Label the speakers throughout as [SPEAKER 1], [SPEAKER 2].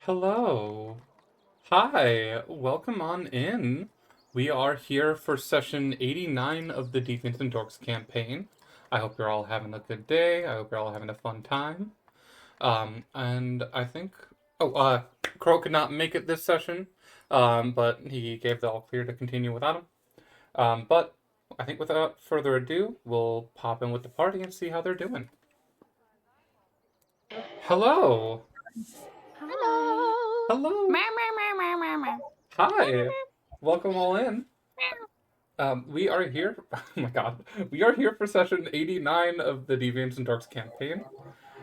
[SPEAKER 1] Hello. Hi. Welcome on in. We are here for session 89 of the Deviants Dorks campaign. I hope you're all having a good day. I hope you're all having a fun time. And I think... Crow could not make it this session, but he gave the all clear to continue without him. But I think without further ado, we'll pop in with the party and see how they're doing. Hello.
[SPEAKER 2] Hi.
[SPEAKER 1] Hello.
[SPEAKER 2] Meow, meow, meow, meow, meow, meow.
[SPEAKER 1] Hi. Welcome all in. We are here. Oh my god, we are here for session 89 of the Deviants and Dorks campaign.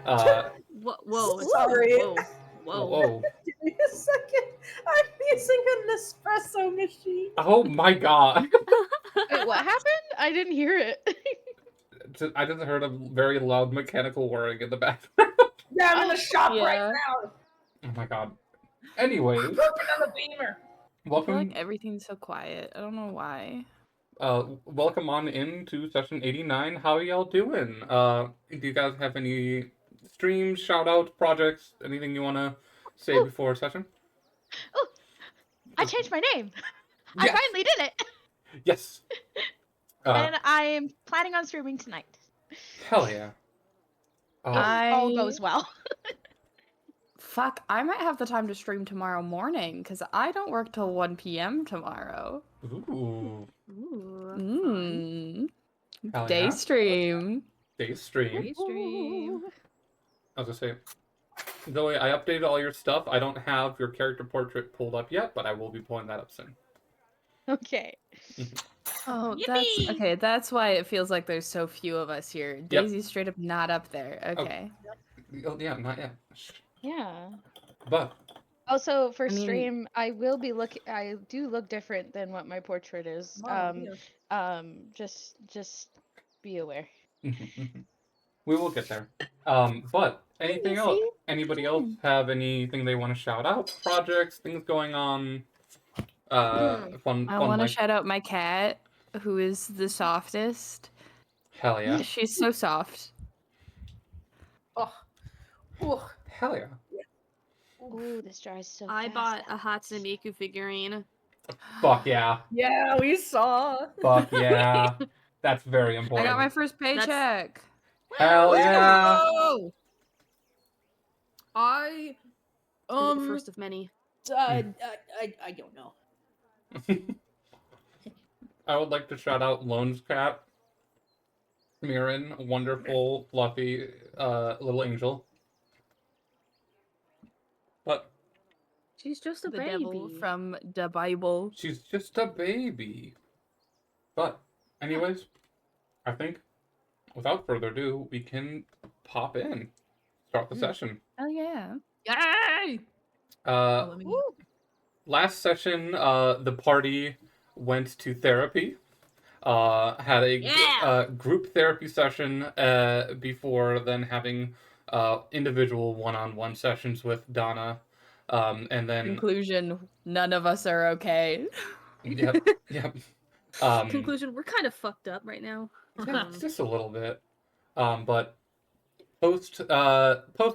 [SPEAKER 2] Whoa.
[SPEAKER 3] Sorry.
[SPEAKER 2] Whoa.
[SPEAKER 1] Whoa.
[SPEAKER 3] Give me a second. I'm using an espresso machine.
[SPEAKER 1] Oh my god.
[SPEAKER 2] Wait, what happened? I didn't hear it.
[SPEAKER 1] I just heard a very loud mechanical whirring in the background.
[SPEAKER 3] Yeah, I'm in the shop right
[SPEAKER 2] Yeah.
[SPEAKER 3] now.
[SPEAKER 1] Oh my god. Anyways,
[SPEAKER 3] Working on the beamer.
[SPEAKER 2] I feel
[SPEAKER 1] welcome.
[SPEAKER 2] like everything's so quiet. I don't know why.
[SPEAKER 1] Welcome on into session 89. How are y'all doing? Do you guys have any streams, shout outs, projects, anything you want to say
[SPEAKER 2] Ooh.
[SPEAKER 1] before session?
[SPEAKER 2] Oh, I changed my name. I
[SPEAKER 1] Yes.
[SPEAKER 2] finally did it.
[SPEAKER 1] Yes.
[SPEAKER 2] And I'm planning on streaming tonight.
[SPEAKER 1] Hell yeah.
[SPEAKER 2] All goes well.
[SPEAKER 4] Fuck, I might have the time to stream tomorrow morning because I don't work till 1 p.m. tomorrow.
[SPEAKER 1] Ooh.
[SPEAKER 4] Ooh.
[SPEAKER 1] Hell
[SPEAKER 4] Day
[SPEAKER 1] yeah.
[SPEAKER 4] stream.
[SPEAKER 1] Day stream.
[SPEAKER 2] Stream.
[SPEAKER 1] I was gonna say, Zoe, I updated all your stuff. I don't have your character portrait pulled up yet, but I will be pulling that up soon.
[SPEAKER 2] Okay.
[SPEAKER 4] Oh,
[SPEAKER 2] Yippee!
[SPEAKER 4] that's okay. That's why it feels like there's so few of us here. Daisy's straight up not up there. Okay.
[SPEAKER 1] Oh, yeah, not yet.
[SPEAKER 2] Yeah.
[SPEAKER 1] But
[SPEAKER 2] Also, for
[SPEAKER 4] I mean-
[SPEAKER 2] stream, I will be I do look different than what my portrait is. Just be aware.
[SPEAKER 1] we will get there. But anything else? Anybody else have anything they want to shout out? Projects, things going on? Fun.
[SPEAKER 4] I want to
[SPEAKER 1] like...
[SPEAKER 4] shout out my cat, who is the softest.
[SPEAKER 1] Hell yeah.
[SPEAKER 4] She's so soft.
[SPEAKER 3] Oh.
[SPEAKER 1] Hell yeah.
[SPEAKER 2] Ooh, this dries so
[SPEAKER 5] I
[SPEAKER 2] fast.
[SPEAKER 5] bought a Hatsune Miku figurine.
[SPEAKER 1] Fuck yeah.
[SPEAKER 3] Yeah, we saw.
[SPEAKER 1] Fuck yeah. That's very
[SPEAKER 4] I
[SPEAKER 1] important.
[SPEAKER 4] got my first paycheck.
[SPEAKER 1] Hell yeah.
[SPEAKER 3] Whoa! I
[SPEAKER 5] The first of many.
[SPEAKER 3] I don't know.
[SPEAKER 1] I would like to shout out Lone's cat, Mirren, a wonderful, fluffy, little angel. But
[SPEAKER 5] She's just a
[SPEAKER 4] The
[SPEAKER 5] baby.
[SPEAKER 4] devil from the Bible.
[SPEAKER 1] she's just a baby. But, anyways, I think, without further ado, we can pop in. Start the session.
[SPEAKER 4] Oh yeah.
[SPEAKER 5] Yay!
[SPEAKER 1] Last session, the party went to therapy. Had a group therapy session before then having individual one-on-one sessions with Donna. And then
[SPEAKER 4] Conclusion: none of us are okay.
[SPEAKER 1] yep.
[SPEAKER 5] Conclusion: we're kind of fucked up right now.
[SPEAKER 1] Yeah, just a little bit. But post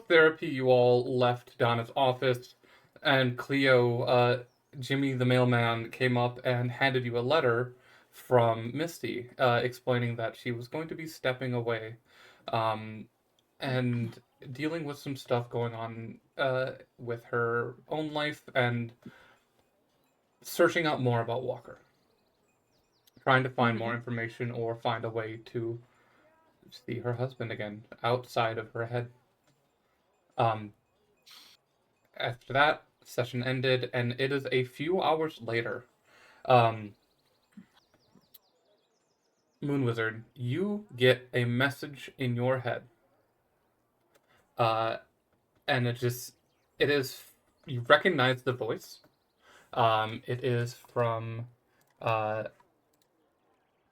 [SPEAKER 1] therapy, you all left Donna's office, and Cleo, Jimmy the mailman, came up and handed you a letter from Misty, explaining that she was going to be stepping away, and dealing with some stuff going on with her own life and searching out more about Walker. Trying to find more information or find a way to see her husband again outside of her head. After that, session ended, and it is a few hours later. Moon Wizard, you get a message in your head. And you recognize the voice. It is from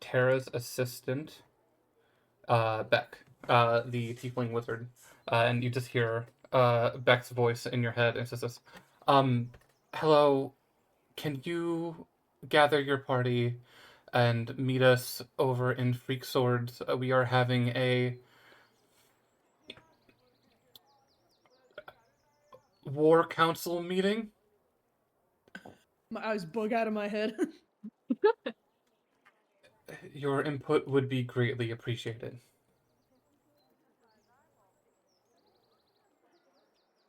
[SPEAKER 1] Tara's assistant, Beck, the tiefling wizard. And you just hear Beck's voice in your head, and it says this, hello, can you gather your party and meet us over in Freak Swords? We are having a War Council meeting.
[SPEAKER 3] My eyes bug out of my head.
[SPEAKER 1] Your input would be greatly appreciated.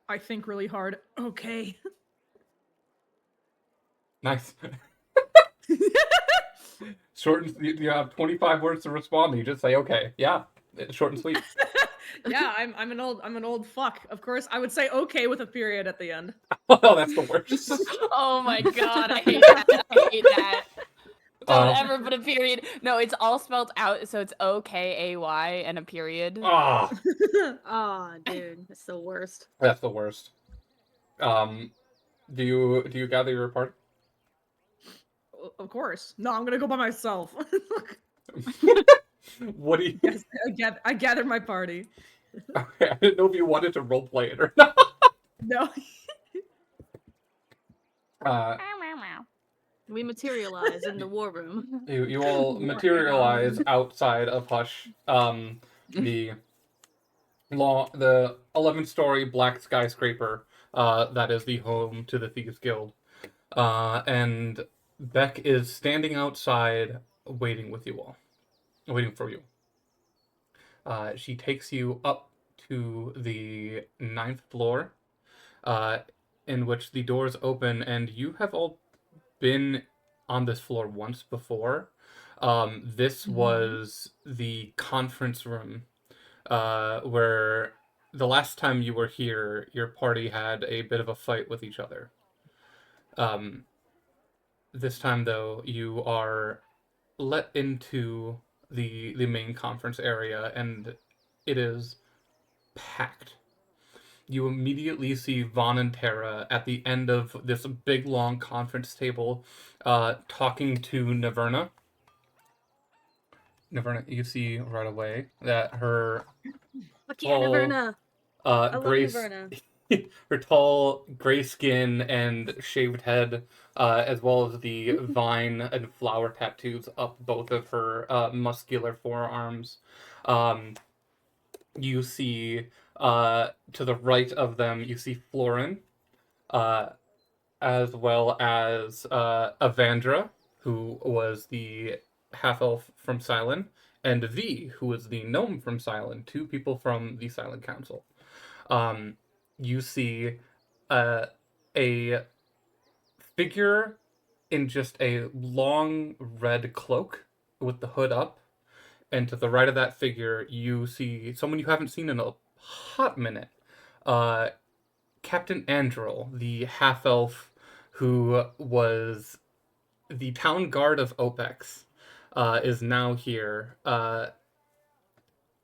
[SPEAKER 3] I think really hard. Okay.
[SPEAKER 1] Nice. Short and you have 25 words to respond. You just say okay. Yeah, it's short and sweet.
[SPEAKER 3] Yeah, I'm an old fuck. Of course, I would say okay with a period at the end.
[SPEAKER 1] Oh, that's the worst.
[SPEAKER 4] Oh my god, I hate that. I hate that. Don't ever put a period. No, it's all spelled out, so it's OKAY and a period.
[SPEAKER 1] Ah,
[SPEAKER 5] Aw, dude, that's the worst.
[SPEAKER 1] that's the worst. Do you gather your party?
[SPEAKER 3] Of course. No, I'm gonna go by myself.
[SPEAKER 1] What do you?
[SPEAKER 3] Yes, I gather my party.
[SPEAKER 1] Okay, I didn't know if you wanted to roleplay it or not.
[SPEAKER 3] No.
[SPEAKER 5] We materialize in the war room.
[SPEAKER 1] You all materialize outside of Hush. The 11-story black skyscraper that is the home to the Thieves Guild. And Beck is standing outside waiting with you all. Waiting for you. She takes you up to the 9th floor, in which the doors open, and you have all been on this floor once before. This was the conference room, where the last time you were here, your party had a bit of a fight with each other. This time, though, you are let into the main conference area, and it is packed. You immediately see Vaughn and Tara at the end of this big, long conference table, talking to Naverna. Naverna, you see right away that her
[SPEAKER 5] Fuck yeah, Naverna! I love
[SPEAKER 1] gray,
[SPEAKER 5] Naverna.
[SPEAKER 1] her tall gray skin and shaved head, as well as the vine and flower tattoos up both of her muscular forearms. You see to the right of them, you see Florin, as well as Avandra, who was the half-elf from Silent, and V, who was the gnome from Silent, two people from the Silent Council. You see a figure in just a long red cloak with the hood up, and to the right of that figure, you see someone you haven't seen in a hot minute. Captain Andrel, the half-elf who was the town guard of Opex, is now here.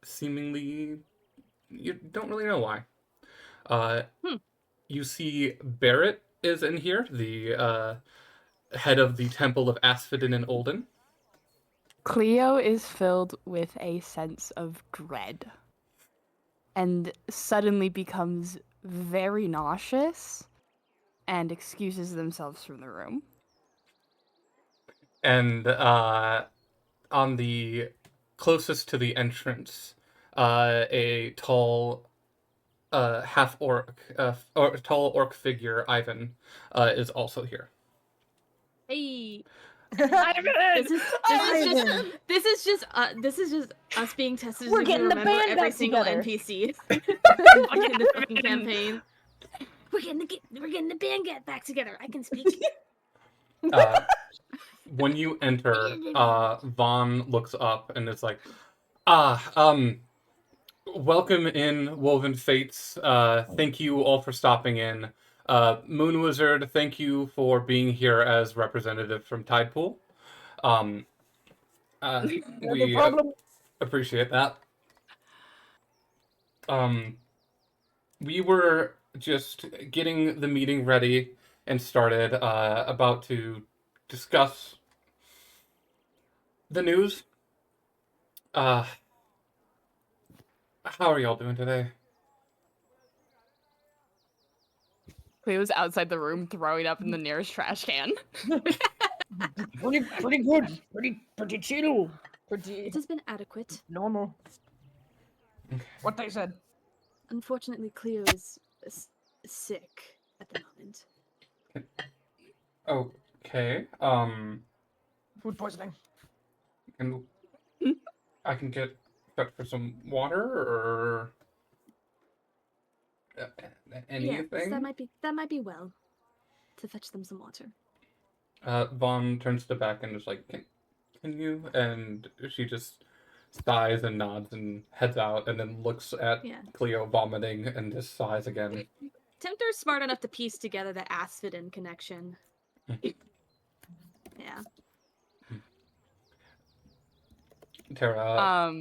[SPEAKER 1] Seemingly, you don't really know why. You see Barrett is in here, the head of the Temple of Asphodin and Olden.
[SPEAKER 4] Cleo is filled with a sense of dread and suddenly becomes very nauseous and excuses themselves from the room.
[SPEAKER 1] And on the closest to the entrance, a tall half-orc, or tall orc figure, Ivan, is also here.
[SPEAKER 5] Hey,
[SPEAKER 4] Ivan!
[SPEAKER 5] this is just us being tested.
[SPEAKER 3] We're
[SPEAKER 5] to
[SPEAKER 3] getting the
[SPEAKER 5] remember
[SPEAKER 3] band
[SPEAKER 5] every
[SPEAKER 3] back
[SPEAKER 5] single
[SPEAKER 3] together.
[SPEAKER 5] NPC in the freaking campaign. We're getting the band back together. I can speak.
[SPEAKER 1] When you enter, Vaughn looks up and is like, welcome in, Woven Fates. Thank you all for stopping in. Moon Wizard, thank you for being here as representative from Tidepool. We appreciate that. We were just getting the meeting ready and started, about to discuss the news. How are y'all doing today?
[SPEAKER 4] Cleo's outside the room throwing up in the nearest trash can.
[SPEAKER 3] Pretty good. Pretty chill.
[SPEAKER 5] It has been adequate.
[SPEAKER 3] Normal. What they said.
[SPEAKER 5] Unfortunately, Cleo is sick. at the moment.
[SPEAKER 1] Okay.
[SPEAKER 6] Food poisoning.
[SPEAKER 1] And I can get for some water or
[SPEAKER 5] Yes,
[SPEAKER 1] anything.
[SPEAKER 5] that might be well to fetch them some water.
[SPEAKER 1] Vaughn turns to the back and is like, can you? And she just sighs and nods and heads out and then looks at
[SPEAKER 5] Yeah.
[SPEAKER 1] Cleo vomiting and just sighs again.
[SPEAKER 5] Tempter's smart enough to piece together the Asphodin connection. Yeah.
[SPEAKER 1] Tara,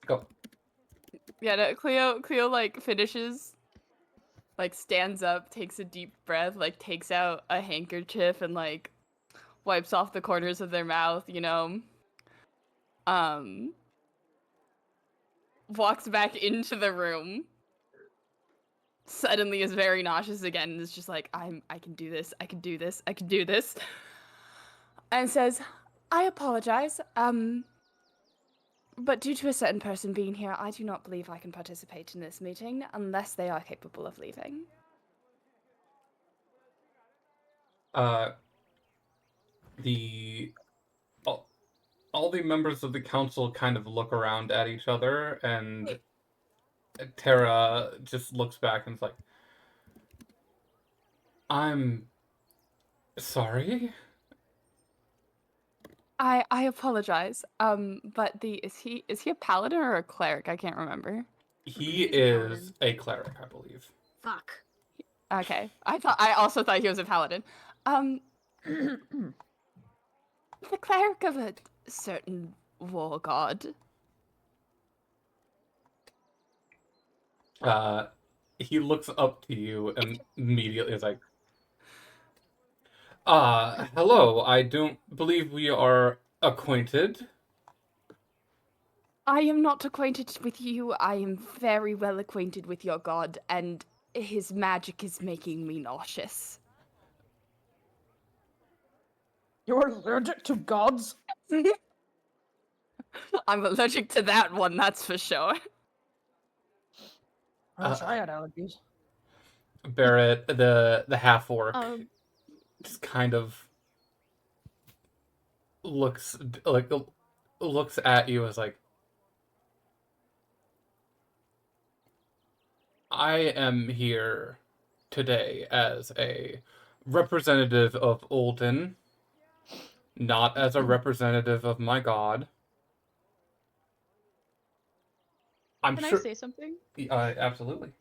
[SPEAKER 1] go.
[SPEAKER 4] Yeah, no, Cleo like finishes, like stands up, takes a deep breath, like takes out a handkerchief and like wipes off the corners of their mouth, you know. Walks back into the room. Suddenly is very nauseous again and is just like, I can do this, I can do this, I can do this. And says, I apologize, but due to a certain person being here, I do not believe I can participate in this meeting unless they are capable of leaving.
[SPEAKER 1] The all the members of the council kind of look around at each other, and Tara just looks back and is like, I'm sorry.
[SPEAKER 4] I apologize. But is he a paladin or a cleric? I can't remember.
[SPEAKER 1] He
[SPEAKER 5] He's a
[SPEAKER 1] is
[SPEAKER 5] paladin.
[SPEAKER 1] a cleric, I believe.
[SPEAKER 5] Fuck.
[SPEAKER 4] Okay. I also thought he was a paladin. The cleric of a certain war god.
[SPEAKER 1] He looks up to you and immediately is like, hello, I don't believe we are acquainted.
[SPEAKER 4] I am not acquainted with you. I am very well acquainted with your god, and his magic is making me nauseous.
[SPEAKER 6] You're allergic to gods?
[SPEAKER 4] I'm allergic to that one, that's for sure.
[SPEAKER 6] I wish I had allergies.
[SPEAKER 1] Barrett, the half-orc, just kind of looks at you as like, I am here today as a representative of Olden, not as a representative of my god.
[SPEAKER 2] Can I say something?
[SPEAKER 1] Absolutely.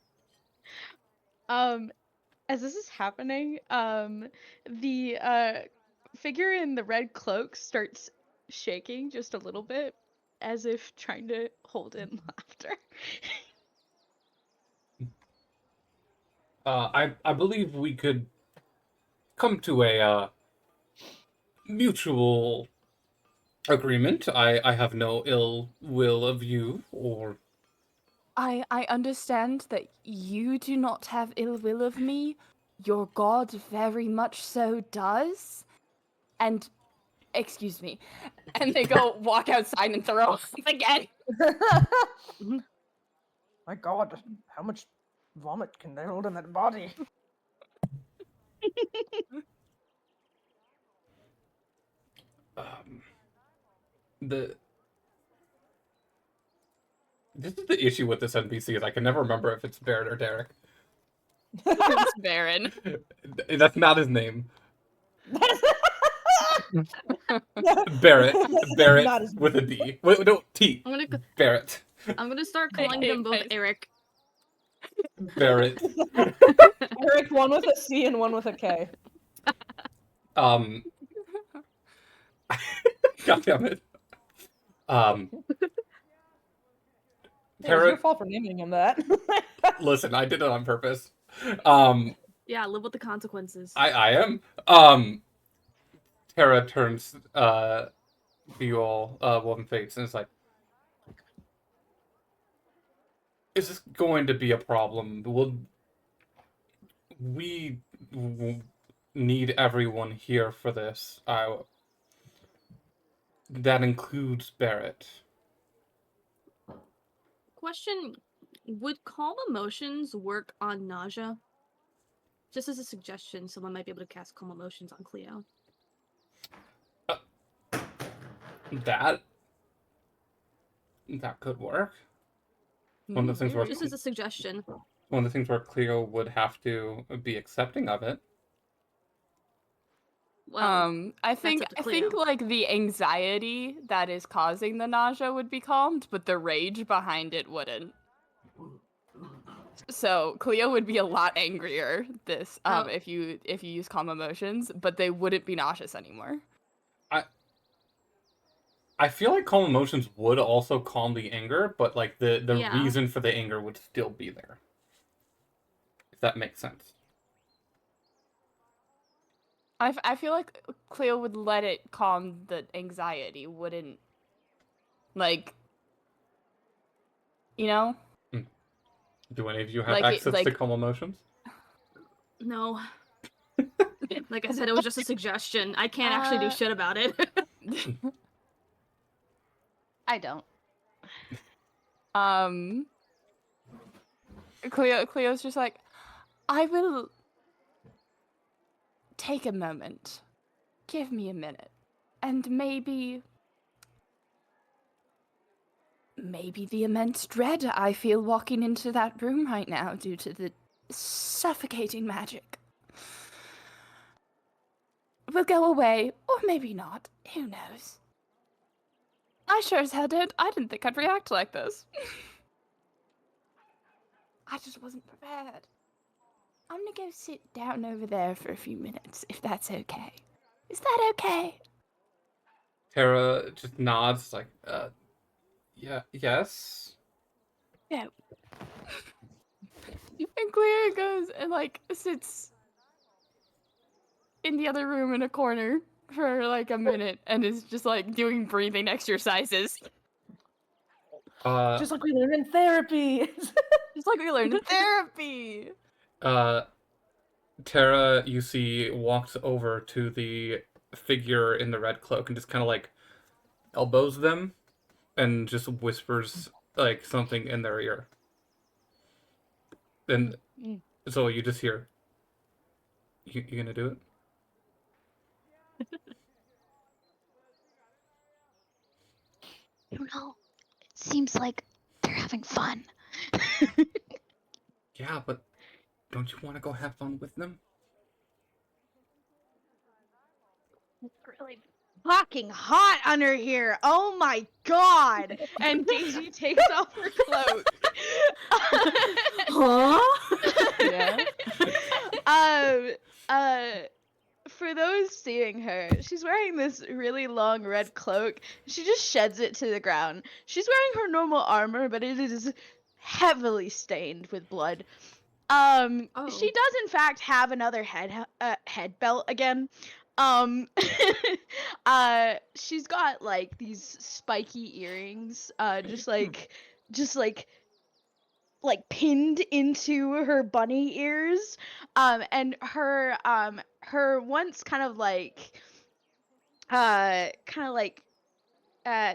[SPEAKER 2] As this is happening, the figure in the red cloak starts shaking just a little bit, as if trying to hold in laughter.
[SPEAKER 1] I believe we could come to a mutual agreement. I have no ill will of you or.
[SPEAKER 4] I understand that you do not have ill will of me. Your god very much so does. And, excuse me. And they go walk outside and throw up again.
[SPEAKER 6] My god, how much vomit can they hold in that body?
[SPEAKER 1] This is the issue with this NPC is I can never remember if it's Barrett or Derek.
[SPEAKER 4] It's Baron.
[SPEAKER 1] That's not his name. Barrett with a D. Wait, no, T. Barrett.
[SPEAKER 5] I'm gonna start calling them both Eric.
[SPEAKER 1] Barrett.
[SPEAKER 6] Eric, one with a C and one with a K.
[SPEAKER 1] God damn it.
[SPEAKER 6] Hey, it's your fault for naming him that.
[SPEAKER 1] Listen, I did it on purpose.
[SPEAKER 5] Yeah, live with the consequences.
[SPEAKER 1] I am. Tara turns to you all, Woven Fates, and is like, is this going to be a problem? We need everyone here for this. That includes Barrett.
[SPEAKER 5] Question, Would calm emotions work on nausea? Just as a suggestion, someone might be able to cast calm emotions on Cleo.
[SPEAKER 1] That could work. One of the things where
[SPEAKER 5] Just as a suggestion.
[SPEAKER 1] one of the things where Cleo would have to be accepting of it.
[SPEAKER 5] Well,
[SPEAKER 4] I think
[SPEAKER 5] up to Cleo.
[SPEAKER 4] like the anxiety that is causing the nausea would be calmed, but the rage behind it wouldn't. So Cleo would be a lot angrier if you use calm emotions, but they wouldn't be nauseous anymore.
[SPEAKER 1] I feel like calm emotions would also calm the anger, but like the
[SPEAKER 5] Yeah.
[SPEAKER 1] reason for the anger would still be there. If that makes sense.
[SPEAKER 4] I feel like Cleo would let it calm the anxiety, wouldn't, like, you know?
[SPEAKER 1] Do any of you have
[SPEAKER 4] Like
[SPEAKER 1] access to calm emotions?
[SPEAKER 5] No. Like I said, it was just a suggestion. I can't actually do shit about it.
[SPEAKER 2] I don't.
[SPEAKER 4] Cleo's just like, I will take a moment. Give me a minute. And maybe the immense dread I feel walking into that room right now due to the suffocating magic will go away, or maybe not. Who knows? I sure as hell did. I didn't think I'd react like this. I just wasn't prepared. I'm gonna go sit down over there for a few minutes, if that's okay. Is that okay?
[SPEAKER 1] Tara just nods, like, yeah, yes.
[SPEAKER 4] Yeah. And Cleo goes and, like, sits in the other room in a corner for, like, a minute and is just, like, doing breathing exercises.
[SPEAKER 6] Just like we learned in therapy.
[SPEAKER 4] Just like we learned in therapy.
[SPEAKER 1] Tara, you see, walks over to the figure in the red cloak and just kind of, like, elbows them and just whispers, like, something in their ear. And so you just hear, you gonna do it?
[SPEAKER 2] You know, it seems like they're having fun.
[SPEAKER 1] Yeah, but don't you want to go have fun with them?
[SPEAKER 2] It's really fucking hot under here. Oh my god! And Daisy takes off her cloak.
[SPEAKER 5] Huh?
[SPEAKER 4] Yeah.
[SPEAKER 2] For those seeing her, she's wearing this really long red cloak. She just sheds it to the ground. She's wearing her normal armor, but it is heavily stained with blood. She does in fact have another head belt again. She's got like these spiky earrings, just pinned into her bunny ears, and her once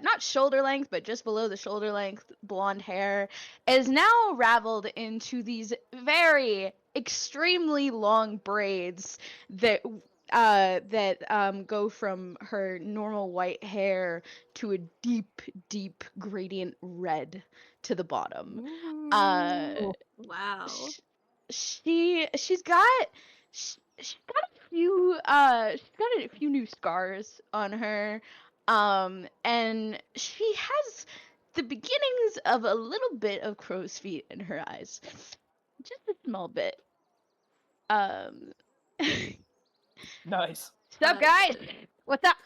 [SPEAKER 2] not shoulder length, but just below the shoulder length blonde hair is now raveled into these very extremely long braids that go from her normal white hair to a deep gradient red to the bottom.
[SPEAKER 5] Wow.
[SPEAKER 2] She's got a few new scars on her, and she has the beginnings of a little bit of crow's feet in her eyes, just a small bit.
[SPEAKER 6] Nice.
[SPEAKER 2] What's up, guys? What's up?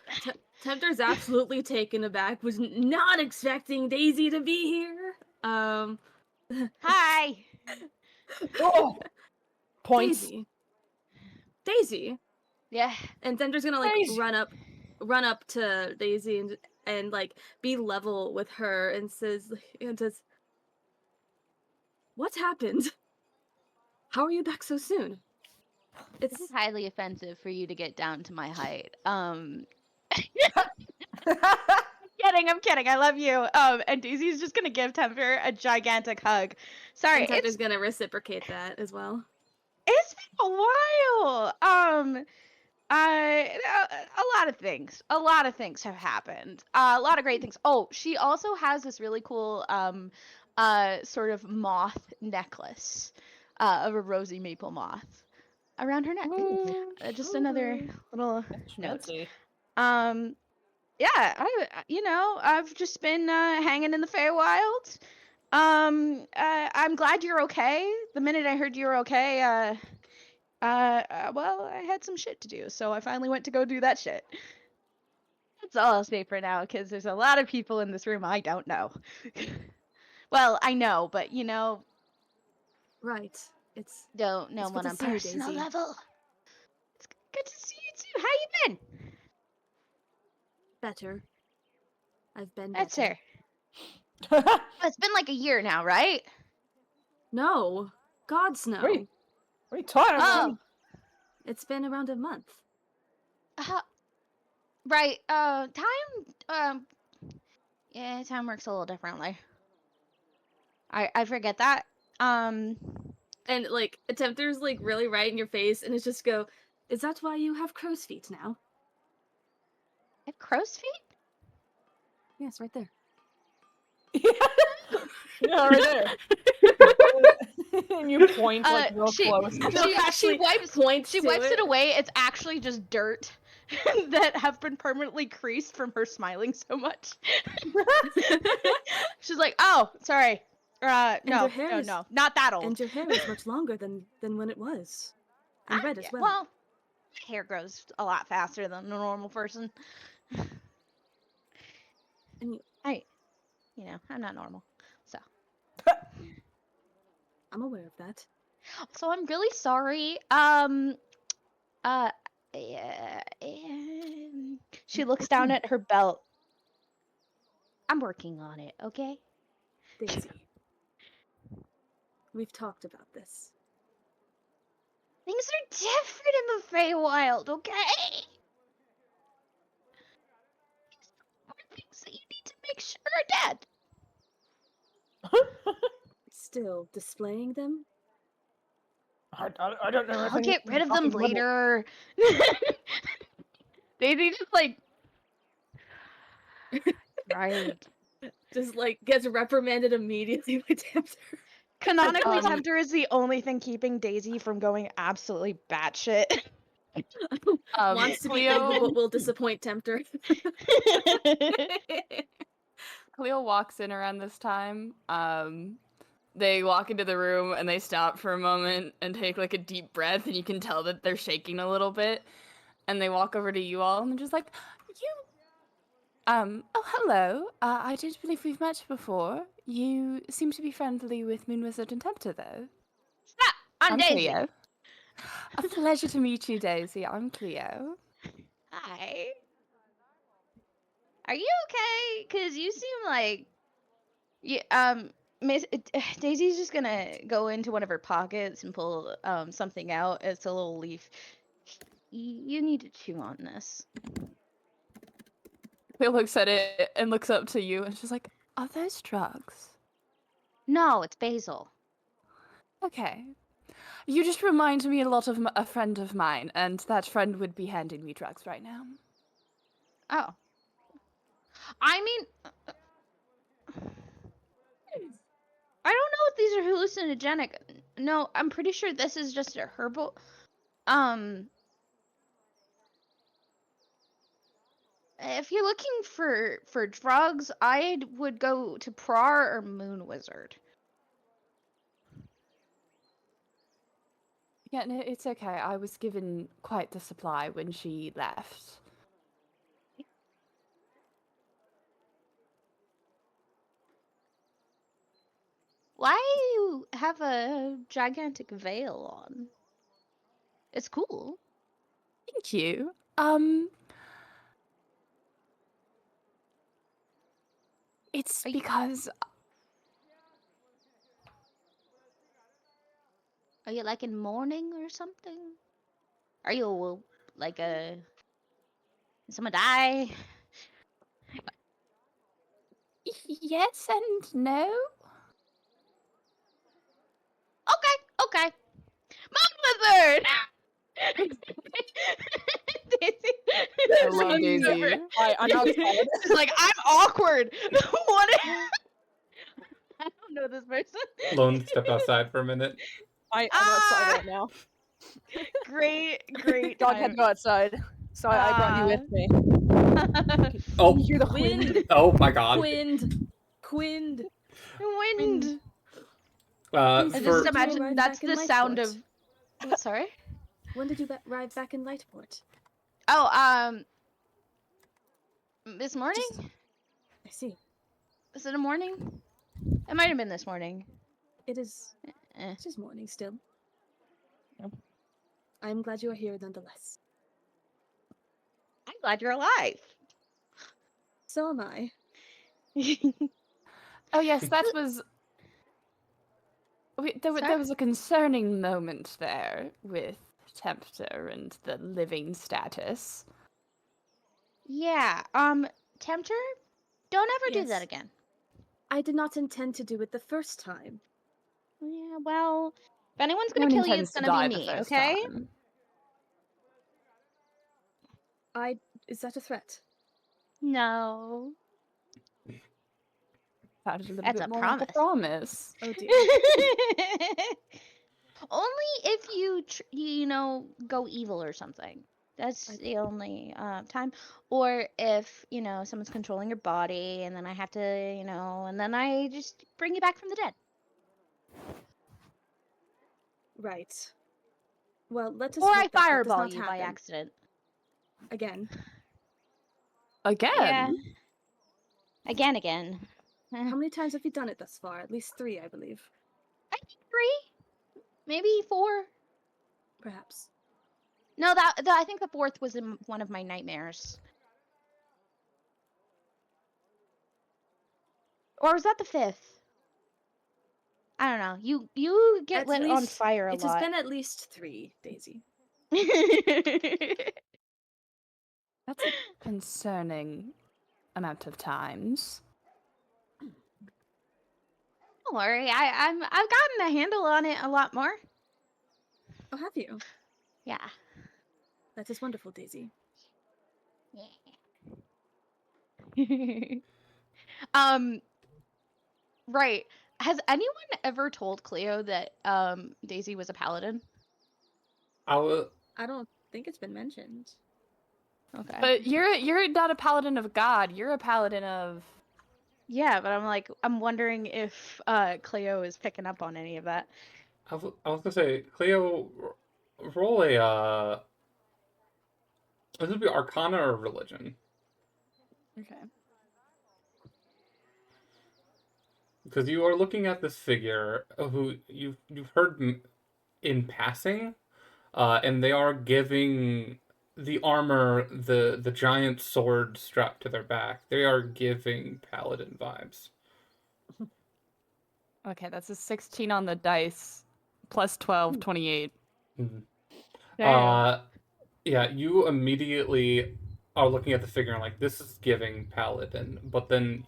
[SPEAKER 5] Tempter's absolutely taken aback. Was not expecting Daisy to be here.
[SPEAKER 2] Hi.
[SPEAKER 6] Oh! Points.
[SPEAKER 5] Daisy.
[SPEAKER 2] Yeah.
[SPEAKER 5] And Tempter's gonna like
[SPEAKER 6] Daisy.
[SPEAKER 5] run up to Daisy and like be level with her and says, "What happened? How are you back so soon?"
[SPEAKER 2] This is highly offensive for you to get down to my height. I'm kidding. I love you. And Daisy's just gonna give Temper a gigantic hug. Sorry,
[SPEAKER 5] And Tempter's gonna reciprocate that as well.
[SPEAKER 2] it's been a while. A lot of things. A lot of things have happened. A lot of great things. Oh, she also has this really cool sort of moth necklace of a rosy maple moth around her neck. Just another little note.
[SPEAKER 6] Fancy.
[SPEAKER 2] Yeah, I've just been hanging in the Feywild. I'm glad you're okay. The minute I heard you were okay, well, I had some shit to do, so I finally went to go do that shit. That's all I'll say for now, because there's a lot of people in this room I don't know. Well, I know, but
[SPEAKER 5] Right. It's
[SPEAKER 2] don't know
[SPEAKER 5] It's good
[SPEAKER 2] one
[SPEAKER 5] to
[SPEAKER 2] on
[SPEAKER 5] see you,
[SPEAKER 2] personal
[SPEAKER 5] Daisy.
[SPEAKER 2] level. It's good to see you too. How you been?
[SPEAKER 5] better. I've been
[SPEAKER 2] That's
[SPEAKER 5] better.
[SPEAKER 2] her. Oh, it's been like a year now, right?
[SPEAKER 5] No. God's no.
[SPEAKER 6] Wait. What are you talking about?
[SPEAKER 2] Oh,
[SPEAKER 5] It's been around a month.
[SPEAKER 2] right. Yeah, time works a little differently. I forget that.
[SPEAKER 5] And like Tempter's like really right in your face and it's just go, is that why you have crow's feet now?
[SPEAKER 2] I have crow's feet?
[SPEAKER 5] Yes, right there.
[SPEAKER 6] Yeah, right there. And you point like real close.
[SPEAKER 2] She wipes
[SPEAKER 5] points
[SPEAKER 2] she
[SPEAKER 5] to
[SPEAKER 2] wipes it away. It's actually just dirt that have been permanently creased from her smiling so much. She's like, "Oh, sorry.
[SPEAKER 5] your hair
[SPEAKER 2] no,
[SPEAKER 5] is-
[SPEAKER 2] no, not that old."
[SPEAKER 5] And your hair is much longer than when it was. And red as well.
[SPEAKER 2] Well, my hair grows a lot faster than a normal person.
[SPEAKER 5] And you,
[SPEAKER 2] I'm not normal. So,
[SPEAKER 5] I'm aware of that.
[SPEAKER 2] so I'm really sorry. Yeah, she looks down at her belt. I'm working on it, okay?
[SPEAKER 5] Daisy. We've talked about this.
[SPEAKER 2] Things are different in the Feywild, okay? These are things that you need to make sure are dead.
[SPEAKER 5] Still displaying them?
[SPEAKER 6] I don't know.
[SPEAKER 2] I'll get rid of them later. Daisy just like right.
[SPEAKER 5] Just like gets reprimanded immediately by Tempter.
[SPEAKER 2] Canonically,
[SPEAKER 4] Um,
[SPEAKER 2] Tempter is the only thing keeping Daisy from going absolutely batshit.
[SPEAKER 5] Wants to be
[SPEAKER 4] Cleo,
[SPEAKER 5] thankful but will disappoint Tempter.
[SPEAKER 4] Cleo walks in around this time. They walk into the room and they stop for a moment and take like a deep breath, and you can tell that they're shaking a little bit. And they walk over to you all and they're just like, oh, hello. I don't believe we've met before. You seem to be friendly with Moon Wizard and Tempter, though.
[SPEAKER 2] Stop! I'm Daisy.
[SPEAKER 4] Cleo. A pleasure to meet you, Daisy. I'm Cleo.
[SPEAKER 2] Hi. Are you okay? Cause you seem like Daisy's just gonna go into one of her pockets and pull something out. It's a little leaf. You need to chew on this.
[SPEAKER 4] Cleo looks at it and looks up to you and she's like, are those drugs?
[SPEAKER 2] No, it's basil.
[SPEAKER 4] Okay. You just remind me a lot of a friend of mine, and that friend would be handing me drugs right now.
[SPEAKER 2] Oh. I mean, I don't know if these are hallucinogenic. No, I'm pretty sure this is just a herbal. If you're looking for drugs, I would go to Prar or Moon Wizard.
[SPEAKER 4] Yeah, no, it's okay. I was given quite the supply when she left.
[SPEAKER 2] Why do you have a gigantic veil on? It's cool.
[SPEAKER 4] Thank you. It's
[SPEAKER 2] Are you-
[SPEAKER 4] because
[SPEAKER 2] Are you like in mourning or something? Are you like a... Did someone die?
[SPEAKER 4] Yes and no.
[SPEAKER 2] Okay. Moon Lizard! Daisy.
[SPEAKER 4] I love Daisy.
[SPEAKER 6] I'm outside.
[SPEAKER 2] She's like, I'm awkward. What? I don't know this person.
[SPEAKER 1] Lone stepped outside for a minute.
[SPEAKER 6] I'm outside
[SPEAKER 2] Ah!
[SPEAKER 6] right now.
[SPEAKER 2] Great
[SPEAKER 6] Dog had
[SPEAKER 2] time.
[SPEAKER 6] to go outside, so I brought you with me.
[SPEAKER 1] Oh.
[SPEAKER 6] Can you hear the wind?
[SPEAKER 5] Wind.
[SPEAKER 1] Oh my god.
[SPEAKER 5] Quind. Quind.
[SPEAKER 2] Wind.
[SPEAKER 1] Uh,
[SPEAKER 5] Daisy,
[SPEAKER 2] I
[SPEAKER 5] when
[SPEAKER 2] just
[SPEAKER 1] for
[SPEAKER 5] did you
[SPEAKER 2] imagine
[SPEAKER 5] arrive
[SPEAKER 2] that's
[SPEAKER 5] back in
[SPEAKER 2] the sound
[SPEAKER 5] Lightport?
[SPEAKER 2] of. What? Sorry.
[SPEAKER 5] When did you arrive back in Lightport?
[SPEAKER 2] Oh, this morning.
[SPEAKER 5] Just- I see.
[SPEAKER 2] Was it a morning? It might have been this morning.
[SPEAKER 5] It is.
[SPEAKER 2] Eh.
[SPEAKER 5] It is morning still.
[SPEAKER 6] Yep.
[SPEAKER 5] I am glad you are here nonetheless.
[SPEAKER 2] I'm glad you're alive.
[SPEAKER 5] So am I.
[SPEAKER 4] Oh yes, that was. There
[SPEAKER 2] Sorry?
[SPEAKER 4] was a concerning moment there with Tempter and the living status.
[SPEAKER 2] Yeah. Tempter, don't ever do that
[SPEAKER 5] Yes.
[SPEAKER 2] again.
[SPEAKER 5] I did not intend to do it the first time.
[SPEAKER 2] Yeah. Well, if anyone's
[SPEAKER 4] No
[SPEAKER 2] gonna
[SPEAKER 4] one
[SPEAKER 2] kill you,
[SPEAKER 4] intends
[SPEAKER 2] it's
[SPEAKER 4] to
[SPEAKER 2] gonna
[SPEAKER 4] die
[SPEAKER 2] be
[SPEAKER 4] the
[SPEAKER 2] me.
[SPEAKER 4] first
[SPEAKER 2] Okay.
[SPEAKER 4] time.
[SPEAKER 5] Is that a threat?
[SPEAKER 2] No.
[SPEAKER 4] That is a little
[SPEAKER 2] That's
[SPEAKER 4] bit
[SPEAKER 2] a
[SPEAKER 4] more like a promise.
[SPEAKER 5] Oh dear.
[SPEAKER 2] Only if you go evil or something. That's the only time. Or if someone's controlling your body, and then I have to and then I just bring you back from the dead.
[SPEAKER 5] Right. Well, let us
[SPEAKER 2] Or
[SPEAKER 5] hope
[SPEAKER 2] I
[SPEAKER 5] that does
[SPEAKER 2] fireball
[SPEAKER 5] not
[SPEAKER 2] you by
[SPEAKER 5] happen.
[SPEAKER 2] accident.
[SPEAKER 5] Again.
[SPEAKER 4] Again.
[SPEAKER 2] Yeah. Again.
[SPEAKER 5] How many times have you done it thus far? At least 3, I believe.
[SPEAKER 2] I think 3, maybe 4.
[SPEAKER 5] Perhaps.
[SPEAKER 2] No, I think the 4th was in one of my nightmares. Or was that the 5th? I don't know. You get
[SPEAKER 5] At
[SPEAKER 2] lit on
[SPEAKER 5] least-
[SPEAKER 2] fire a
[SPEAKER 5] It
[SPEAKER 2] lot.
[SPEAKER 5] has been at least 3, Daisy.
[SPEAKER 4] That's a concerning amount of times.
[SPEAKER 2] Don't worry, I've gotten a handle on it a lot more.
[SPEAKER 5] Oh, have you?
[SPEAKER 2] Yeah.
[SPEAKER 5] That is wonderful, Daisy.
[SPEAKER 2] Right. Has anyone ever told Cleo that Daisy was a paladin?
[SPEAKER 1] I was.
[SPEAKER 5] I don't think it's been mentioned.
[SPEAKER 2] Okay.
[SPEAKER 4] But you're not a paladin of God. You're a paladin of.
[SPEAKER 2] Yeah, but I'm wondering if Cleo is picking up on any of that.
[SPEAKER 1] I was gonna say, Cleo, roll a. This would be Arcana or Religion,
[SPEAKER 4] Okay.
[SPEAKER 1] because you are looking at this figure who you've heard in passing, and they are giving the armor, the giant sword strapped to their back. They are giving paladin vibes.
[SPEAKER 4] Okay, that's a 16 on the dice, plus 12, 28.
[SPEAKER 1] Mhm.
[SPEAKER 2] Damn.
[SPEAKER 1] Yeah, you immediately are looking at the figure and like, this is giving paladin. But then,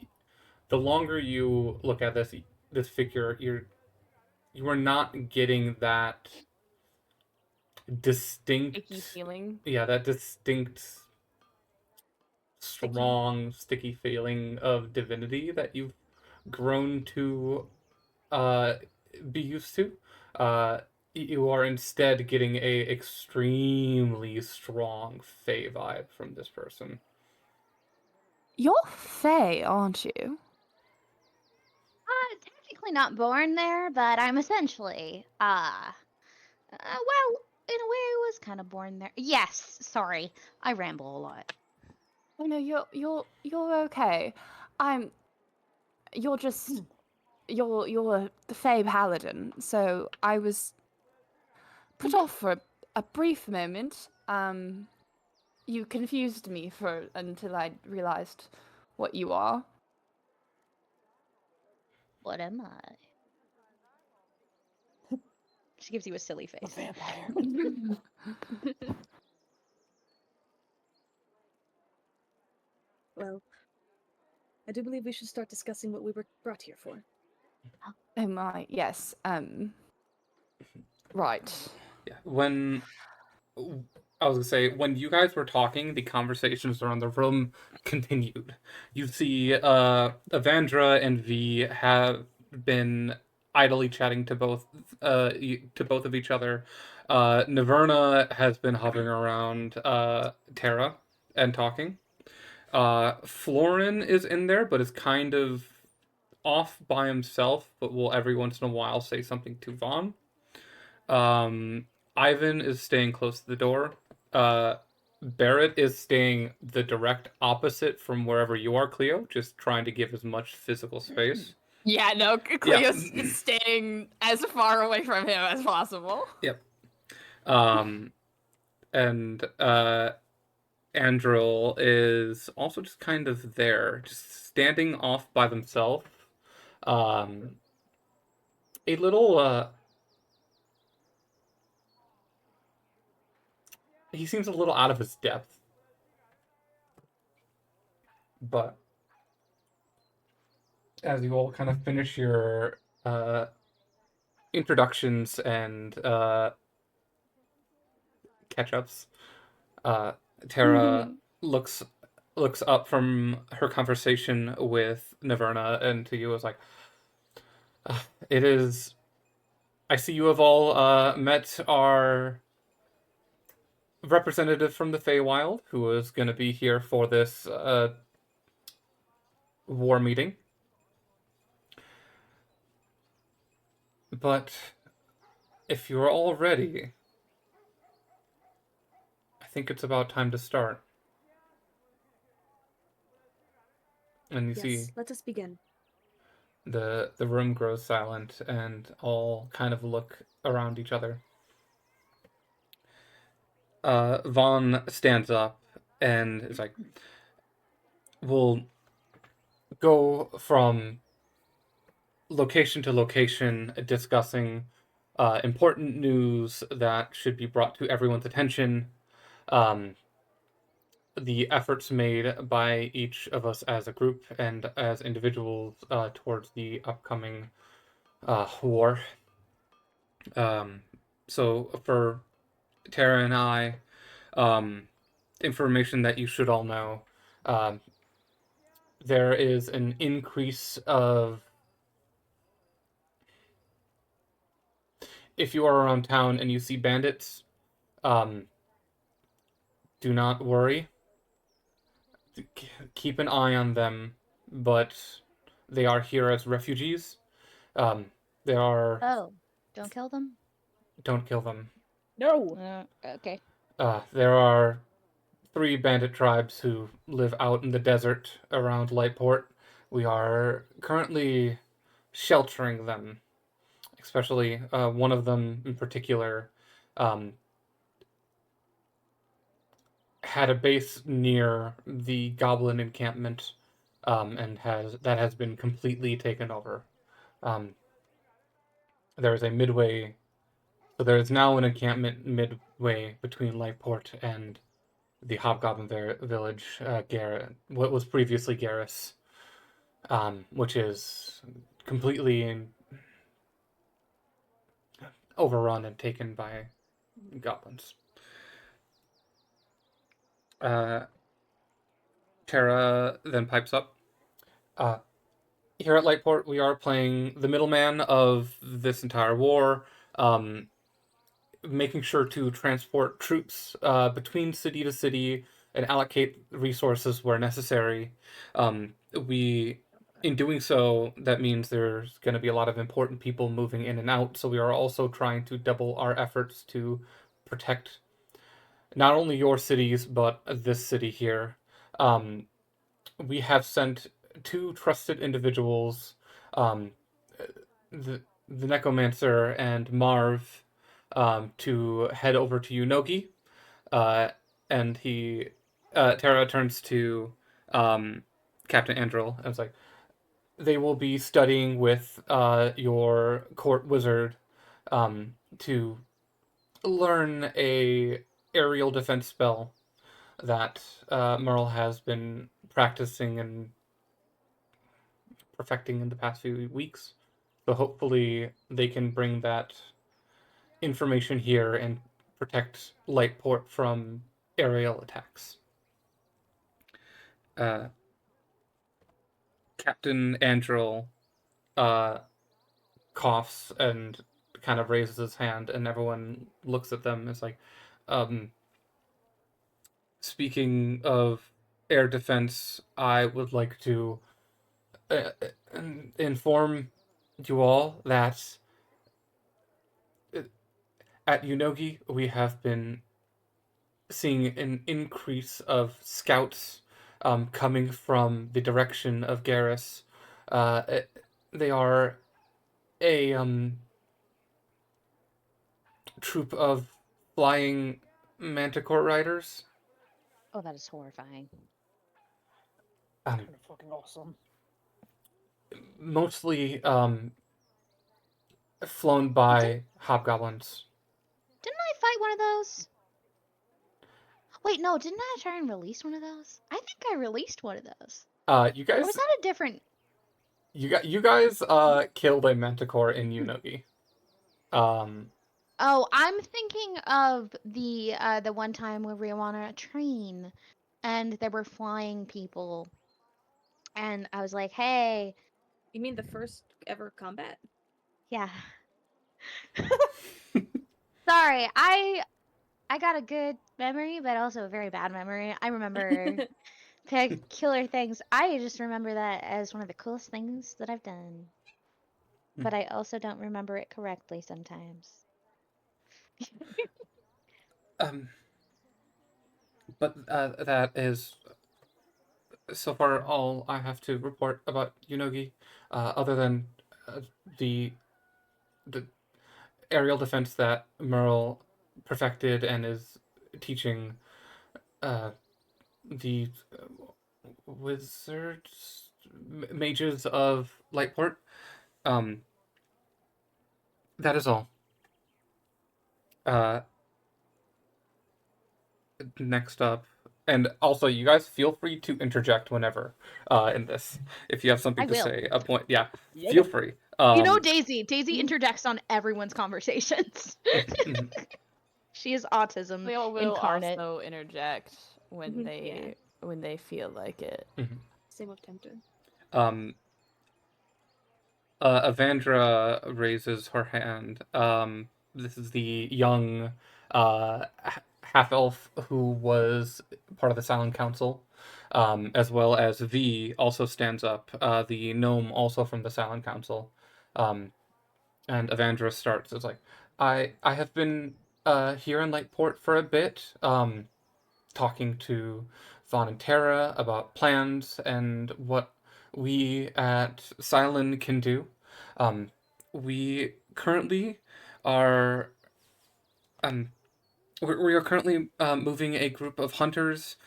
[SPEAKER 1] the longer you look at this figure, you are not getting that distinct,
[SPEAKER 4] Icky feeling.
[SPEAKER 1] yeah, that distinct, strong, sticky feeling of divinity that you've grown to be used to. You are instead getting a extremely strong Fey vibe from this person.
[SPEAKER 4] You're Fae, aren't you?
[SPEAKER 2] Technically not born there, but I'm essentially well, in a way I was kind of born there. Yes, sorry. I ramble a lot.
[SPEAKER 4] Oh no, you're okay. You're just you're the Fae paladin. So I was put off for a brief moment. You confused me until I realized what you are.
[SPEAKER 2] What am I? She gives you a silly
[SPEAKER 6] A
[SPEAKER 2] face.
[SPEAKER 6] vampire.
[SPEAKER 5] Well, I do believe we should start discussing what we were brought here for.
[SPEAKER 4] Oh my, yes. Right.
[SPEAKER 1] Yeah. When I was gonna say, when you guys were talking, the conversations around the room continued. You see, Evandra and V have been idly chatting to both of each other. Naverna has been hovering around Terra and talking. Florin is in there, but is kind of off by himself, but will every once in a while say something to Vaughn. Ivan is staying close to the door. Barrett is staying the direct opposite from wherever you are, Cleo, just trying to give as much physical space.
[SPEAKER 4] Yeah, no, Cleo's staying as far away from him as possible.
[SPEAKER 1] Yep. And Andril is also just kind of there, just standing off by themselves. A little, he seems a little out of his depth. But as you all kind of finish your introductions and catch-ups, Tara looks up from her conversation with Naverna and to you as like, it is. I see you have all met our representative from the Feywild, who is going to be here for this war meeting. But if you're all ready, I think it's about time to start. And you see,
[SPEAKER 5] let us begin.
[SPEAKER 1] the room grows silent, and all kind of look around each other. Vaughn stands up and is like, we'll go from location to location discussing important news that should be brought to everyone's attention. The efforts made by each of us as a group and as individuals towards the upcoming war. So for Tara and I, information that you should all know, there is an increase of... If you are around town and you see bandits, do not worry. Keep an eye on them, but they are here as refugees. They are...
[SPEAKER 2] Oh, don't kill them?
[SPEAKER 1] Don't kill them.
[SPEAKER 6] No.
[SPEAKER 2] Okay.
[SPEAKER 1] There are 3 bandit tribes who live out in the desert around Lightport. We are currently sheltering them, especially one of them in particular had a base near the goblin encampment and has been completely taken over. There is a midway, so there is now an encampment midway between Lightport and the Hobgoblin village, what was previously Garrus, which is completely overrun and taken by goblins. Tara then pipes up. Here at Lightport, we are playing the middleman of this entire war, making sure to transport troops between city to city and allocate resources where necessary. In doing so, that means there's going to be a lot of important people moving in and out, so we are also trying to double our efforts to protect not only your cities, but this city here. We have sent 2 trusted individuals, the Necromancer and Marv, to head over to Unogi. And Tara turns to Captain Andril and was like, they will be studying with your court wizard to learn a aerial defense spell that Merle has been practicing and perfecting in the past few weeks. So hopefully they can bring that information here and protect Lightport from aerial attacks. Captain Andrel coughs and kind of raises his hand, and everyone looks at them. It's like, speaking of air defense, I would like to inform you all that at Unogi we have been seeing an increase of scouts coming from the direction of Garrus. They are a troop of flying manticore riders.
[SPEAKER 2] Oh, that is horrifying.
[SPEAKER 6] Kind of fucking awesome.
[SPEAKER 1] Mostly flown by hobgoblins.
[SPEAKER 2] Didn't I fight one of those? Wait, no, didn't I try and release one of those? I think I released one of those.
[SPEAKER 1] You
[SPEAKER 2] Or
[SPEAKER 1] guys,
[SPEAKER 2] was that a different?
[SPEAKER 1] you guys killed a manticore in Unogi.
[SPEAKER 2] Oh, I'm thinking of the one time where we were on a train, and there were flying people, and I was like, "Hey,
[SPEAKER 5] You mean the first ever combat?
[SPEAKER 2] yeah." Sorry, I got a good memory, but also a very bad memory. I remember killer things. I just remember that as one of the coolest things that I've done. But I also don't remember it correctly sometimes.
[SPEAKER 1] But that is so far all I have to report about Unogi, other than the the aerial defense that Merle perfected and is teaching the wizards, mages of Lightport. That is all. Next up, and also you guys feel free to interject whenever in this if you have something
[SPEAKER 2] I
[SPEAKER 1] to
[SPEAKER 2] will.
[SPEAKER 1] say. A point, yeah, feel free.
[SPEAKER 2] You know Daisy. Daisy interjects on everyone's conversations.
[SPEAKER 1] Mhm.
[SPEAKER 2] She is autism
[SPEAKER 4] Cleo will
[SPEAKER 2] incarnate.
[SPEAKER 4] also interject when
[SPEAKER 5] Mhm,
[SPEAKER 4] they when they feel like it.
[SPEAKER 5] Same with Tempter.
[SPEAKER 1] Avandra raises her hand. This is the young half elf who was part of the Silent Council, as well as V also stands up. The gnome also from the Silent Council, and Avandra starts. It's like, I have been here in Lightport for a bit, talking to Vaughn and Tara about plans and what we at Silent can do. We currently are we are currently moving a group of hunters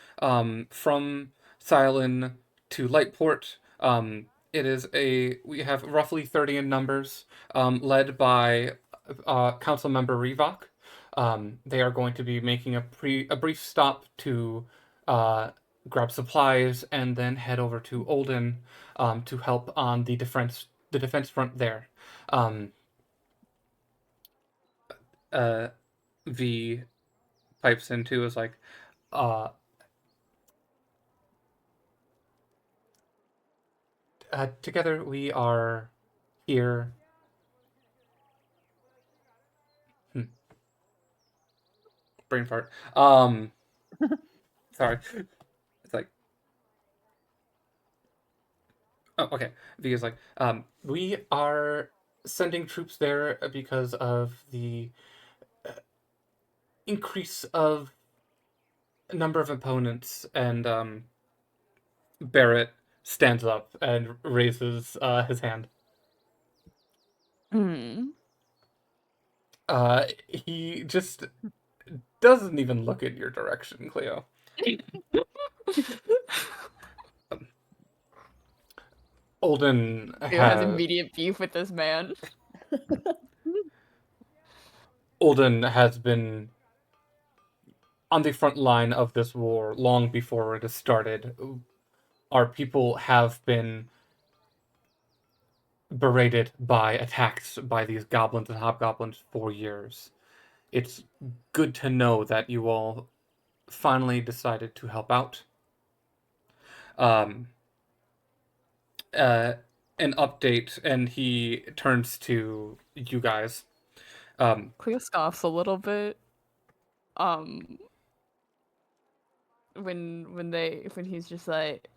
[SPEAKER 1] from Silent to Lightport. It is we have roughly 30 in numbers, led by Council Member Revok. They are going to be making a brief stop to grab supplies and then head over to Olden to help on the defense front there. V pipes in too, is like, together we are here. Brain fart. Sorry. It's like, oh, okay. V is like, we are sending troops there because of the increase of number of opponents, and Barrett stands up and raises his hand. He just doesn't even look in your direction, Cleo. Olden
[SPEAKER 4] Has immediate beef with this man.
[SPEAKER 1] Olden has been on the front line of this war long before it has started. Our people have been berated by attacks by these goblins and hobgoblins for years. It's good to know that you all finally decided to help out. Um, an update, and he turns to you guys.
[SPEAKER 4] Cleo scoffs a little bit. Um, when he's just like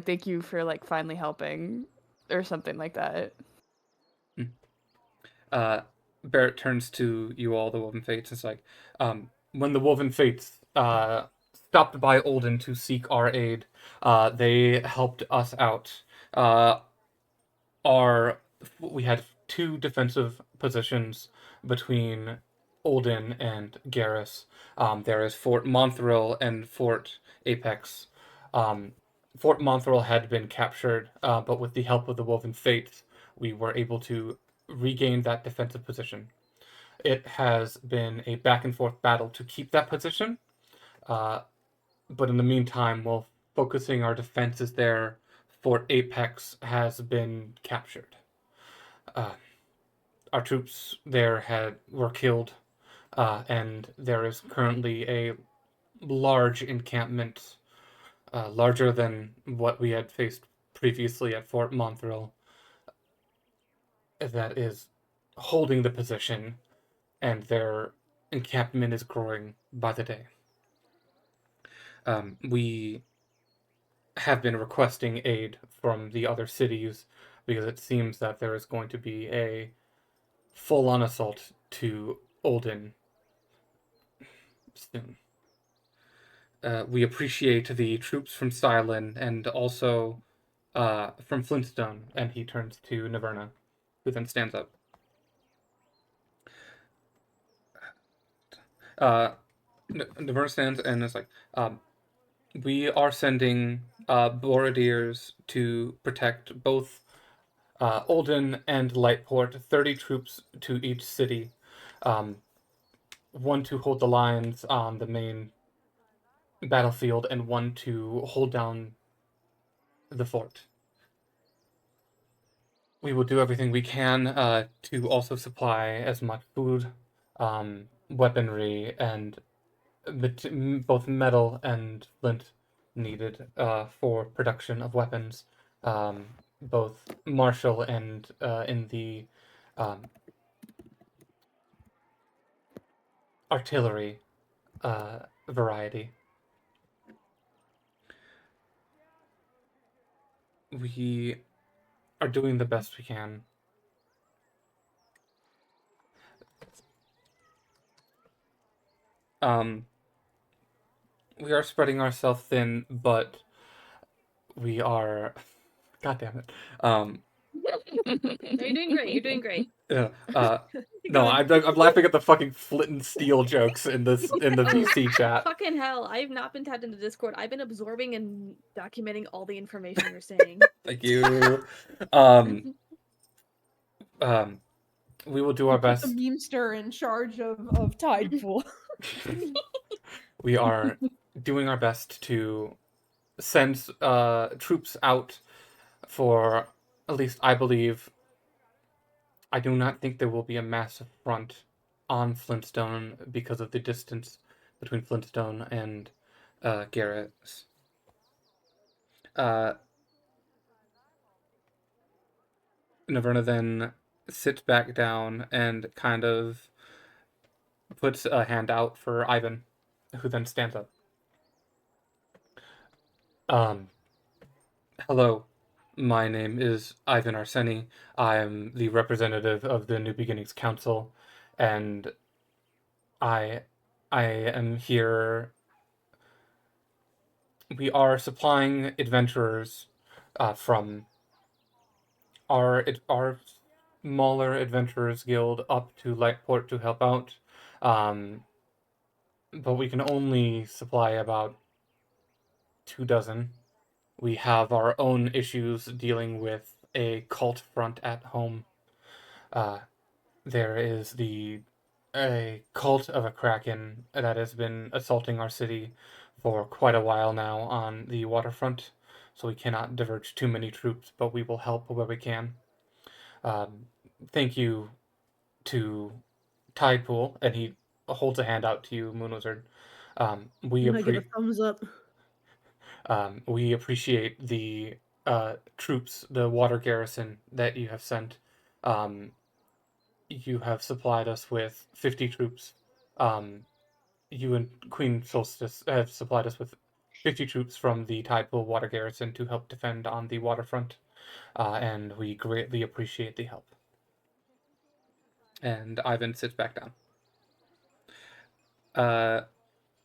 [SPEAKER 4] thank you for like finally helping or something like that.
[SPEAKER 1] Barrett turns to you all, the Woven Fates, and is like, when the Woven Fates stopped by Olden to seek our aid, they helped us out. We had two defensive positions between Olden and Garrus. There is Fort Monthril and Fort Apex. Fort Monthril had been captured, but with the help of the Woven Fates, we were able to regain that defensive position. It has been a back and forth battle to keep that position, but in the meantime, while focusing our defenses there, Fort Apex has been captured. Our troops there were killed, and there is currently a large encampment, larger than what we had faced previously at Fort Monthril, that is holding the position, and their encampment is growing by the day. We have been requesting aid from the other cities because it seems that there is going to be a full-on assault to Olden soon. We appreciate the troops from Stylin and also from Flintstone, and he turns to Naverna, who then stands up. Naverna stands and is like, we are sending Borodiers to protect both Olden and Lightport, 30 troops to each city. One to hold the lines on the main battlefield, and one to hold down the fort. We will do everything we can to also supply as much food, weaponry, and both metal and flint needed for production of weapons, both martial and in the artillery variety. We are doing the best we can. We are spreading ourselves thin, but we are. God damn it.
[SPEAKER 5] You're doing great. You're doing great.
[SPEAKER 1] Yeah. No, I'm laughing at the fucking flint and steel jokes in the VC chat.
[SPEAKER 5] Fucking hell! I've not been tapped into Discord. I've been absorbing and documenting all the information you're saying.
[SPEAKER 1] Thank you. We will do our best.
[SPEAKER 6] The memester in charge of Tidepool.
[SPEAKER 1] We are doing our best to send troops out for, at least I believe. I do not think there will be a massive front on Flintstone because of the distance between Flintstone and Garrett's. Naverna then sits back down and kind of puts a hand out for Ivan, who then stands up. Hello, my name is Ivan Arseni. I am the representative of the New Beginnings Council, and I am here. We are supplying adventurers from our smaller adventurers guild up to Lightport to help out, but we can only supply about 24. We have our own issues dealing with a cult front at home. There is a cult of a kraken that has been assaulting our city for quite a while now on the waterfront. so we cannot diverge too many troops, but we will help where we can. Thank you to Tidepool, and he holds a hand out to you, Moon Wizard. We
[SPEAKER 3] I give a thumbs up.
[SPEAKER 1] we appreciate the troops, the water garrison that you have sent. You have supplied us with 50 troops. You and Queen Solstice have supplied us with 50 troops from the Tidepool water garrison to help defend on the waterfront, and we greatly appreciate the help. And Ivan sits back down.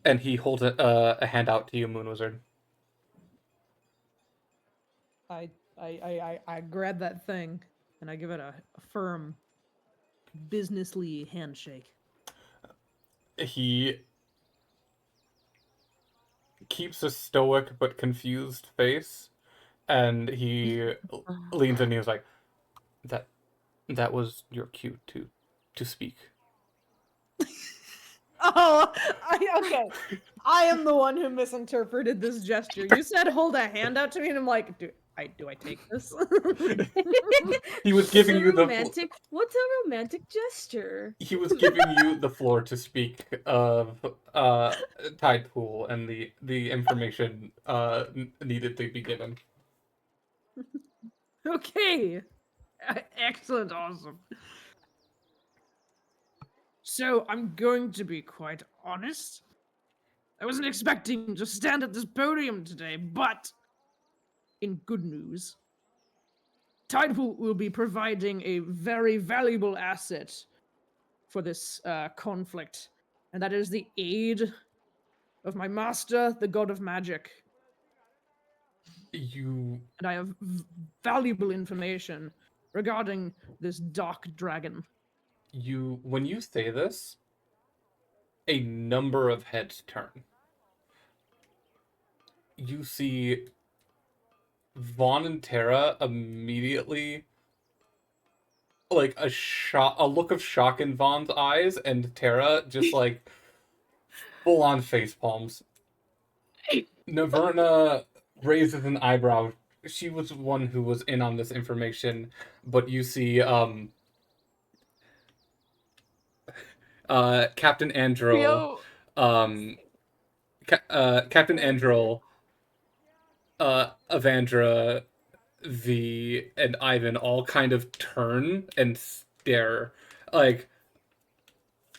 [SPEAKER 1] And he holds a hand out to you, Moon Wizard.
[SPEAKER 3] I grab that thing and I give it a firm, businessly handshake.
[SPEAKER 1] He keeps a stoic but confused face, and he leans in and he was like, that was your cue to speak.
[SPEAKER 3] Oh, okay. I am the one who misinterpreted this gesture. You said hold a hand out to me, and I'm like, do I take this?
[SPEAKER 1] He was giving you
[SPEAKER 5] romantic. What's a romantic gesture?
[SPEAKER 1] He was giving you the floor to speak of Tidepool and the information needed to be given.
[SPEAKER 3] Okay. Excellent, awesome. So, I'm going to be quite honest. I wasn't expecting to stand at this podium today, but in good news, Tidepool will be providing a very valuable asset for this conflict, and that is the aid of my master, the god of magic. And I have valuable information regarding this dark dragon.
[SPEAKER 1] When you say this, a number of heads turn. You see Vaughn and Tara immediately, like a look of shock in Vaughn's eyes, and Tara just like full on face palms. Naverna raises an eyebrow. She was one who was in on this information, but you see Captain Andrel, Captain Andrel, Avandra, V, and Ivan all kind of turn and stare, like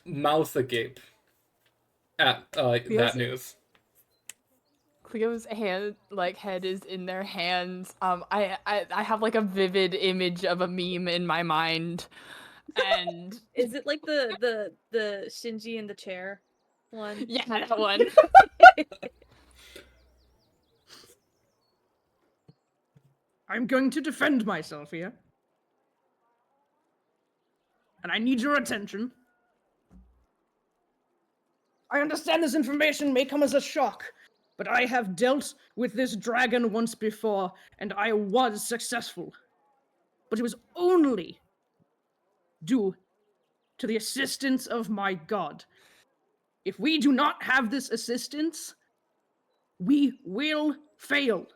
[SPEAKER 1] mouth agape at that news.
[SPEAKER 4] Cleo's head is in their hands. I have like a vivid image of a meme in my mind. And
[SPEAKER 5] is it like the Shinji in the chair one?
[SPEAKER 4] Yeah, that one.
[SPEAKER 3] I'm going to defend myself here. And I need your attention. I understand this information may come as a shock, but I have dealt with this dragon once before, and I was successful. But it was only due to the assistance of my god. If we do not have this assistance, we will fail.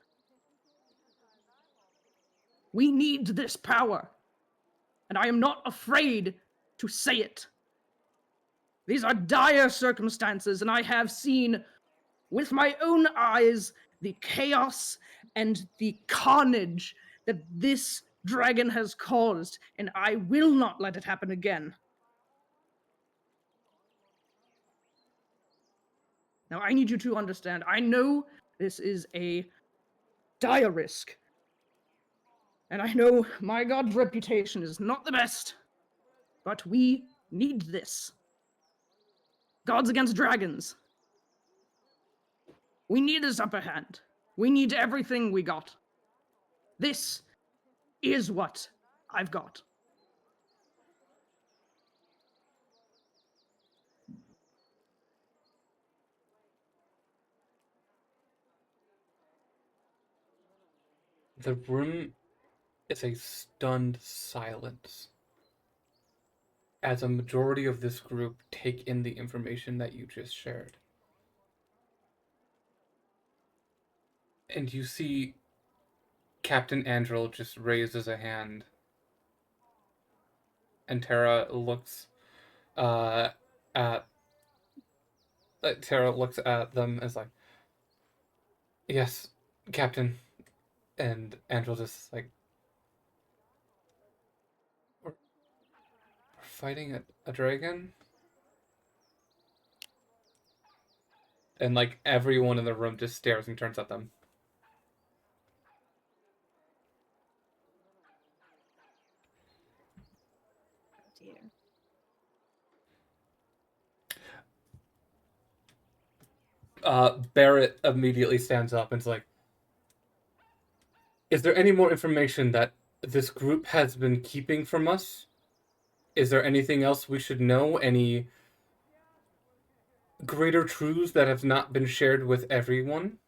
[SPEAKER 3] We need this power, and I am not afraid to say it. These are dire circumstances, and I have seen with my own eyes the chaos and the carnage that this dragon has caused, and I will not let it happen again. Now, I need you to understand, I know this is a dire risk, and I know my god's reputation is not the best, but we need this. Gods against dragons. We need this upper hand. We need everything we got. This is what I've got.
[SPEAKER 1] The room is a stunned silence as a majority of this group take in the information that you just shared. And you see Captain Angel just raises a hand, and Tara looks at them as like, yes, Captain. And Angel just like, we're fighting a dragon? And like everyone in the room just stares and turns at them.
[SPEAKER 5] Dear.
[SPEAKER 1] Barrett immediately stands up and is like, is there any more information that this group has been keeping from us? Is there anything else we should know? Any greater truths that have not been shared with everyone?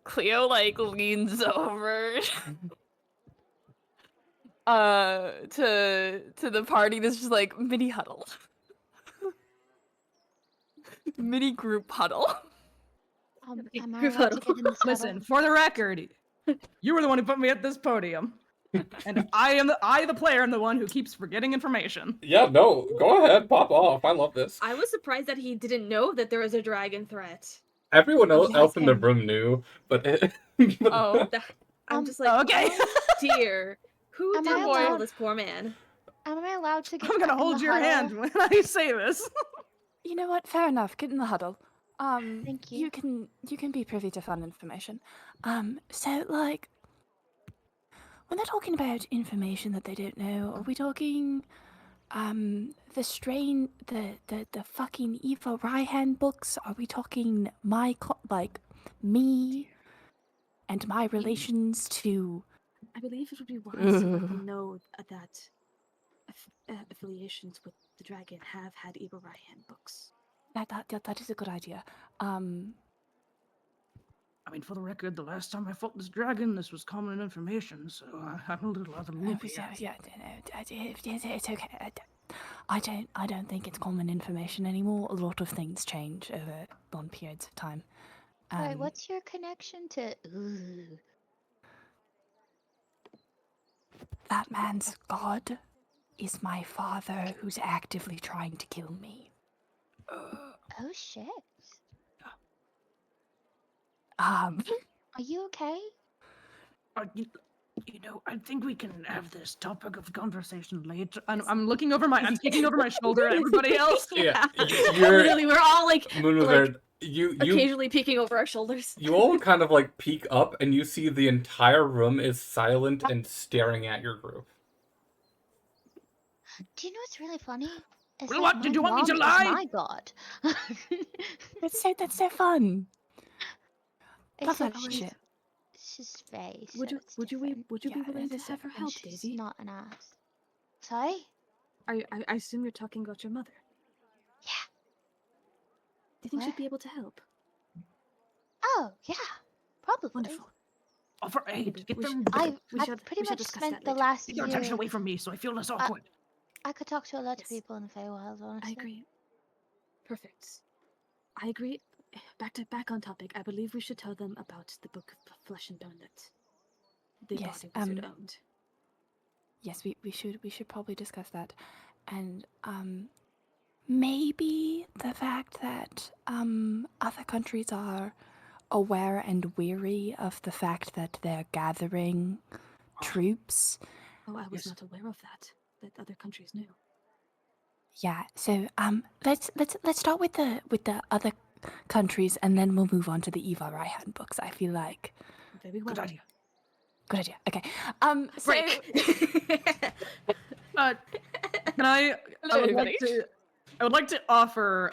[SPEAKER 4] Cleo like leans over to the party that's just like mini huddle. Mini group huddle.
[SPEAKER 2] Am I
[SPEAKER 5] Group
[SPEAKER 2] allowed to
[SPEAKER 5] huddle.
[SPEAKER 2] get in this huddle?
[SPEAKER 3] Listen, for the record, you were the one who put me at this podium. And I, the player, am the one who keeps forgetting information.
[SPEAKER 1] Yeah, no, go ahead, pop off. I love this.
[SPEAKER 5] I was surprised that he didn't know that there was a dragon threat.
[SPEAKER 1] Everyone
[SPEAKER 4] Oh,
[SPEAKER 1] else in the
[SPEAKER 4] okay.
[SPEAKER 1] room knew, but
[SPEAKER 4] Oh.
[SPEAKER 5] I'm just like,
[SPEAKER 3] okay.
[SPEAKER 5] oh, dear. Who
[SPEAKER 2] Am
[SPEAKER 5] did
[SPEAKER 2] I
[SPEAKER 5] kill
[SPEAKER 2] allowed-
[SPEAKER 5] this poor man?
[SPEAKER 2] Am I allowed to get
[SPEAKER 3] I'm gonna
[SPEAKER 2] back in
[SPEAKER 3] hold
[SPEAKER 2] the
[SPEAKER 3] your
[SPEAKER 2] huddle?
[SPEAKER 3] hand when I say this.
[SPEAKER 4] You know what? Fair enough. Get in the huddle.
[SPEAKER 2] Thank you.
[SPEAKER 4] You can be privy to fun information. So like, when they're talking about information that they don't know, are we talking, the fucking Eva Raihan books? Are we talking me and my relations to?
[SPEAKER 5] I believe it would be wise to let them know that affiliations with the dragon have had Evil Ryan books.
[SPEAKER 4] That is a good idea.
[SPEAKER 3] I mean, for the record, the last time I fought this dragon, this was common information, so I'm a little out of the loop here.
[SPEAKER 4] It's okay. I don't think it's common information anymore. A lot of things change over long periods of time.
[SPEAKER 2] Sorry, what's your connection to? Ooh.
[SPEAKER 4] That man's god is my father, who's actively trying to kill me.
[SPEAKER 2] Oh shit.
[SPEAKER 4] Um,
[SPEAKER 2] Are you okay?
[SPEAKER 3] You know, I think we can have this topic of conversation later. I'm looking over I'm peeking over my shoulder at everybody else.
[SPEAKER 1] Yeah,
[SPEAKER 5] Literally, we're all like
[SPEAKER 1] Moonwizard, you
[SPEAKER 5] occasionally peeking over our shoulders.
[SPEAKER 1] you all kind of like peek up and you see the entire room is silent and staring at your group.
[SPEAKER 2] Do you know what's really funny? Is
[SPEAKER 3] Well,
[SPEAKER 2] that
[SPEAKER 3] what? Did
[SPEAKER 2] my
[SPEAKER 3] you want me to
[SPEAKER 2] mom is
[SPEAKER 3] lie?
[SPEAKER 2] My god.
[SPEAKER 4] that's so fun. Love that
[SPEAKER 2] Except
[SPEAKER 4] shit.
[SPEAKER 2] she's face.
[SPEAKER 5] Would you be
[SPEAKER 4] Yeah,
[SPEAKER 5] willing to
[SPEAKER 4] it is
[SPEAKER 5] have her
[SPEAKER 2] And
[SPEAKER 5] help,
[SPEAKER 2] she's
[SPEAKER 5] Daisy?
[SPEAKER 2] not an ass. Sorry?
[SPEAKER 5] I assume you're talking about your mother.
[SPEAKER 2] Yeah.
[SPEAKER 5] Do you think
[SPEAKER 2] What?
[SPEAKER 5] she'd be able to help?
[SPEAKER 2] Oh, yeah. Probably.
[SPEAKER 5] Wonderful.
[SPEAKER 3] Offer aid. Get
[SPEAKER 5] We
[SPEAKER 3] them.
[SPEAKER 5] should-
[SPEAKER 2] I've
[SPEAKER 5] We should-
[SPEAKER 2] pretty
[SPEAKER 5] we should
[SPEAKER 2] much
[SPEAKER 5] discuss
[SPEAKER 2] spent
[SPEAKER 5] that
[SPEAKER 2] the
[SPEAKER 5] later.
[SPEAKER 2] last
[SPEAKER 3] Take your
[SPEAKER 2] year.
[SPEAKER 3] attention away from me, so I feel less awkward.
[SPEAKER 2] I could talk to a lot of
[SPEAKER 5] Yes.
[SPEAKER 2] people in the Feywild, honestly.
[SPEAKER 5] I agree. Perfect. I agree. Back on topic. I believe we should tell them about the Book of Flesh and Bone that the
[SPEAKER 4] Yes,
[SPEAKER 5] body wizard owned.
[SPEAKER 4] Yes, we should probably discuss that, and maybe the fact that other countries are aware and weary of the fact that they're gathering troops.
[SPEAKER 5] Oh, I was
[SPEAKER 3] Yes.
[SPEAKER 5] not aware of that. That other countries knew.
[SPEAKER 4] Yeah, so let's start with the other countries, and then we'll move on to the Eva Raihan books. I feel like
[SPEAKER 5] Very well.
[SPEAKER 3] Good idea.
[SPEAKER 4] good idea. Okay, so
[SPEAKER 5] Break.
[SPEAKER 3] Can I?
[SPEAKER 5] Hello, everybody.
[SPEAKER 3] I would like to offer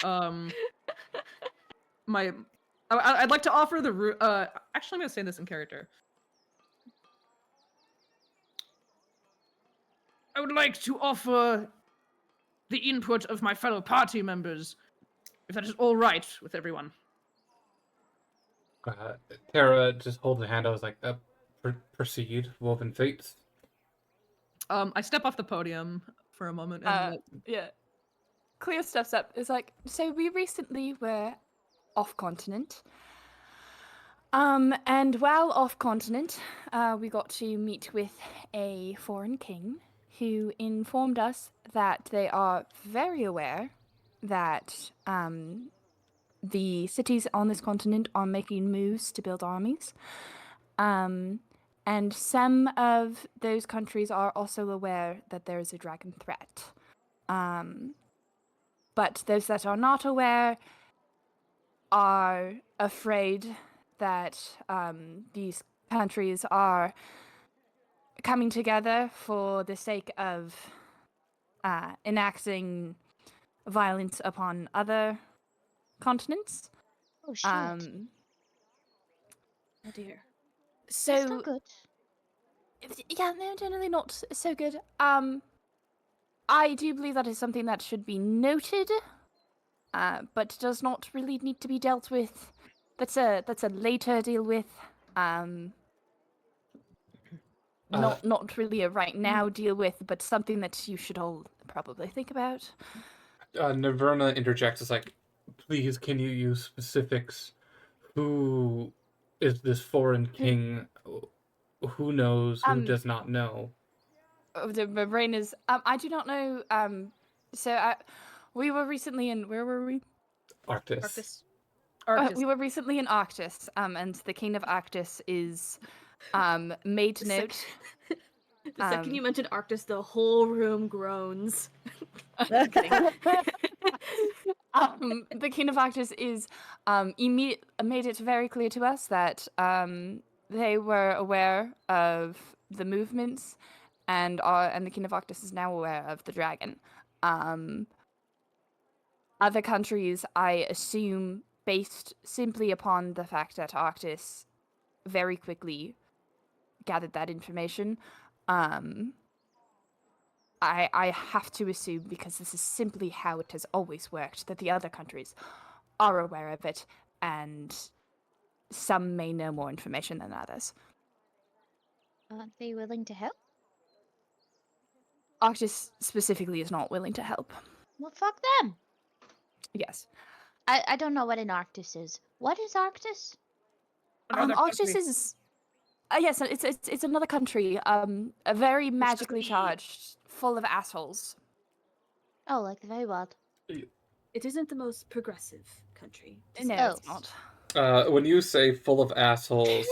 [SPEAKER 3] my. I'd like to offer the. Actually, I'm gonna say this in character. I would like to offer the input of my fellow party members, if that is all right with everyone.
[SPEAKER 1] Tara just holds a hand. I was like, proceed, woven fates.
[SPEAKER 3] I step off the podium for a moment and
[SPEAKER 4] yeah. Cleo steps up. Is like, so we recently were off continent. And while off continent, we got to meet with a foreign king who informed us that they are very aware that the cities on this continent are making moves to build armies. And some of those countries are also aware that there is a dragon threat. But those that are not aware are afraid that these countries are coming together for the sake of enacting violence upon other continents.
[SPEAKER 2] Oh shit.
[SPEAKER 5] Oh dear.
[SPEAKER 2] That's
[SPEAKER 4] So
[SPEAKER 2] not good.
[SPEAKER 4] yeah, no, generally not so good. I do believe that is something that should be noted, but does not really need to be dealt with. That's a later deal with. Not really a right now deal with, but something that you should all probably think about.
[SPEAKER 1] Naverna interjects, is like, please, can you use specifics? Who is this foreign king? Who knows? Who does not know?
[SPEAKER 4] My brain is. I do not know. We were recently in. Where were we?
[SPEAKER 1] Arctis.
[SPEAKER 3] Arctis.
[SPEAKER 4] We were recently in Arctis. And the king of Arctis is, made to note.
[SPEAKER 5] The second you mentioned Arctis, the whole room groans.
[SPEAKER 4] Just kidding. The king of Arctis is made it very clear to us that they were aware of the movements, and the king of Arctis is now aware of the dragon. Other countries, I assume, based simply upon the fact that Arctis very quickly gathered that information. I have to assume, because this is simply how it has always worked, that the other countries are aware of it, and some may know more information than others.
[SPEAKER 2] Aren't they willing to help?
[SPEAKER 4] Arctis specifically is not willing to help.
[SPEAKER 2] Well, fuck them.
[SPEAKER 4] Yes.
[SPEAKER 2] I don't know what an Arctis is. What is Arctis?
[SPEAKER 3] Another
[SPEAKER 4] Arctis
[SPEAKER 3] country.
[SPEAKER 4] is... yes, it's another country, a very magically
[SPEAKER 5] be-
[SPEAKER 4] charged, full of assholes.
[SPEAKER 2] Oh, like the very wild.
[SPEAKER 5] It isn't the most progressive country. to
[SPEAKER 4] No,
[SPEAKER 5] say
[SPEAKER 4] it's
[SPEAKER 5] the least.
[SPEAKER 4] not.
[SPEAKER 1] When you say full of assholes,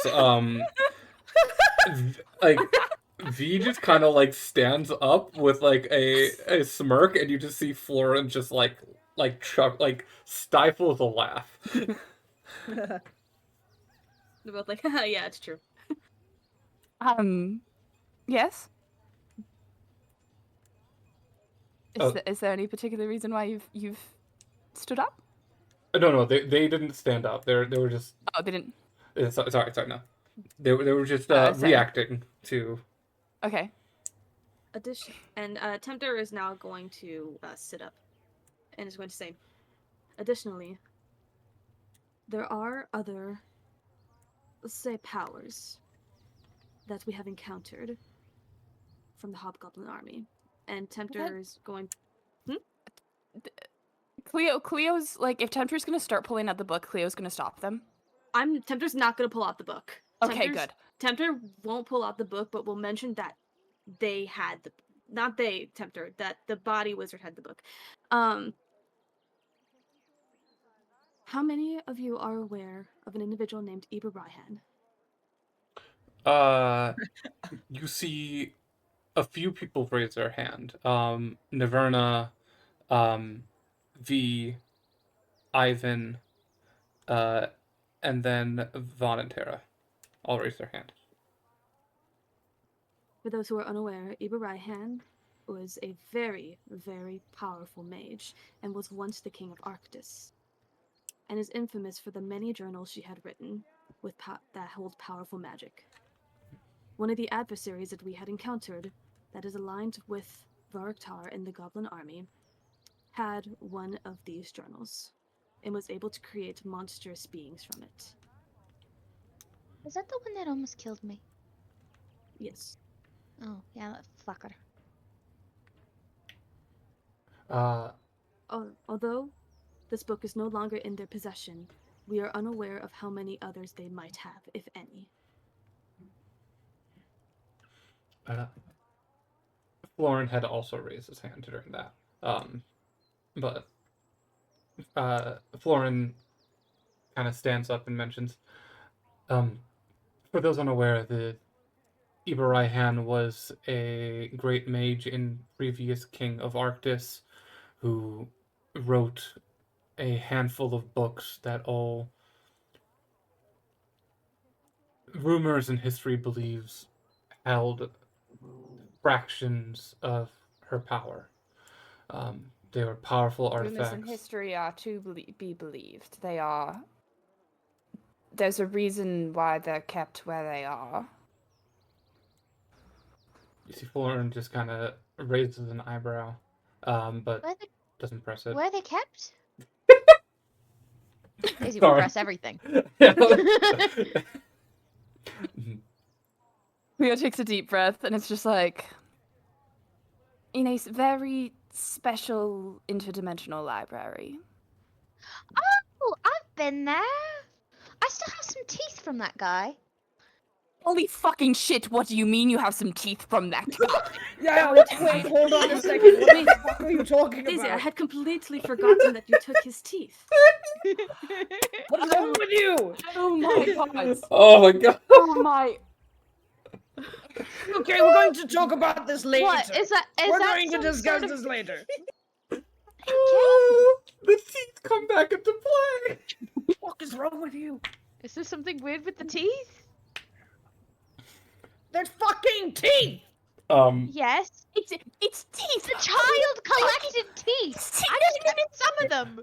[SPEAKER 1] like V just kind of like stands up with like a smirk, and you just see Florin just like stifles a laugh.
[SPEAKER 5] They're both like, haha, yeah, it's true.
[SPEAKER 4] Yes?
[SPEAKER 1] Oh.
[SPEAKER 4] Is there any particular reason why you've stood up?
[SPEAKER 1] No, they didn't stand up. They were just.
[SPEAKER 4] Oh, they didn't.
[SPEAKER 1] Sorry, no. They were just
[SPEAKER 4] sorry.
[SPEAKER 1] reacting to.
[SPEAKER 4] Okay.
[SPEAKER 5] And Tempter is now going to sit up and is going to say, additionally, there are other, let's say, powers that we have encountered from the Hobgoblin army. And Tempter is going...
[SPEAKER 4] Cleo's, like, if Tempter's gonna start pulling out the book, Cleo's gonna stop them.
[SPEAKER 5] Tempter's not going to pull out the book.
[SPEAKER 4] Okay, good.
[SPEAKER 5] Tempter won't pull out the book, but will mention that they had the... Not they, Tempter, that the body wizard had the book. How many of you are aware of an individual named Iba Raihan?
[SPEAKER 1] You see a few people raise their hand. Naverna, V, Ivan, and then Vaughn and Tara all raise their hand.
[SPEAKER 5] For those who are unaware, Iba Raihan was a very, very powerful mage and was once the king of Arctis, and is infamous for the many journals she had written with that hold powerful magic. One of the adversaries that we had encountered that is aligned with Varuktar in the Goblin army had one of these journals and was able to create monstrous beings from it.
[SPEAKER 2] Is that the one that almost killed me?
[SPEAKER 5] Yes.
[SPEAKER 2] Oh, yeah, that fucker.
[SPEAKER 5] Although this book is no longer in their possession, we are unaware of how many others they might have, if any.
[SPEAKER 1] Florin had also raised his hand during that. But Florin kind of stands up and mentions, for those unaware, the Ibaraihan was a great mage and previous king of Arctis who wrote a handful of books that all rumors and history believes held fractions of her power. They were powerful artifacts.
[SPEAKER 4] Rumors and history are to be believed. They are. There's a reason why they're kept where they are.
[SPEAKER 1] You see Florin just kind of raises an eyebrow, but doesn't press it.
[SPEAKER 2] Where are they kept? Daisy will
[SPEAKER 1] Sorry.
[SPEAKER 2] press everything.
[SPEAKER 4] Leo takes a deep breath, and it's just like, in a very special interdimensional library.
[SPEAKER 2] Oh, I've been there. I still have some teeth from that guy.
[SPEAKER 4] Holy fucking shit, what do you mean you have some teeth from that guy?
[SPEAKER 6] Yeah, wait, hold on a second. What the fuck are you talking
[SPEAKER 5] Daisy, I
[SPEAKER 6] about?
[SPEAKER 5] had completely forgotten that you took his teeth.
[SPEAKER 6] What's wrong with you?
[SPEAKER 4] Oh my god.
[SPEAKER 1] Oh my god.
[SPEAKER 4] Oh my.
[SPEAKER 6] Okay, we're going to talk about this later.
[SPEAKER 2] What is that? Is
[SPEAKER 6] We're
[SPEAKER 2] that
[SPEAKER 6] going to
[SPEAKER 2] some
[SPEAKER 6] discuss
[SPEAKER 2] sort of...
[SPEAKER 6] this later.
[SPEAKER 1] Oh, the teeth come back into play.
[SPEAKER 6] What the fuck is wrong with you?
[SPEAKER 2] Is there something weird with the teeth?
[SPEAKER 6] There's fucking teeth!
[SPEAKER 2] Yes.
[SPEAKER 4] It's teeth!
[SPEAKER 2] The child collected teeth! I just needed some of them!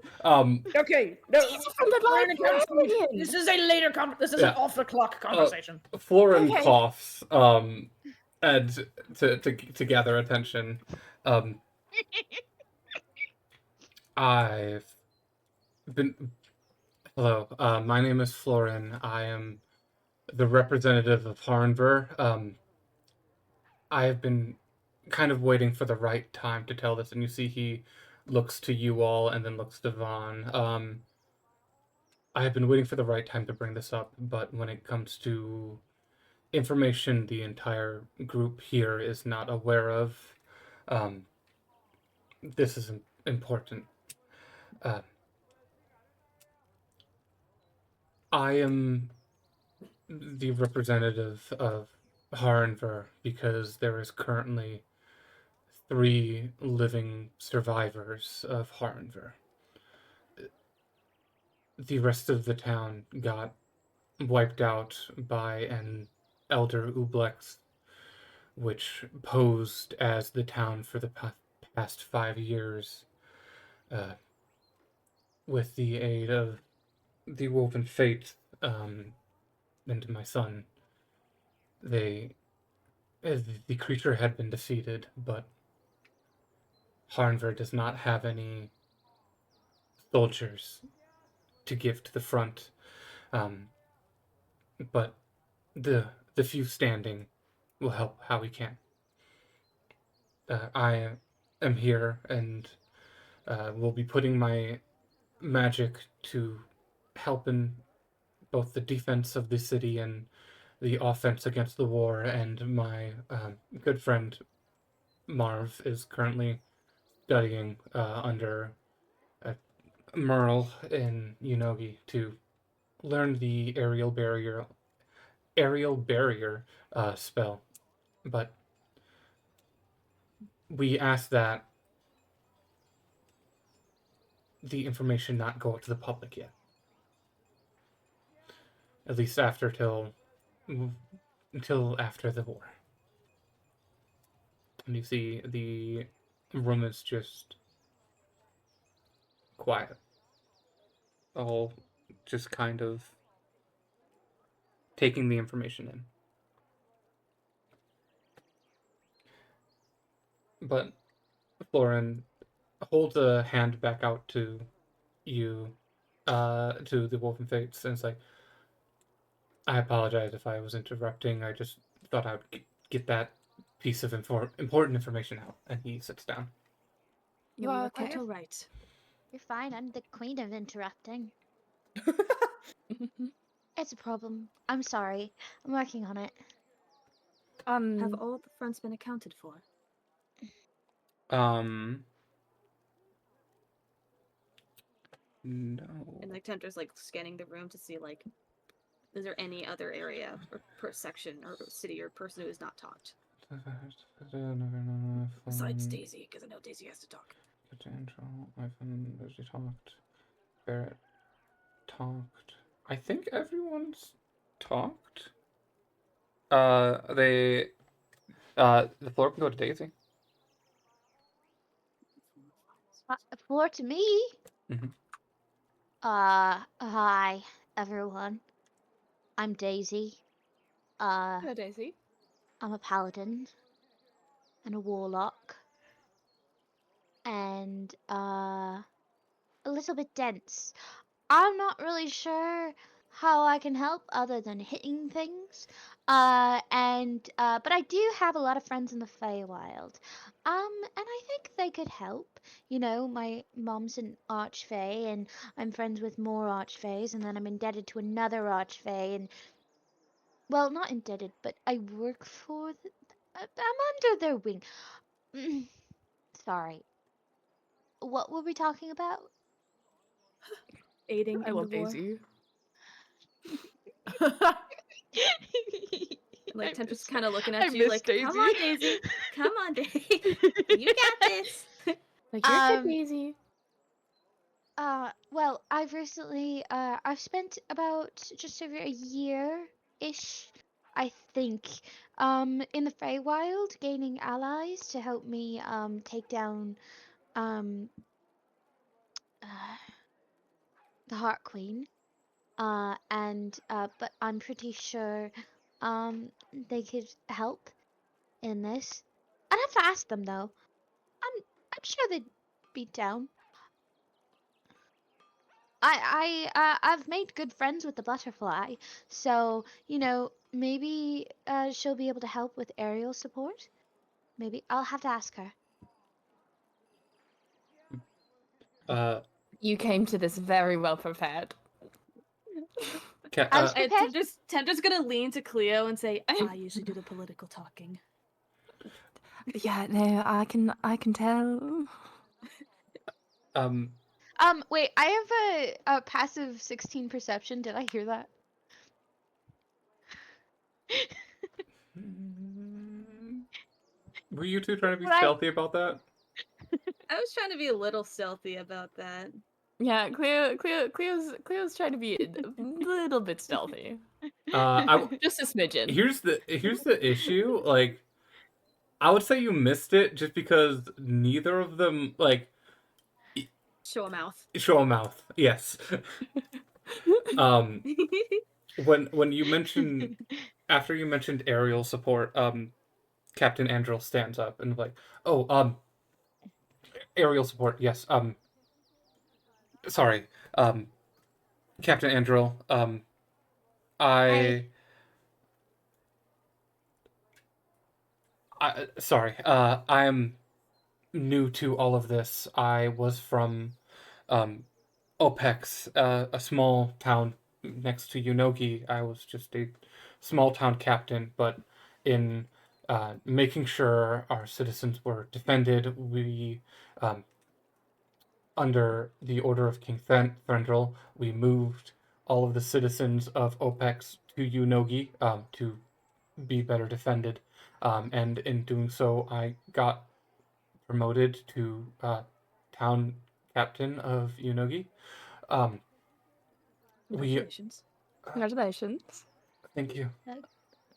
[SPEAKER 6] Okay, no,
[SPEAKER 4] from the
[SPEAKER 6] we're in a conversation.
[SPEAKER 4] librarian.
[SPEAKER 6] This is a later this is
[SPEAKER 1] Yeah.
[SPEAKER 6] an off-the-clock conversation.
[SPEAKER 1] Florin
[SPEAKER 4] Okay.
[SPEAKER 1] coughs, and to gather attention, I've been... Hello, my name is Florin. I am the representative of Harnver. I have been kind of waiting for the right time to tell this, and you see he looks to you all and then looks to Vaughn. I have been waiting for the right time to bring this up, but when it comes to information the entire group here is not aware of, this is important. I am the representative of Harnver because there is currently 3 living survivors of Harnver. The rest of the town got wiped out by an elder Ublex, which posed as the town for the past 5 years. With the aid of the Woven Fate and my son, the creature had been defeated, but Harnver does not have any soldiers to give to the front. But the few standing will help how we can. I am here and will be putting my magic to help in both the defense of the city and the offense against the war, and my good friend Marv is currently studying under Merle in Unogi to learn the aerial barrier spell. But we ask that the information not go out to the public yet. At least until after the war. And you see the room is just quiet. All just kind of taking the information in. But Florin holds a hand back out to you, to the Woven Fates, and it's like, I apologize if I was interrupting. I just thought I would get that piece of important information out. And he sits down.
[SPEAKER 4] You
[SPEAKER 5] No,
[SPEAKER 4] are
[SPEAKER 5] you're quite
[SPEAKER 4] okay?
[SPEAKER 5] all right.
[SPEAKER 2] You're fine. I'm the queen of interrupting. It's a problem. I'm sorry. I'm working on it.
[SPEAKER 5] Have all the fronts been accounted for?
[SPEAKER 1] No.
[SPEAKER 5] And like Tendra's like scanning the room to see like, is there any other area or section or city or person who is not talked besides Daisy? Because I know Daisy has to talk.
[SPEAKER 1] Angel, Ivan, Rosie talked. Barrett talked. I think everyone's talked. The floor can go to Daisy.
[SPEAKER 2] Floor to me.
[SPEAKER 1] Mhm.
[SPEAKER 2] Hi, everyone. I'm Daisy.
[SPEAKER 4] Hello, Daisy.
[SPEAKER 2] I'm a paladin and a warlock. And, a little bit dense. I'm not really sure how I can help other than hitting things. But I do have a lot of friends in the Feywild. And I think they could help. You know, my mom's an archfey, and I'm friends with more archfeys, and then I'm indebted to another archfey, and well, not indebted, but I work for. I'm under their wing. Sorry. What were we talking about?
[SPEAKER 5] Aiding
[SPEAKER 4] I
[SPEAKER 5] in the
[SPEAKER 4] love
[SPEAKER 5] war.
[SPEAKER 4] Daisy.
[SPEAKER 5] Like
[SPEAKER 2] I
[SPEAKER 5] Tendra's
[SPEAKER 2] miss-
[SPEAKER 5] kind of looking
[SPEAKER 2] I
[SPEAKER 5] at you
[SPEAKER 2] miss
[SPEAKER 5] like,
[SPEAKER 2] Daisy.
[SPEAKER 5] come on, Daisy. Come on, Daisy. You got this.
[SPEAKER 4] Like, you're good,
[SPEAKER 2] Um,
[SPEAKER 4] Daisy.
[SPEAKER 2] Well, I've spent about just over a year-ish, I think, in the Feywild, gaining allies to help me, take down, um, uh, the Heart Queen. But I'm pretty sure, they could help in this. I'd have to ask them though. I'm sure they'd be down. I've made good friends with the butterfly, so you know maybe she'll be able to help with aerial support. Maybe I'll have to ask her.
[SPEAKER 4] You came to this very well prepared.
[SPEAKER 2] I was
[SPEAKER 1] Uh,
[SPEAKER 2] prepared.
[SPEAKER 5] Tendra's gonna lean to Cleo and say, I usually do the political talking.
[SPEAKER 4] Yeah, no, I can tell.
[SPEAKER 2] Wait, I have a passive 16 perception. Did I hear that?
[SPEAKER 1] Were you two trying to be
[SPEAKER 2] Right.
[SPEAKER 1] stealthy about that?
[SPEAKER 5] I was trying to be a little stealthy about that.
[SPEAKER 4] Yeah, Cleo's trying to be a little bit stealthy.
[SPEAKER 1] I
[SPEAKER 4] Just a smidgen.
[SPEAKER 1] here's the issue. Like, I would say you missed it just because neither of them like
[SPEAKER 5] Show a mouth.
[SPEAKER 1] show a mouth. Yes. Um, when you mentioned after you mentioned aerial support, Captain Andrel stands up and like, oh, aerial support. Yes. Sorry. Captain Andrel.
[SPEAKER 2] I
[SPEAKER 1] I. Sorry. I am new to all of this. I was from Opex, a small town next to Unogi. I was just a small town captain, but in making sure our citizens were defended, we, under the order of King Threndril, we moved all of the citizens of Opex to Unogi to be better defended. And in doing so, I got promoted to town captain of Unogi. Um, we
[SPEAKER 5] Congratulations.
[SPEAKER 4] Congratulations.
[SPEAKER 1] Thank you.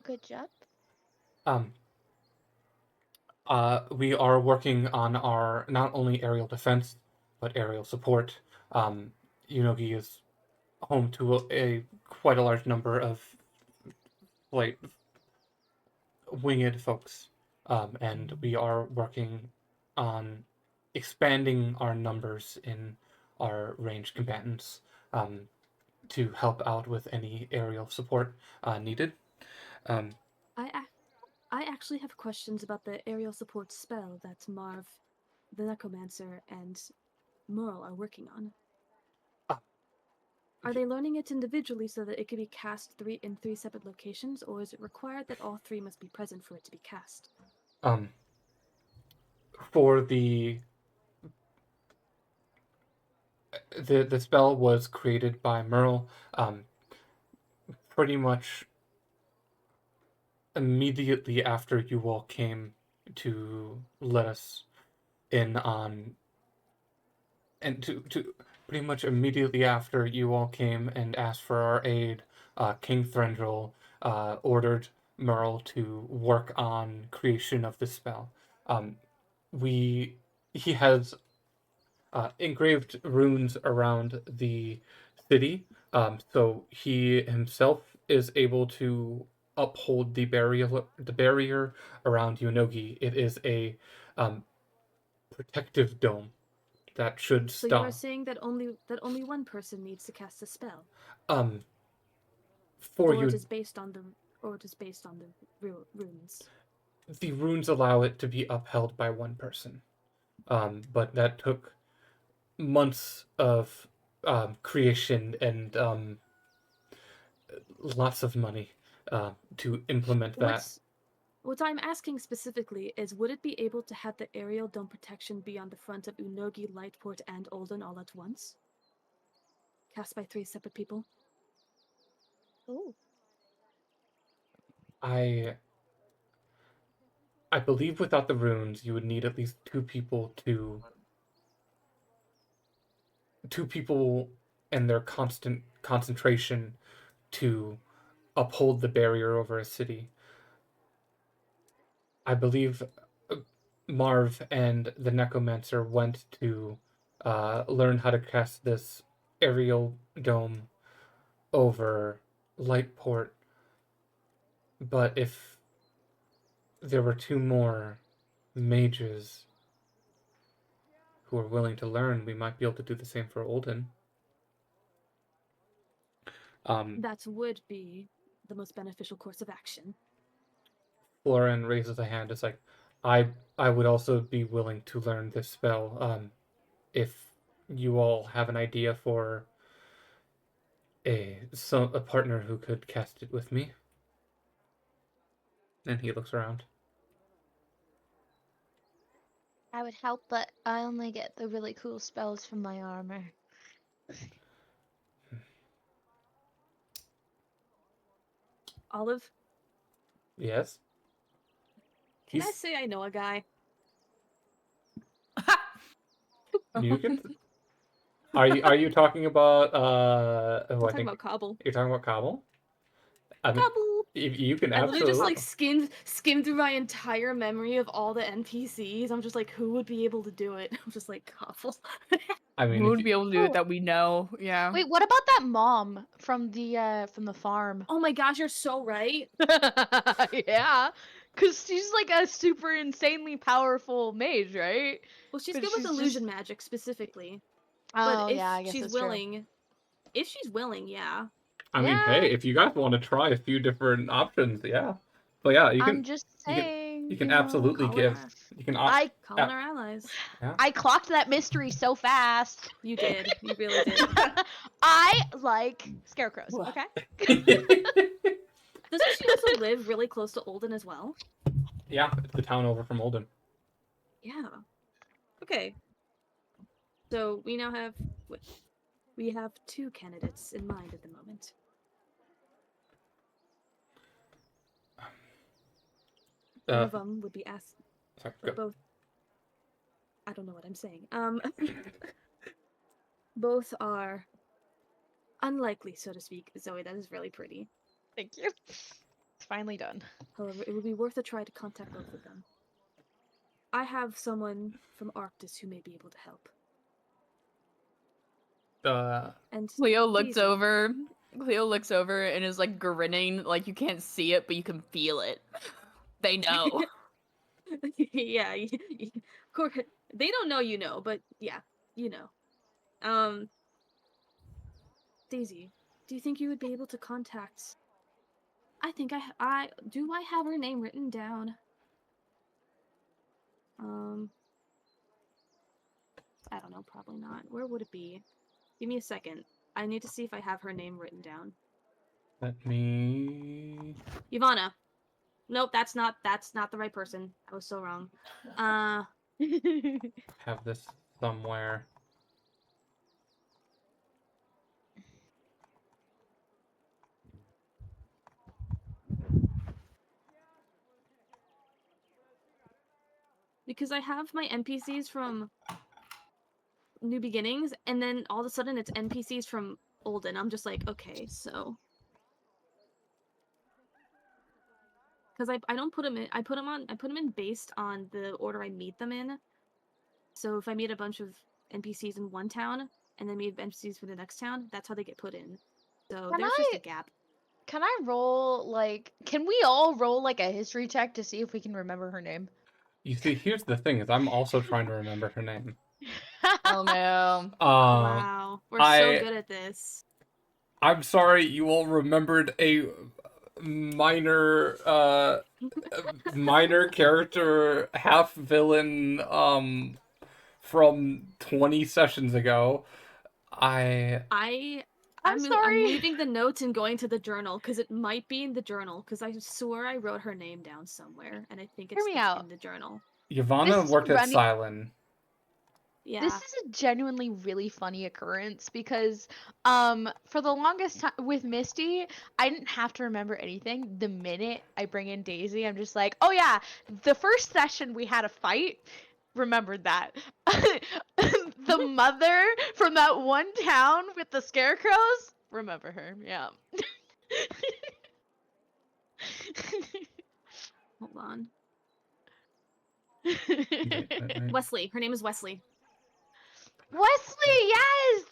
[SPEAKER 2] good job.
[SPEAKER 1] Um, we are working on our not only aerial defense but aerial support. Unogi is home to a quite a large number of like winged folks, and we are working on expanding our numbers in our ranged combatants to help out with any aerial support needed. Um,
[SPEAKER 5] I actually have questions about the aerial support spell that Marv, the necromancer, and Merle are working on?
[SPEAKER 1] Ah,
[SPEAKER 5] Are they learning it individually so that it can be cast in three separate locations, or is it required that all three must be present for it to be cast?
[SPEAKER 1] For the spell was created by Merle, pretty much immediately after you all came to let us in on, and to pretty much immediately after you all came and asked for our aid, King Threndril ordered Merle to work on creation of the spell. Um, he has engraved runes around the city, so he himself is able to uphold the barrier around Yonogi. It is a um, protective dome that should
[SPEAKER 5] So you are
[SPEAKER 1] stop.
[SPEAKER 5] saying that only one person needs to cast a spell,
[SPEAKER 1] Um, for
[SPEAKER 5] or it
[SPEAKER 1] you,
[SPEAKER 5] is based on the runes.
[SPEAKER 1] the runes allow it to be upheld by one person, but that took months of creation and lots of money to implement that.
[SPEAKER 5] What I'm asking specifically is, would it be able to have the aerial dome protection be on the front of Unogi, Lightport, and Olden all at once? Cast by three separate people?
[SPEAKER 2] Ooh.
[SPEAKER 1] I believe without the runes, you would need at least two people and their constant concentration to uphold the barrier over a city. I believe Marv and the Necromancer went to learn how to cast this aerial dome over Lightport, but if there were two more mages who are willing to learn, we might be able to do the same for Olden.
[SPEAKER 5] That would be the most beneficial course of action.
[SPEAKER 1] Florin raises a hand. It's like, I would also be willing to learn this spell. If you all have an idea for a partner who could cast it with me. And he looks around.
[SPEAKER 2] I would help, but I only get the really cool spells from my armor.
[SPEAKER 5] Olive,
[SPEAKER 1] Yes.
[SPEAKER 5] can I say I know a guy?
[SPEAKER 1] You can. Are you talking about
[SPEAKER 5] I'm talking about Cobble.
[SPEAKER 1] You're talking about Cobble? I mean,
[SPEAKER 5] Cobble!
[SPEAKER 1] you can
[SPEAKER 5] I literally just
[SPEAKER 1] absolutely.
[SPEAKER 5] like skimmed through my entire memory of all the NPCs. I'm just like, who would be able to do it? I'm just like, Cobble.
[SPEAKER 1] I mean,
[SPEAKER 4] Who
[SPEAKER 1] if
[SPEAKER 4] would be able to do
[SPEAKER 2] Oh.
[SPEAKER 4] it that we know? Yeah.
[SPEAKER 2] Wait, what about that mom from the farm?
[SPEAKER 5] Oh my gosh, you're so right.
[SPEAKER 2] Yeah, cause she's like a super insanely powerful mage, right?
[SPEAKER 5] Well, she's
[SPEAKER 2] But
[SPEAKER 5] good with
[SPEAKER 2] she's
[SPEAKER 5] illusion
[SPEAKER 2] just...
[SPEAKER 5] magic specifically. But
[SPEAKER 2] Oh
[SPEAKER 5] if
[SPEAKER 2] yeah, I guess
[SPEAKER 5] she's
[SPEAKER 2] that's true.
[SPEAKER 5] willing, yeah.
[SPEAKER 1] I mean,
[SPEAKER 2] Yeah,
[SPEAKER 1] hey, if you guys want to try a few different options, yeah. But yeah,
[SPEAKER 2] I'm just
[SPEAKER 1] you can
[SPEAKER 2] saying,
[SPEAKER 1] you
[SPEAKER 2] you
[SPEAKER 1] can
[SPEAKER 2] know.
[SPEAKER 1] absolutely give you can
[SPEAKER 2] I
[SPEAKER 5] Call in our allies.
[SPEAKER 1] yeah.
[SPEAKER 2] I clocked that mystery so fast.
[SPEAKER 5] You did. You really did.
[SPEAKER 2] I like scarecrows. Okay.
[SPEAKER 5] Doesn't she also live really close to Olden as well?
[SPEAKER 1] Yeah, it's the town over from Olden.
[SPEAKER 5] Yeah. Okay. So we now have we have two candidates in mind at the moment. One of them would be asked,
[SPEAKER 1] Sorry,
[SPEAKER 5] but
[SPEAKER 1] go.
[SPEAKER 5] both. I don't know what I'm saying. Both are unlikely, so to speak. Zoe, that is really pretty.
[SPEAKER 2] Thank you. It's finally done.
[SPEAKER 5] However, it would be worth a try to contact both of them. I have someone from Arctis who may be able to help. And
[SPEAKER 4] Cleo looks
[SPEAKER 5] Daisy.
[SPEAKER 4] over. Cleo looks over and is like grinning, like you can't see it, but you can feel it. They know.
[SPEAKER 5] Yeah, of course. They don't know you know, but yeah, you know. Daisy, do you think you would be able to contact? I think I have her name written down. I don't know, probably not. Where would it be? Give me a second. I need to see if I have her name written down.
[SPEAKER 1] Let me.
[SPEAKER 5] Ivana. Nope, that's not the right person. I was so wrong.
[SPEAKER 1] Have this somewhere.
[SPEAKER 5] Because I have my NPCs from New Beginnings, and then all of a sudden it's NPCs from Olden. I'm just like, okay, so. Because I don't put them in. I put them in based on the order I meet them in. So if I meet a bunch of NPCs in one town and then meet NPCs for the next town, that's how they get put in. So
[SPEAKER 2] Can
[SPEAKER 5] there's just a gap.
[SPEAKER 2] Can I roll, like, can we all roll, like, a history check to see if we can remember her name?
[SPEAKER 1] You see, here's the thing: is I'm also trying to remember her name.
[SPEAKER 4] Oh no.
[SPEAKER 5] Wow, we're so good at this.
[SPEAKER 1] I'm sorry, you all remembered a minor minor character, half villain from 20 sessions ago.
[SPEAKER 2] I'm
[SPEAKER 5] I'm
[SPEAKER 2] sorry.
[SPEAKER 5] leaving the notes and going to the journal because it might be in the journal because I swore I wrote her name down somewhere and I think it's
[SPEAKER 2] Hear me out.
[SPEAKER 5] in the journal.
[SPEAKER 1] Yavanna
[SPEAKER 2] This
[SPEAKER 1] worked at
[SPEAKER 2] running-
[SPEAKER 1] Silent.
[SPEAKER 5] Yeah.
[SPEAKER 2] This is a genuinely really funny occurrence because for the longest time with Misty, I didn't have to remember anything. The minute I bring in Daisy, I'm just like, "Oh yeah, the first session we had a fight." Remembered that. The mother from that one town with the scarecrows, remember her. Yeah.
[SPEAKER 5] Hold on.
[SPEAKER 1] Wait.
[SPEAKER 5] Wesley. Her name is Wesley.
[SPEAKER 2] Wesley, yes.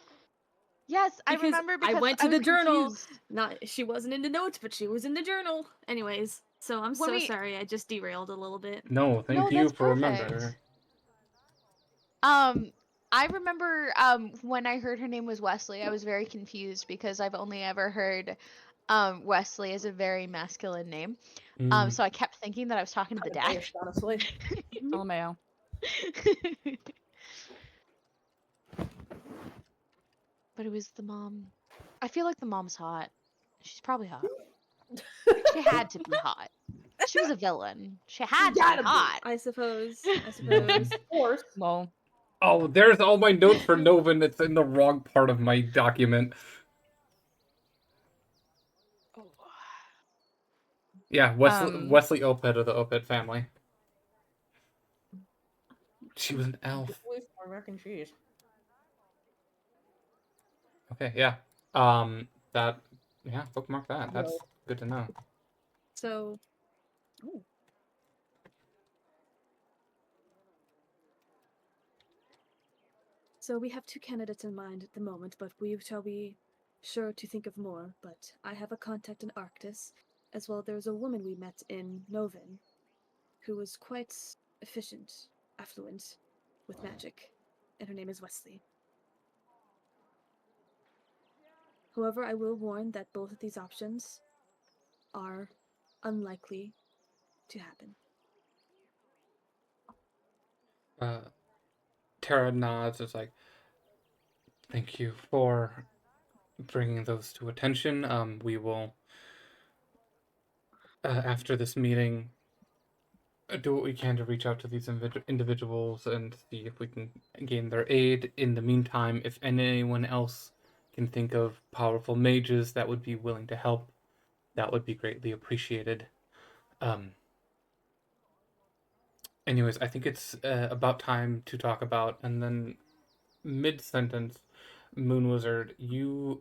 [SPEAKER 2] Yes, I
[SPEAKER 5] Because
[SPEAKER 2] remember because
[SPEAKER 5] I went to
[SPEAKER 2] was
[SPEAKER 5] the journal.
[SPEAKER 2] confused.
[SPEAKER 5] She wasn't in the notes, but she was in the journal. Anyways, so I'm so
[SPEAKER 2] When we-
[SPEAKER 5] sorry. I just derailed a little bit.
[SPEAKER 1] No, thank
[SPEAKER 2] No,
[SPEAKER 1] you
[SPEAKER 2] that's
[SPEAKER 1] for
[SPEAKER 2] perfect.
[SPEAKER 1] remembering.
[SPEAKER 2] I remember when I heard her name was Wesley, I was very confused because I've only ever heard Wesley as a very masculine name. So I kept thinking that I was talking to the dad.
[SPEAKER 6] Based, honestly.
[SPEAKER 4] LMAO.
[SPEAKER 2] But it was the mom. I feel like the mom's hot. She's probably hot. She had to be hot. She was a villain. She had to
[SPEAKER 6] gotta
[SPEAKER 2] be
[SPEAKER 6] be.
[SPEAKER 2] hot.
[SPEAKER 5] I suppose. I suppose.
[SPEAKER 6] Of course.
[SPEAKER 4] Lol.
[SPEAKER 1] Oh, there's all my notes for Novin. It's in the wrong part of my document. Yeah, Wesley Oped of the Oped family. She was an elf.
[SPEAKER 6] For American cheese.
[SPEAKER 1] Okay, yeah. Bookmark that. That's good to know.
[SPEAKER 5] So. So we have 2 candidates in mind at the moment, but we shall be sure to think of more. But I have a contact in Arctis, as well. There's a woman we met in Novin, who was quite efficient, affluent, with magic, and her name is Wesley. However, I will warn that both of these options are unlikely to happen.
[SPEAKER 1] Tara nods. It's like, thank you for bringing those to attention. We will, after this meeting, do what we can to reach out to these individuals and see if we can gain their aid. In the meantime, if anyone else can think of powerful mages that would be willing to help, that would be greatly appreciated. Anyways, I think it's about time to talk about, and then mid-sentence, Moon Wizard, you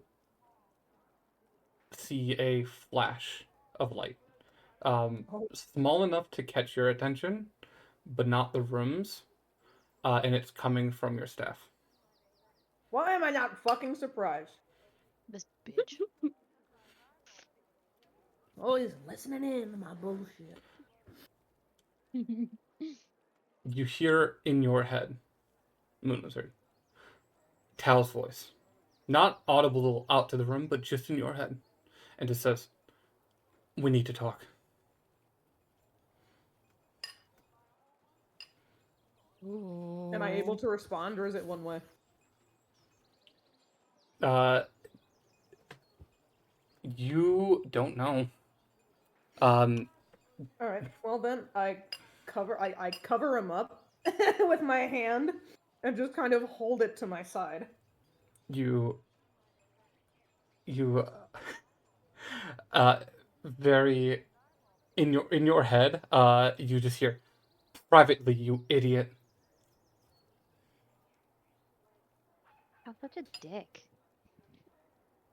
[SPEAKER 1] see a flash of light. Small enough to catch your attention, but not the rooms, and it's coming from your staff.
[SPEAKER 6] Why am I not fucking surprised?
[SPEAKER 2] This bitch.
[SPEAKER 6] Always listening in to my bullshit.
[SPEAKER 1] You hear in your head, Moon Wizard, Tal's voice. Not audible out to the room, but just in your head. And it says, "We need to talk."
[SPEAKER 4] Ooh.
[SPEAKER 6] Am I able to respond, or is it one way?
[SPEAKER 1] You don't know.
[SPEAKER 6] All right. Well then, I cover him up with my hand and just kind of hold it to my side.
[SPEAKER 1] you you uh very in your head you just hear privately, you idiot.
[SPEAKER 2] I'm such a dick.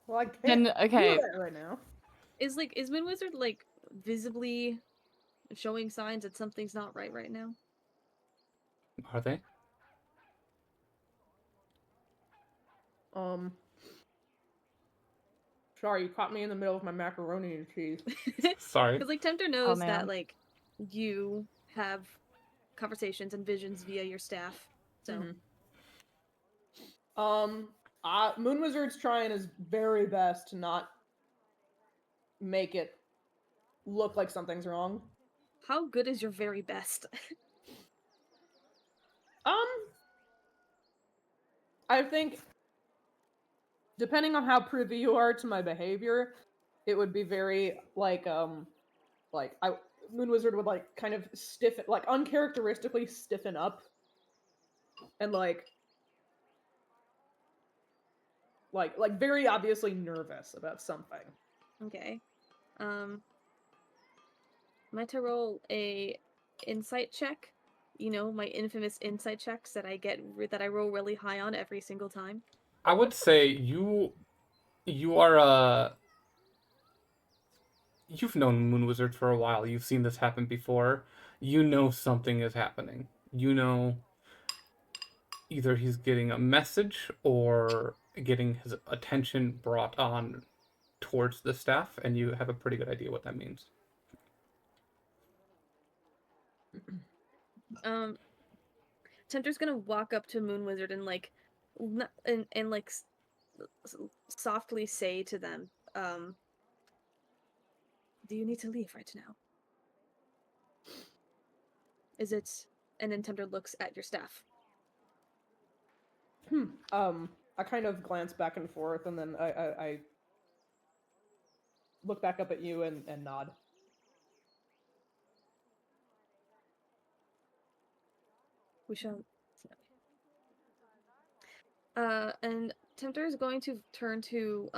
[SPEAKER 6] Well, I can't
[SPEAKER 4] Then
[SPEAKER 6] do
[SPEAKER 4] okay,
[SPEAKER 6] that right now.
[SPEAKER 5] Is Moon Wizard like visibly showing signs that something's not right now?
[SPEAKER 1] Are they?
[SPEAKER 6] Sorry, you caught me in the middle of my macaroni and cheese.
[SPEAKER 1] Sorry.
[SPEAKER 5] Because like Tempter
[SPEAKER 4] oh
[SPEAKER 5] knows
[SPEAKER 4] man.
[SPEAKER 5] that like you have conversations and visions via your staff. So
[SPEAKER 6] Moon Wizard's trying his very best to not make it look like something's wrong.
[SPEAKER 5] how good is your very best?
[SPEAKER 6] I think depending on how privy you are to my behavior, it would be very Moon Wizard would like kind of stiffen, like uncharacteristically stiffen up, and like very obviously nervous about something.
[SPEAKER 5] Okay. Might I roll a insight check? You know, my infamous insight checks that I roll really high on every single time.
[SPEAKER 1] I would say you are you've known Moon Wizard for a while. You've seen this happen before. You know something is happening. You know either he's getting a message or getting his attention brought on towards the staff, and you have a pretty good idea what that means.
[SPEAKER 5] Tempter's gonna walk up to Moon Wizard and like, and like softly say to them, "Do you need to leave right now? Is it?" And then Tempter looks at your staff.
[SPEAKER 6] I kind of glance back and forth, and then I look back up at you and nod.
[SPEAKER 5] We shall. And Tempter is going to turn to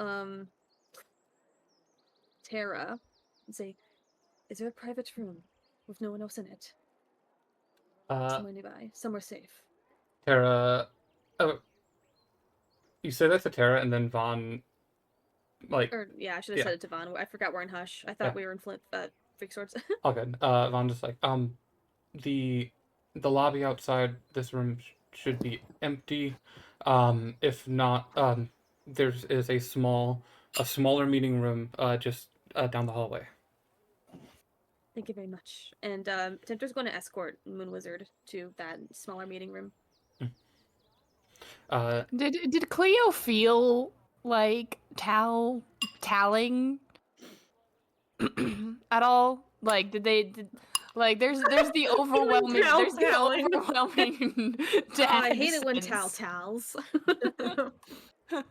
[SPEAKER 5] Terra and say, "Is there a private room with no one else in it? Somewhere nearby, somewhere safe."
[SPEAKER 1] Tara, oh, you say that to Tara, and then Vaughn, like,
[SPEAKER 5] Or yeah, I should have said it to Vaughn. I forgot we're in Hush. I thought we were in Freak Swords.
[SPEAKER 1] all good. Vaughn just like, the lobby outside this room should be empty. If not, there is a smaller meeting room just down the hallway.
[SPEAKER 5] Thank you very much. And Tempter's going to escort Moon Wizard to that smaller meeting room.
[SPEAKER 4] Did Cleo feel like tallying at all? Like like there's the overwhelming
[SPEAKER 5] I hate it when
[SPEAKER 4] dance.
[SPEAKER 5] tals.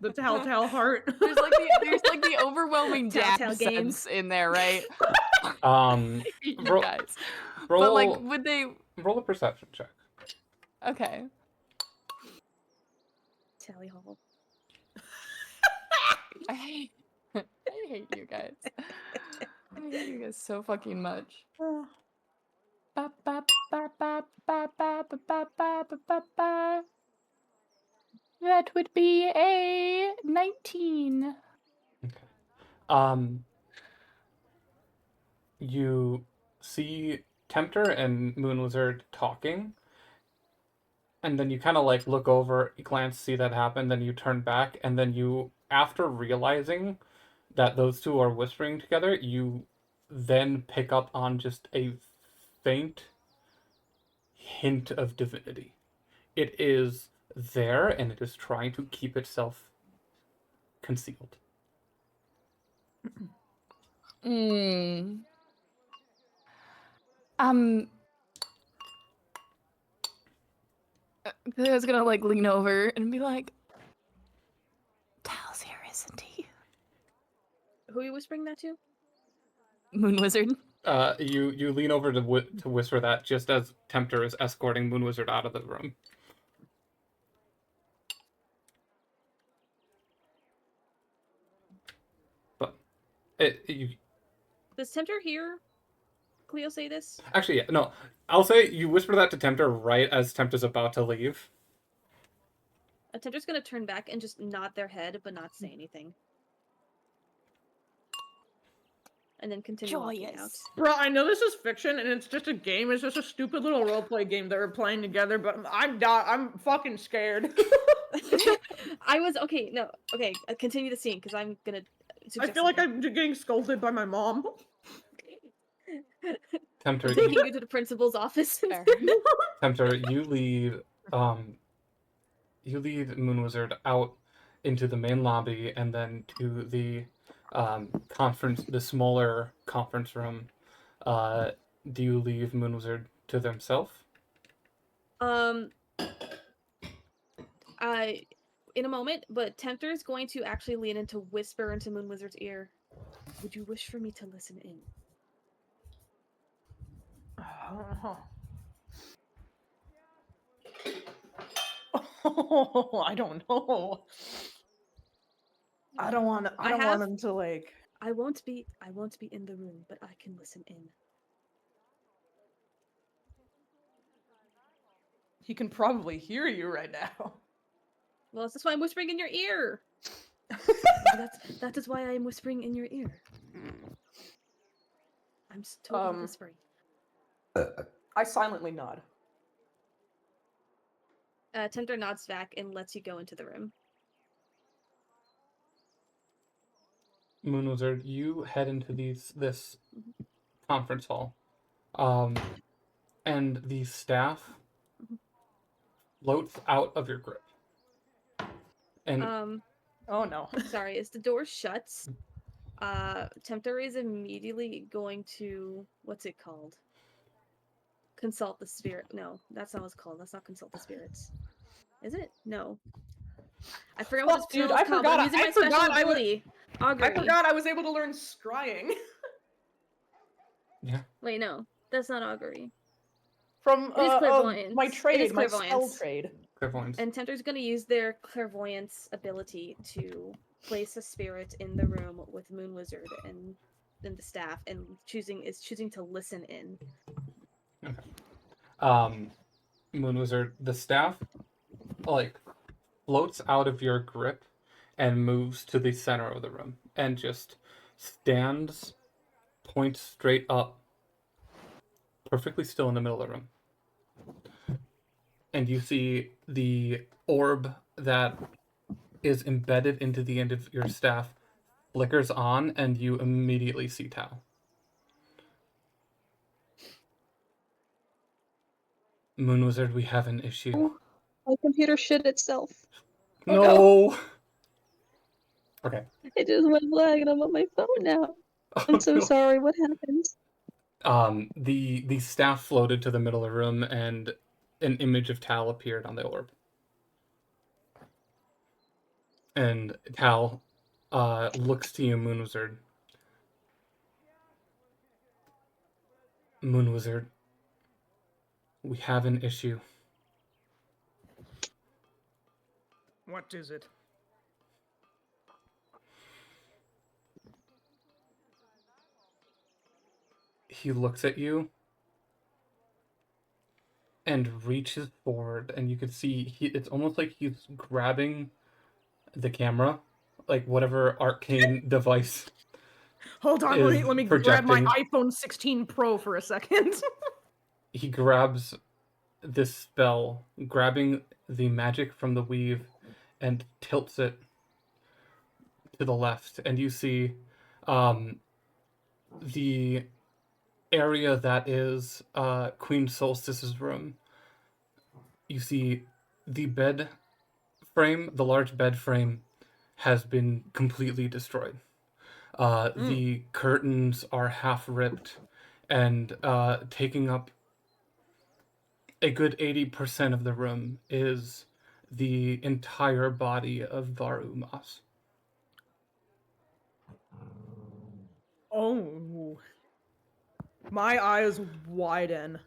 [SPEAKER 6] The telltale heart.
[SPEAKER 4] There's like the overwhelming
[SPEAKER 5] Telltale
[SPEAKER 4] dab
[SPEAKER 5] games
[SPEAKER 4] sense in there, right? You
[SPEAKER 1] Roll,
[SPEAKER 4] guys.
[SPEAKER 1] roll,
[SPEAKER 4] But like, would they?
[SPEAKER 1] roll a perception check.
[SPEAKER 4] Okay.
[SPEAKER 5] Tally Hall.
[SPEAKER 4] I hate you guys. I hate you guys so fucking much. Ba, ba, ba, ba, ba, ba, ba, ba, ba, ba, ba. That would be a 19.
[SPEAKER 1] Okay. You see Tempter and Moon Wizard talking, and then you kind of like look over, glance, see that happen, then you turn back, and then you, after realizing that those two are whispering together, you then pick up on just a faint hint of divinity. It is there, and it is trying to keep itself concealed.
[SPEAKER 4] Cleo's gonna like lean over and be like, Tal's here, isn't he?
[SPEAKER 5] Who are you whispering that to?
[SPEAKER 4] Moon Wizard.
[SPEAKER 1] You lean over to whisper that just as Tempter is escorting Moon Wizard out of the room. But you
[SPEAKER 5] Does Tempter hear Cleo say this?
[SPEAKER 1] actually, yeah, no. I'll say you whisper that to Tempter right as Tempter's about to leave.
[SPEAKER 5] Tempter's gonna turn back and just nod their head, but not say anything. And then continue walking out.
[SPEAKER 4] Joyous.
[SPEAKER 6] Bro, I know this is fiction and it's just a game. It's just a stupid little roleplay game that we're playing together, but I'm fucking scared.
[SPEAKER 5] Continue the scene because I'm gonna.
[SPEAKER 6] I feel like I'm getting scolded by my mom.
[SPEAKER 1] Tempter,
[SPEAKER 5] taking you to the principal's office.
[SPEAKER 4] Fair.
[SPEAKER 1] Tempter, you lead Moon Wizard out into the main lobby and then to the the smaller conference room. Do you leave Moon Wizard to themselves?
[SPEAKER 5] In a moment, but Tempter is going to actually lean in to whisper into Moon Wizard's ear. Would you wish for me to listen in?
[SPEAKER 6] Oh, I don't know. I don't want him to like.
[SPEAKER 5] I won't be in the room, but I can listen in.
[SPEAKER 6] He can probably hear you right now.
[SPEAKER 5] Well, that's why I'm whispering in your ear. That is why I am whispering in your ear. I'm totally whispering.
[SPEAKER 6] I silently nod.
[SPEAKER 5] Tempter nods back and lets you go into the room.
[SPEAKER 1] Moon Wizard, you head into this conference hall, and the staff floats out of your grip. And
[SPEAKER 6] oh no.
[SPEAKER 5] Sorry, as the door shuts, Tempter is immediately going to what's it called? Consult the spirit. No, that's not what it's called. That's not consult the spirits. Is it? No. I forgot what it's called. I'm using my special ability. Augury.
[SPEAKER 6] I forgot I was able to learn scrying.
[SPEAKER 1] Yeah.
[SPEAKER 5] Wait, no, that's not augury.
[SPEAKER 6] From
[SPEAKER 5] It is clairvoyance.
[SPEAKER 6] my trade,
[SPEAKER 5] It is
[SPEAKER 6] my spell
[SPEAKER 5] clairvoyance.
[SPEAKER 6] trade.
[SPEAKER 1] Clairvoyance.
[SPEAKER 5] And Tempter's going to use their clairvoyance ability to place a spirit in the room with Moon Wizard and the staff, and choosing to listen in.
[SPEAKER 1] Okay. Moon Wizard, the staff floats out of your grip and moves to the center of the room and just stands, points straight up, perfectly still in the middle of the room. And you see the orb that is embedded into the end of your staff flickers on, and you immediately see Tao. Moon Wizard, we have an issue.
[SPEAKER 7] My computer shit itself.
[SPEAKER 1] No!
[SPEAKER 7] Oh,
[SPEAKER 1] no. Okay.
[SPEAKER 7] It just went lag and I'm on my phone now. I'm so sorry. What happened?
[SPEAKER 1] The staff floated to the middle of the room, and an image of Tal appeared on the orb. And Tal looks to you, Moon Wizard. Moon Wizard, we have an issue.
[SPEAKER 3] What is it?
[SPEAKER 1] He looks at you and reaches forward, and you can see it's almost like he's grabbing the camera, like whatever arcane device.
[SPEAKER 6] Hold on, let me grab my iPhone 16 Pro for a second.
[SPEAKER 1] He grabs this spell, grabbing the magic from the weave, and tilts it to the left, and you see the area that is Queen Solstice's room. You see the bed frame, the large bed frame, has been completely destroyed. The curtains are half ripped and taking up a good 80% of the room is the entire body of Varumas.
[SPEAKER 6] Oh. My eyes widen.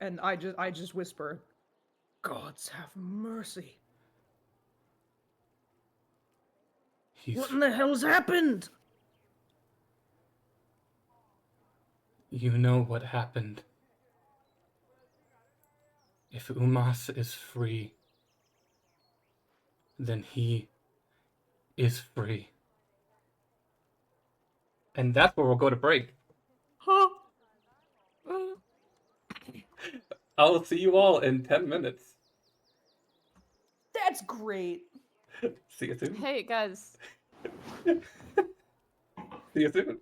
[SPEAKER 6] And I just whisper, "Gods have mercy." What in the hell's happened?
[SPEAKER 1] You know what happened. If Umas is free, then he is free. And that's where we'll go to break.
[SPEAKER 6] Huh?
[SPEAKER 1] I'll see you all in 10 minutes.
[SPEAKER 6] That's great.
[SPEAKER 1] See you soon.
[SPEAKER 4] Hey guys.
[SPEAKER 1] See you soon.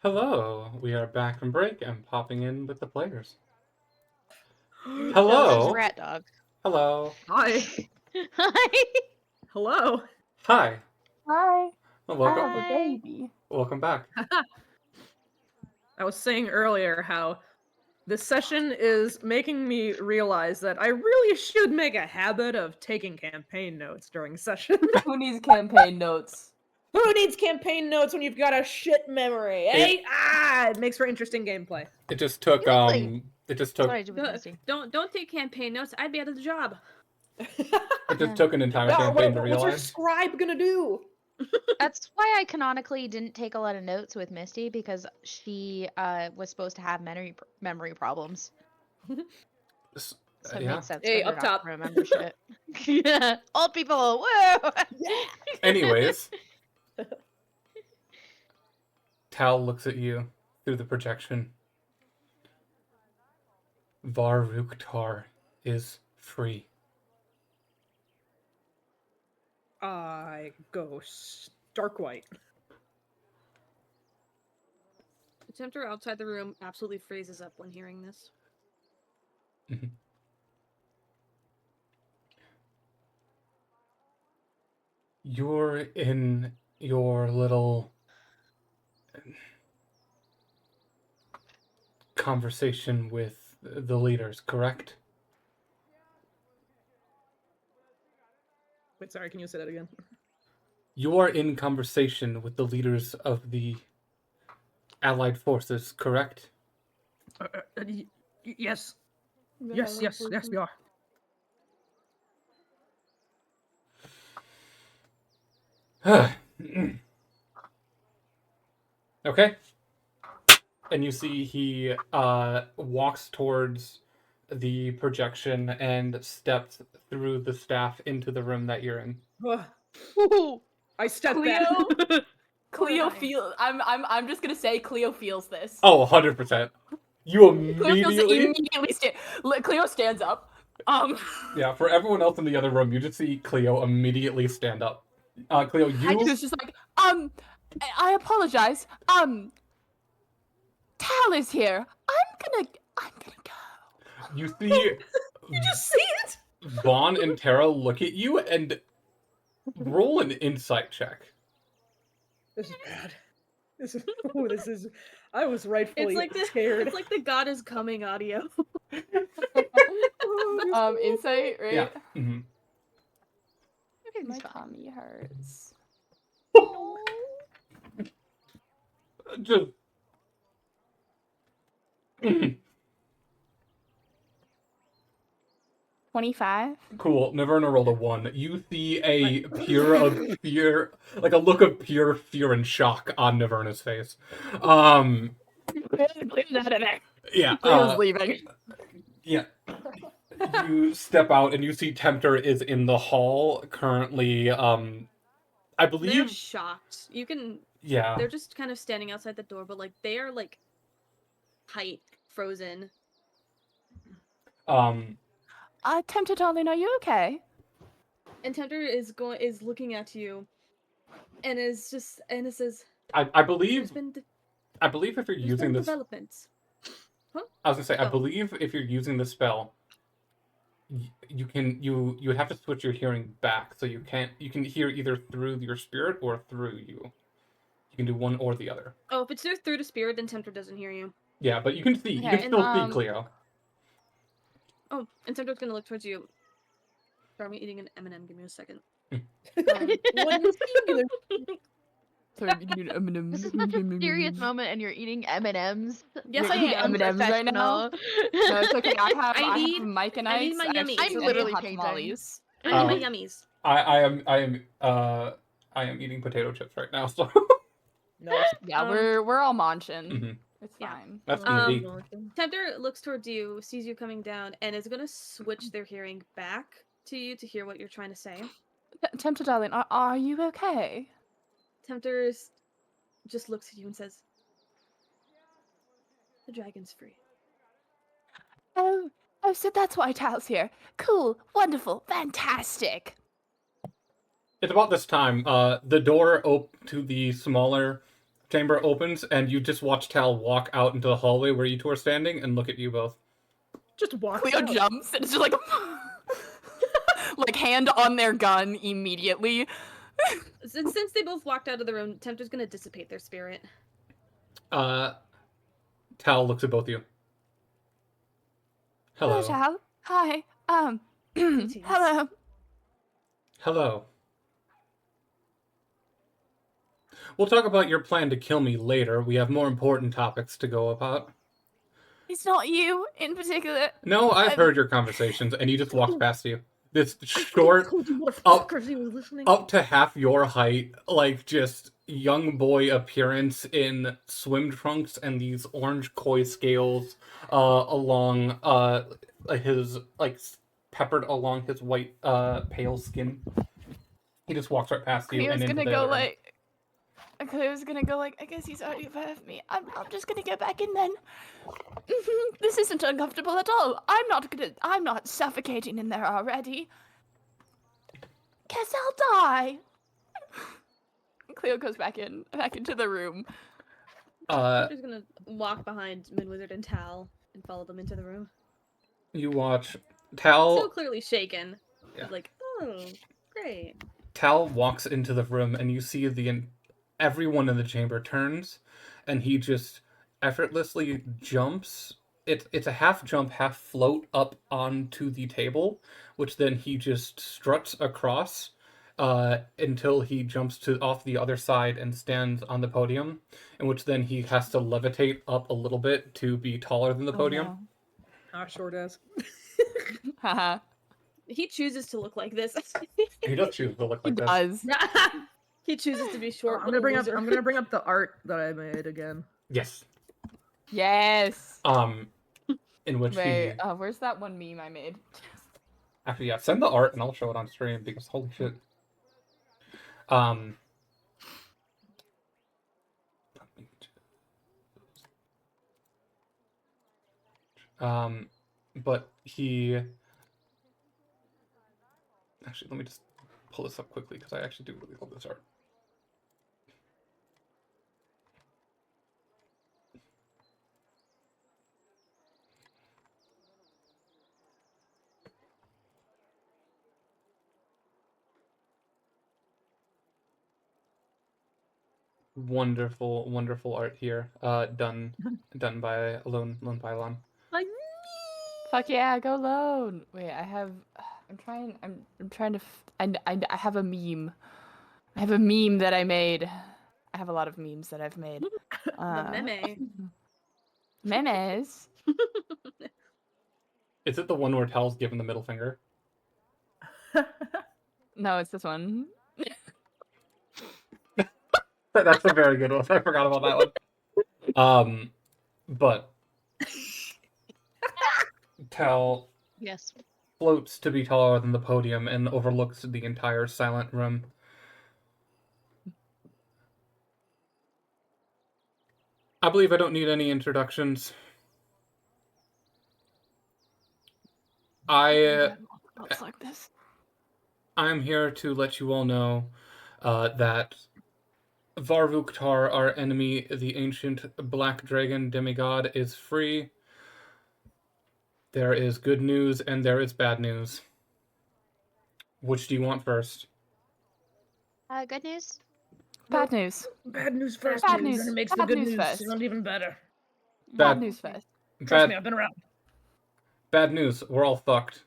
[SPEAKER 1] Hello, we are back from break and popping in with the players.
[SPEAKER 2] No, this is
[SPEAKER 1] Hello.
[SPEAKER 2] Rat Dog.
[SPEAKER 1] Hello.
[SPEAKER 3] Hi.
[SPEAKER 2] Hi.
[SPEAKER 3] Hello.
[SPEAKER 1] Hi.
[SPEAKER 4] Hi.
[SPEAKER 1] Well,
[SPEAKER 4] I
[SPEAKER 1] welcome.
[SPEAKER 4] have a
[SPEAKER 2] Hi.
[SPEAKER 4] baby.
[SPEAKER 1] Welcome back.
[SPEAKER 3] I was saying earlier how this session is making me realize that I really should make a habit of taking campaign notes during session.
[SPEAKER 4] Who needs campaign notes?
[SPEAKER 6] Who needs campaign notes when you've got a shit memory, eh?
[SPEAKER 3] It makes for interesting gameplay.
[SPEAKER 1] It just took
[SPEAKER 2] Really?
[SPEAKER 1] it just took
[SPEAKER 2] Sorry, do with Misty.
[SPEAKER 5] Don't take campaign notes. I'd be out of the job.
[SPEAKER 1] it just took an entire
[SPEAKER 6] Well,
[SPEAKER 1] campaign to
[SPEAKER 6] what's your
[SPEAKER 1] realize.
[SPEAKER 6] scribe gonna do?
[SPEAKER 2] That's why I canonically didn't take a lot of notes with Misty, because she was supposed to have memory problems. So it
[SPEAKER 1] Yeah.
[SPEAKER 2] makes sense
[SPEAKER 6] Hey,
[SPEAKER 2] for her
[SPEAKER 6] up
[SPEAKER 2] not
[SPEAKER 6] top.
[SPEAKER 2] to remember shit. Yeah. Old people, whoa!
[SPEAKER 1] Anyways, Tal looks at you through the projection. Varuktar is free.
[SPEAKER 3] I go stark white.
[SPEAKER 5] The tempter outside the room absolutely freezes up when hearing this.
[SPEAKER 1] Mhm. You're in your little conversation with the leaders, correct?
[SPEAKER 3] Wait, sorry, can you say that again?
[SPEAKER 1] You are in conversation with the leaders of the Allied forces, correct?
[SPEAKER 3] Yes. Yes, we are.
[SPEAKER 1] Okay. And you see he walks towards the projection and steps through the staff into the room that you're in.
[SPEAKER 6] Ugh. I step back.
[SPEAKER 4] Cleo
[SPEAKER 5] dying.
[SPEAKER 4] feel. I'm just gonna say Cleo feels this.
[SPEAKER 1] Oh, 100%. You
[SPEAKER 4] Cleo feels it
[SPEAKER 1] immediately...
[SPEAKER 4] Cleo stands up.
[SPEAKER 1] Yeah, for everyone else in the other room, you just see Cleo immediately stand up. Cleo, you...
[SPEAKER 4] Cleo's just like, I apologize. Tal is here. I'm gonna go.
[SPEAKER 1] You see
[SPEAKER 3] You just see it?
[SPEAKER 1] Vaughn and Tara look at you and roll an insight check.
[SPEAKER 6] This is bad. This is. I was rightfully scared.
[SPEAKER 5] It's like the God is coming audio.
[SPEAKER 4] Insight, right?
[SPEAKER 1] Yeah. Mm-hmm.
[SPEAKER 4] My tummy hurts.
[SPEAKER 1] Just...
[SPEAKER 4] 25.
[SPEAKER 1] Cool. Naverna rolled a 1. You see a pure like a look of pure fear and shock on Naverna's face.
[SPEAKER 4] Cleo's out of there.
[SPEAKER 1] Yeah.
[SPEAKER 4] Cleo's leaving.
[SPEAKER 1] Yeah. You step out and you see Tempter is in the hall currently. I
[SPEAKER 5] They're
[SPEAKER 1] believe.
[SPEAKER 5] shocked. You can.
[SPEAKER 1] Yeah.
[SPEAKER 5] They're just kind of standing outside the door, but like they are like tight, frozen.
[SPEAKER 4] Tempter darling, are you okay?
[SPEAKER 5] And Tempter is looking at you, and it says,
[SPEAKER 1] I believe.
[SPEAKER 5] "There's been
[SPEAKER 1] I believe if you're
[SPEAKER 5] there's
[SPEAKER 1] using
[SPEAKER 5] been
[SPEAKER 1] this.
[SPEAKER 5] developments."
[SPEAKER 1] I was gonna say. I
[SPEAKER 5] Oh.
[SPEAKER 1] believe if you're using the spell, you would have to switch your hearing back, so you can hear either through your spirit or through you. You can do one or the other.
[SPEAKER 5] Oh, if it's through the spirit, then Tempter doesn't hear you.
[SPEAKER 1] Yeah, but you can see.
[SPEAKER 4] Okay,
[SPEAKER 1] You can still see
[SPEAKER 4] and,
[SPEAKER 1] Cleo.
[SPEAKER 5] Oh, and Tempter's gonna look towards you. Sorry, I'm eating an M&M. Give me a second.
[SPEAKER 4] Sorry, M&Ms.
[SPEAKER 2] This is such a serious moment, and you're eating M&Ms.
[SPEAKER 5] Yes, I
[SPEAKER 4] You're eating
[SPEAKER 5] am.
[SPEAKER 4] M&Ms right now?
[SPEAKER 2] Unprofessional.
[SPEAKER 4] No, it's okay. I have
[SPEAKER 5] I need
[SPEAKER 4] Mike and
[SPEAKER 5] I need my
[SPEAKER 4] Ike's.
[SPEAKER 5] yummies.
[SPEAKER 2] I'm literally
[SPEAKER 4] hot
[SPEAKER 2] painting.
[SPEAKER 4] tamales.
[SPEAKER 5] I need my yummies.
[SPEAKER 1] I am eating potato chips right now, so
[SPEAKER 6] No.
[SPEAKER 4] Yeah, we're all munching.
[SPEAKER 1] Mhm.
[SPEAKER 4] It's
[SPEAKER 5] Yeah.
[SPEAKER 4] fine.
[SPEAKER 1] That's
[SPEAKER 5] Um,
[SPEAKER 1] easy.
[SPEAKER 5] Tempter looks towards you, sees you coming down, and is gonna switch their hearing back to you to hear what you're trying to say.
[SPEAKER 4] Tempter darling, are you okay?
[SPEAKER 5] Tempter just looks at you and says, "The dragon's free."
[SPEAKER 4] Oh, so that's why Tal's here. Cool, wonderful, fantastic.
[SPEAKER 1] It's about this time. The door to the smaller chamber opens, and you just watch Tal walk out into the hallway where you two are standing and look at you both.
[SPEAKER 6] Just walk.
[SPEAKER 4] Cleo jumps and it's just like, like hand on their gun immediately.
[SPEAKER 5] Since they both walked out of the room, Tempter's gonna dissipate their spirit.
[SPEAKER 1] Tal looks at both of you.
[SPEAKER 4] Hello,
[SPEAKER 1] Hello.
[SPEAKER 4] Tal. Hi.
[SPEAKER 5] Greetings.
[SPEAKER 4] Hello.
[SPEAKER 1] Hello. We'll talk about your plan to kill me later. We have more important topics to go about.
[SPEAKER 4] It's not you in particular.
[SPEAKER 1] No, I've
[SPEAKER 4] I'm-
[SPEAKER 1] heard your conversations, and he just walks past you. This short,
[SPEAKER 6] Told you
[SPEAKER 1] up-
[SPEAKER 6] motherfuckers, he was listening.
[SPEAKER 1] up to half your height, like just young boy appearance in swim trunks and these orange koi scales along his, like, peppered along his white pale skin. He just walks right past you and
[SPEAKER 4] Cleo's
[SPEAKER 1] into
[SPEAKER 4] gonna
[SPEAKER 1] the
[SPEAKER 4] go
[SPEAKER 1] other room.
[SPEAKER 4] like. Cleo's gonna go like, I guess he's already above me. I'm just gonna get back in then. This isn't uncomfortable at all. I'm not suffocating in there already. Guess I'll die. Cleo goes back into the room.
[SPEAKER 5] Tempter's gonna walk behind Midwizard and Tal and follow them into the room.
[SPEAKER 1] You watch Tal.
[SPEAKER 5] So clearly shaken.
[SPEAKER 1] Yeah.
[SPEAKER 5] Like, oh, great.
[SPEAKER 1] Tal walks into the room, and you see everyone in the chamber turns, and he just effortlessly jumps. It's a half jump, half float up onto the table, which then he just struts across until he jumps off the other side and stands on the podium, in which then he has to levitate up a little bit to be taller than the podium.
[SPEAKER 6] Ah, short ass.
[SPEAKER 4] Haha.
[SPEAKER 5] He chooses to look like this.
[SPEAKER 1] He does choose to look
[SPEAKER 4] He
[SPEAKER 1] like this.
[SPEAKER 4] does.
[SPEAKER 5] He chooses to be short.
[SPEAKER 6] I'm gonna bring up.
[SPEAKER 5] loser.
[SPEAKER 6] I'm gonna bring up the art that I made again.
[SPEAKER 1] Yes.
[SPEAKER 4] Yes.
[SPEAKER 1] In which
[SPEAKER 4] Wait,
[SPEAKER 1] he
[SPEAKER 4] where's that one meme I made?
[SPEAKER 1] actually, yeah, send the art and I'll show it on stream because holy shit. But he actually, let me just pull this up quickly because I actually do really love this art. Wonderful, wonderful art here. Done by Lone Pylon.
[SPEAKER 5] Like,
[SPEAKER 4] Fuck yeah, go lone. Wait, I'm trying to. I have a meme. I have a meme that I made. I have a lot of memes that I've made.
[SPEAKER 5] the meme.
[SPEAKER 4] Memes.
[SPEAKER 1] Is it the one where Tal's given the middle finger?
[SPEAKER 4] No, it's this one.
[SPEAKER 1] That's a very good one. I forgot about that one. But Tal
[SPEAKER 2] Yes.
[SPEAKER 1] floats to be taller than the podium and overlooks the entire silent room. I believe I don't need any introductions.
[SPEAKER 4] Looks like this.
[SPEAKER 1] I'm here to let you all know that Varvuktar, our enemy, the ancient black dragon demigod, is free. There is good news and there is bad news. Which do you want first?
[SPEAKER 2] Good news.
[SPEAKER 4] Bad news.
[SPEAKER 6] Bad news first.
[SPEAKER 4] Bad
[SPEAKER 6] news.
[SPEAKER 4] news.
[SPEAKER 6] Then it makes the
[SPEAKER 4] Bad
[SPEAKER 6] good
[SPEAKER 4] news
[SPEAKER 6] news
[SPEAKER 4] first.
[SPEAKER 6] sound even better.
[SPEAKER 4] Bad news first.
[SPEAKER 6] Trust me, I've been around.
[SPEAKER 1] Bad news. We're all fucked.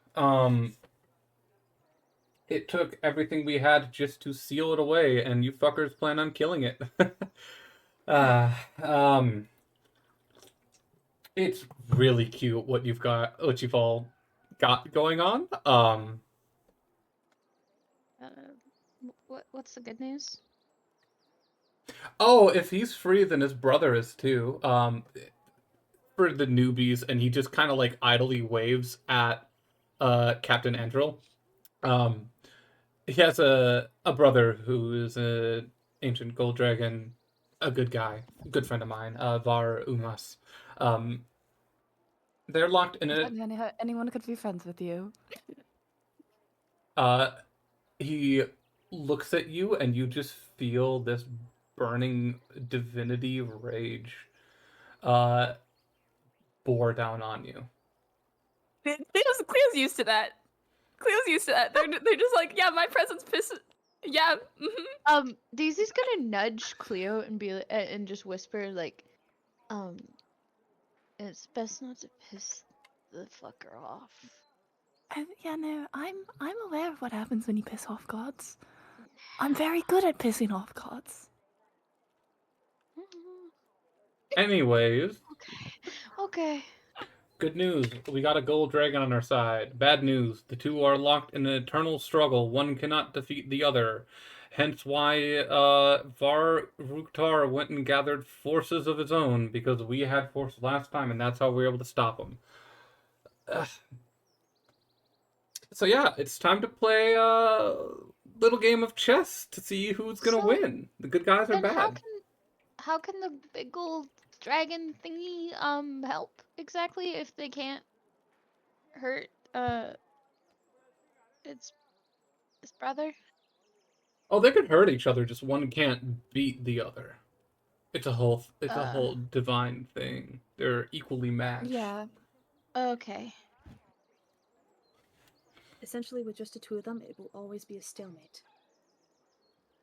[SPEAKER 1] It took everything we had just to seal it away, and you fuckers plan on killing it. It's really cute what you've all got going on.
[SPEAKER 2] What's the good news?
[SPEAKER 1] Oh, if he's free, then his brother is too. For the newbies, and he just kind of like idly waves at Captain Andril. He has a brother who is an ancient gold dragon, a good guy, a good friend of mine, Var Umas. They're locked in a.
[SPEAKER 4] Anyone could be friends with you.
[SPEAKER 1] He looks at you, and you just feel this burning divinity rage bore down on you.
[SPEAKER 4] Cleo's used to that. Cleo's used to that. They're just like, yeah, my presence pisses. Yeah.
[SPEAKER 2] Daisy's gonna nudge Cleo and be and just whisper like, it's best not to piss the fucker off.
[SPEAKER 4] Yeah, no, I'm aware of what happens when you piss off gods. I'm very good at pissing off gods.
[SPEAKER 1] Anyways,
[SPEAKER 2] Okay.
[SPEAKER 1] good news. We got a gold dragon on our side. Bad news. The two are locked in an eternal struggle. One cannot defeat the other. Hence why Var Ruktar went and gathered forces of his own, because we had force last time, and that's how we were able to stop him. So yeah, it's time to play a little game of chess to see who's gonna
[SPEAKER 2] So,
[SPEAKER 1] win. The good guys are
[SPEAKER 2] Then
[SPEAKER 1] bad.
[SPEAKER 2] how can the big old dragon thingy help exactly if they can't hurt its brother?
[SPEAKER 1] Oh, they could hurt each other, just one can't beat the other. It's a whole divine thing. They're equally matched.
[SPEAKER 4] Yeah.
[SPEAKER 2] Okay.
[SPEAKER 5] Essentially, with just the two of them, it will always be a stalemate.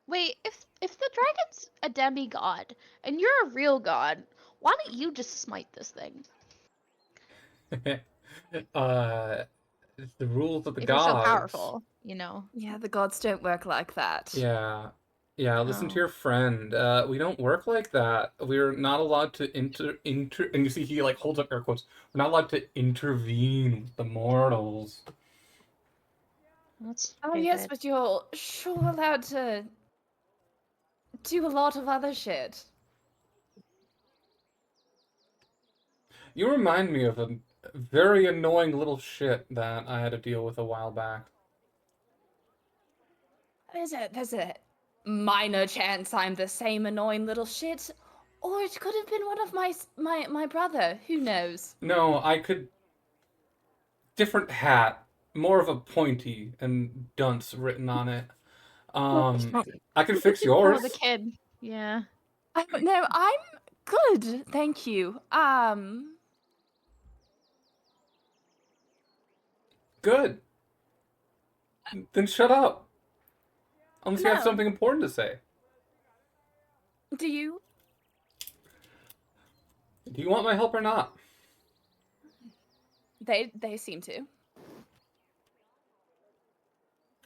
[SPEAKER 2] Wait, if the dragon's a demigod and you're a real god, why don't you just smite this thing?
[SPEAKER 1] It's the rules of the
[SPEAKER 2] If you're so
[SPEAKER 1] gods.
[SPEAKER 2] powerful, you know.
[SPEAKER 4] Yeah, the gods don't work like that.
[SPEAKER 1] Yeah. Yeah, listen to
[SPEAKER 2] Oh.
[SPEAKER 1] your friend. We don't work like that. We're not allowed to and you see he like holds up air quotes. We're not allowed to intervene with the mortals.
[SPEAKER 2] That's
[SPEAKER 4] Oh
[SPEAKER 2] pretty
[SPEAKER 4] yes,
[SPEAKER 2] good.
[SPEAKER 4] but you're sure allowed to do a lot of other shit.
[SPEAKER 1] You remind me of a very annoying little shit that I had to deal with a while back.
[SPEAKER 4] There's a minor chance I'm the same annoying little shit, or it could have been one of my brother. Who knows?
[SPEAKER 1] No, I could. Different hat, more of a pointy and dunce written on it. I can fix
[SPEAKER 2] Oh,
[SPEAKER 1] yours.
[SPEAKER 2] the kid. Yeah.
[SPEAKER 4] No, I'm good, thank you.
[SPEAKER 1] Good. Then shut up. Unless you have
[SPEAKER 4] No.
[SPEAKER 1] something important to say.
[SPEAKER 4] Do you?
[SPEAKER 1] Do you want my help or not?
[SPEAKER 4] They seem to.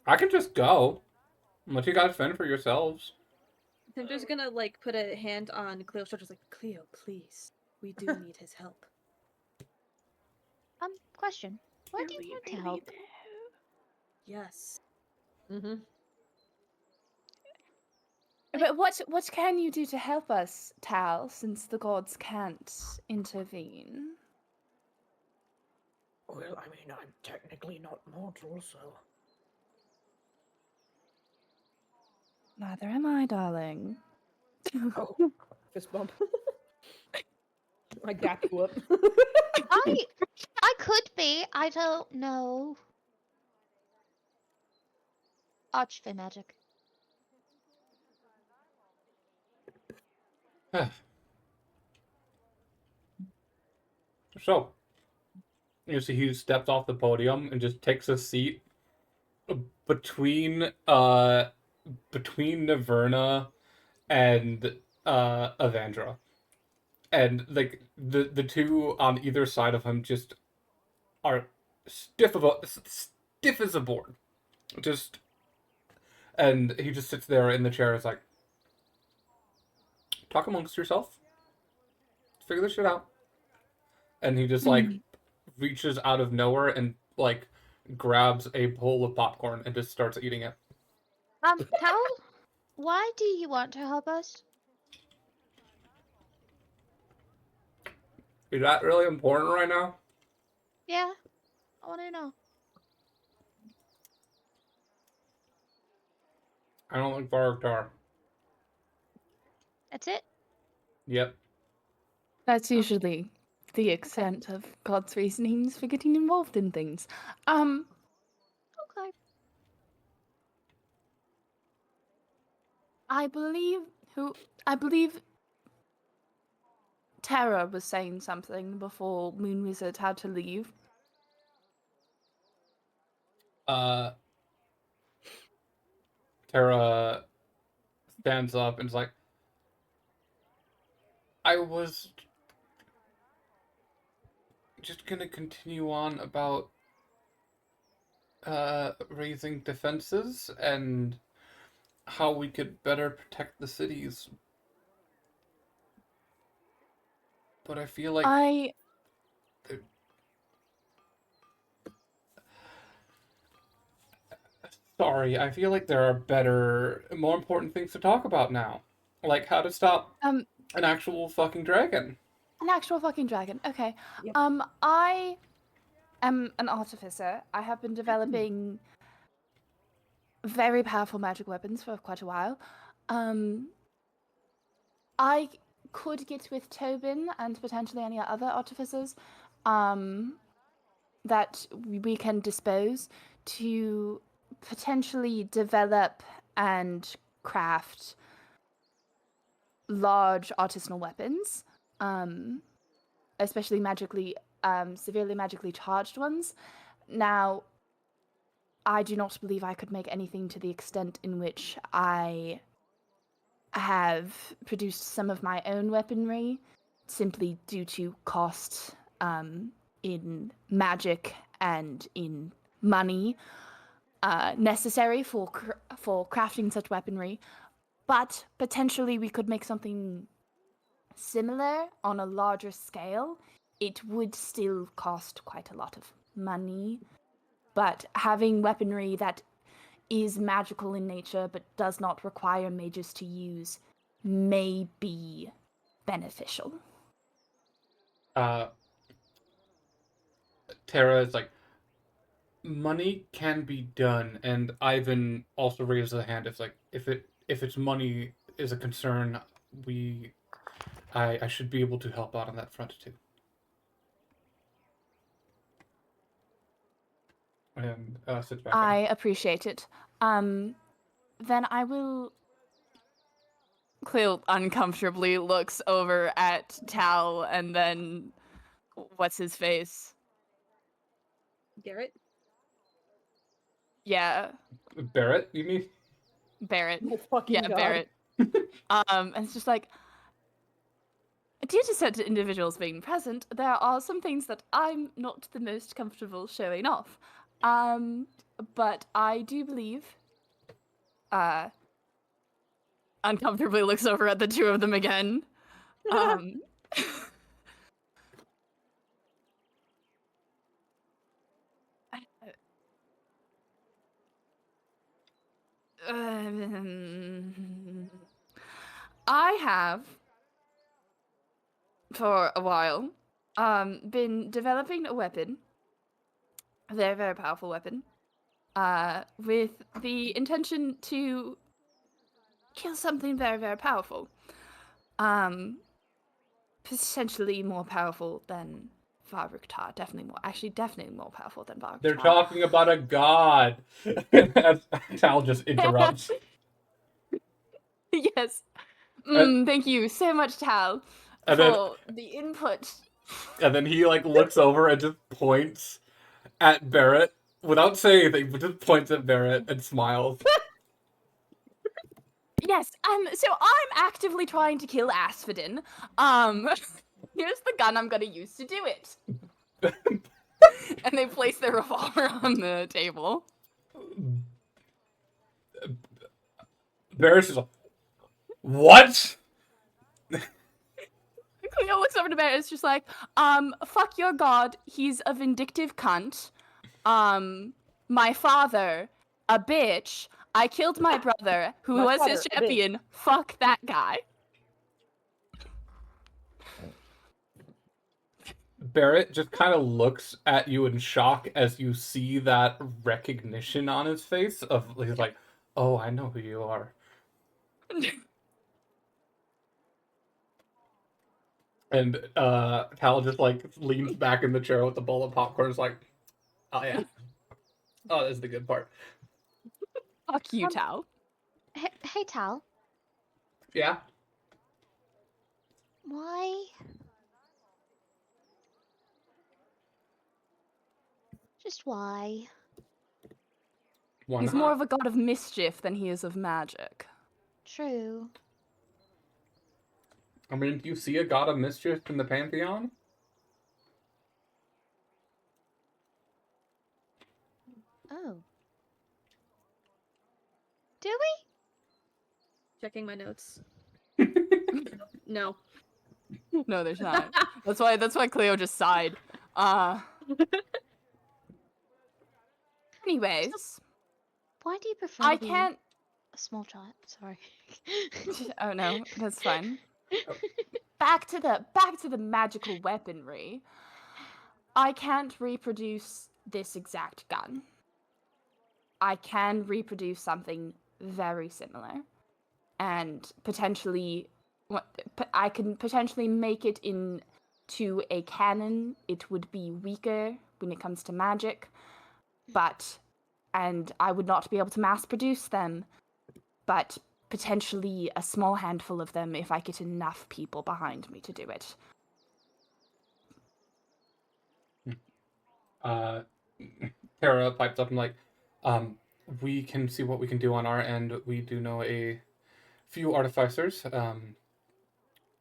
[SPEAKER 1] I can just go. Let you guys fend for yourselves.
[SPEAKER 5] I'm just gonna like put a hand on Cleo's shoulders, like, Cleo, please, we do need his help.
[SPEAKER 2] Question. Why do you want to help?
[SPEAKER 5] Yes.
[SPEAKER 6] Mm-hmm.
[SPEAKER 4] But what can you do to help us, Tal, since the gods can't intervene?
[SPEAKER 6] Well, I mean, I'm technically not mortal, so.
[SPEAKER 4] Neither am I, darling.
[SPEAKER 6] Oh, fist bump. I gap you up.
[SPEAKER 2] I could be. I don't know. Archfey magic.
[SPEAKER 1] So, you see he steps off the podium and just takes a seat between Naverna and Avandra. And like the two on either side of him just are stiff as a board. Just and he just sits there in the chair. Is like, talk amongst yourself. Figure this shit out. And he just like reaches out of nowhere and like grabs a bowl of popcorn and just starts eating it.
[SPEAKER 2] Tal, why do you want to help us?
[SPEAKER 1] Is that really important right now?
[SPEAKER 2] Yeah, I want to know.
[SPEAKER 1] I don't like Varuktar.
[SPEAKER 2] That's it?
[SPEAKER 1] Yep.
[SPEAKER 4] That's usually the extent of God's reasonings for getting involved in things.
[SPEAKER 2] Okay.
[SPEAKER 4] I believe Who I believe Tara was saying something before Moon Wizard had to leave.
[SPEAKER 1] Tara stands up and is like, I was just gonna continue on about raising defenses and how we could better protect the cities. But I feel like sorry, I feel like there are better, more important things to talk about now. Like how to stop
[SPEAKER 4] an
[SPEAKER 1] actual fucking dragon.
[SPEAKER 4] actual fucking dragon. Okay.
[SPEAKER 6] Yep.
[SPEAKER 4] I am an artificer. I have been developing very powerful magic weapons for quite a while. I could get with Tobin and potentially any other artificers that we can dispose to potentially develop and craft large artisanal weapons, especially severely magically charged ones. Now, I do not believe I could make anything to the extent in which I have produced some of my own weaponry, simply due to cost in magic and in money necessary for crafting such weaponry. But potentially we could make something similar on a larger scale. It would still cost quite a lot of money, but having weaponry that is magical in nature but does not require mages to use may be beneficial.
[SPEAKER 1] Tara is like, money can be done, and Ivan also raises a hand. It's like if it's money is a concern, I should be able to help out on that front too. And sits back.
[SPEAKER 4] I appreciate it. Then I will. Cleo uncomfortably looks over at Tal and then what's his face?
[SPEAKER 5] Garrett?
[SPEAKER 4] Yeah,
[SPEAKER 1] Barrett, you mean?
[SPEAKER 4] Barrett.
[SPEAKER 6] Oh, fucking
[SPEAKER 4] Yeah,
[SPEAKER 6] God.
[SPEAKER 4] Barrett. And it's just like, due to certain individuals being present, there are some things that I'm not the most comfortable showing off. But I do believe, uncomfortably looks over at the two of them again. I have, for a while, been developing a weapon, a very, very powerful weapon, with the intention to kill something very, very powerful. Potentially more powerful than Varuktar. Definitely more powerful than Varuktar.
[SPEAKER 1] They're talking about a god. As Tal just interrupts.
[SPEAKER 4] Yes. Thank you so much, Tal, for the input.
[SPEAKER 1] And then he like looks over and just points at Barrett without saying anything, but just points at Barrett and smiles.
[SPEAKER 4] Yes, so I'm actively trying to kill Asphodin. Here's the gun I'm gonna use to do it. And they place their revolver on the table.
[SPEAKER 1] Barrett's just like, what?
[SPEAKER 4] Cleo looks over to Barrett, it's just like, fuck your god, he's a vindictive cunt. My father, a bitch. I killed my brother, who
[SPEAKER 6] My
[SPEAKER 4] was
[SPEAKER 6] father,
[SPEAKER 4] his
[SPEAKER 6] a
[SPEAKER 4] champion. Fuck that guy.
[SPEAKER 1] Barrett just kind of looks at you in shock as you see that recognition on his face of he's like, oh, I know who you are. And Tal just like leans back in the chair with the bowl of popcorn. Is like, oh yeah, oh that's the good part.
[SPEAKER 4] Fuck you, Tal.
[SPEAKER 2] Hey, Tal.
[SPEAKER 1] Yeah?
[SPEAKER 2] Why? Just why?
[SPEAKER 1] Why
[SPEAKER 4] He's
[SPEAKER 1] not?
[SPEAKER 4] more of a god of mischief than he is of magic.
[SPEAKER 2] True.
[SPEAKER 1] I mean, do you see a god of mischief in the pantheon?
[SPEAKER 2] Oh. Do we?
[SPEAKER 5] Checking my notes. No.
[SPEAKER 4] No, there's not. That's why Cleo just sighed. Anyways,
[SPEAKER 2] Why do you prefer
[SPEAKER 4] I
[SPEAKER 2] to be
[SPEAKER 4] can't.
[SPEAKER 2] a small child? Sorry.
[SPEAKER 4] Oh no, that's fine.
[SPEAKER 1] Oh.
[SPEAKER 4] Back to the magical weaponry. I can't reproduce this exact gun. I can reproduce something very similar, and potentially, I can potentially make it into a cannon. It would be weaker when it comes to magic, and I would not be able to mass produce them, but potentially a small handful of them if I get enough people behind me to do it.
[SPEAKER 1] Tara pipes up and like, we can see what we can do on our end. We do know a few artificers.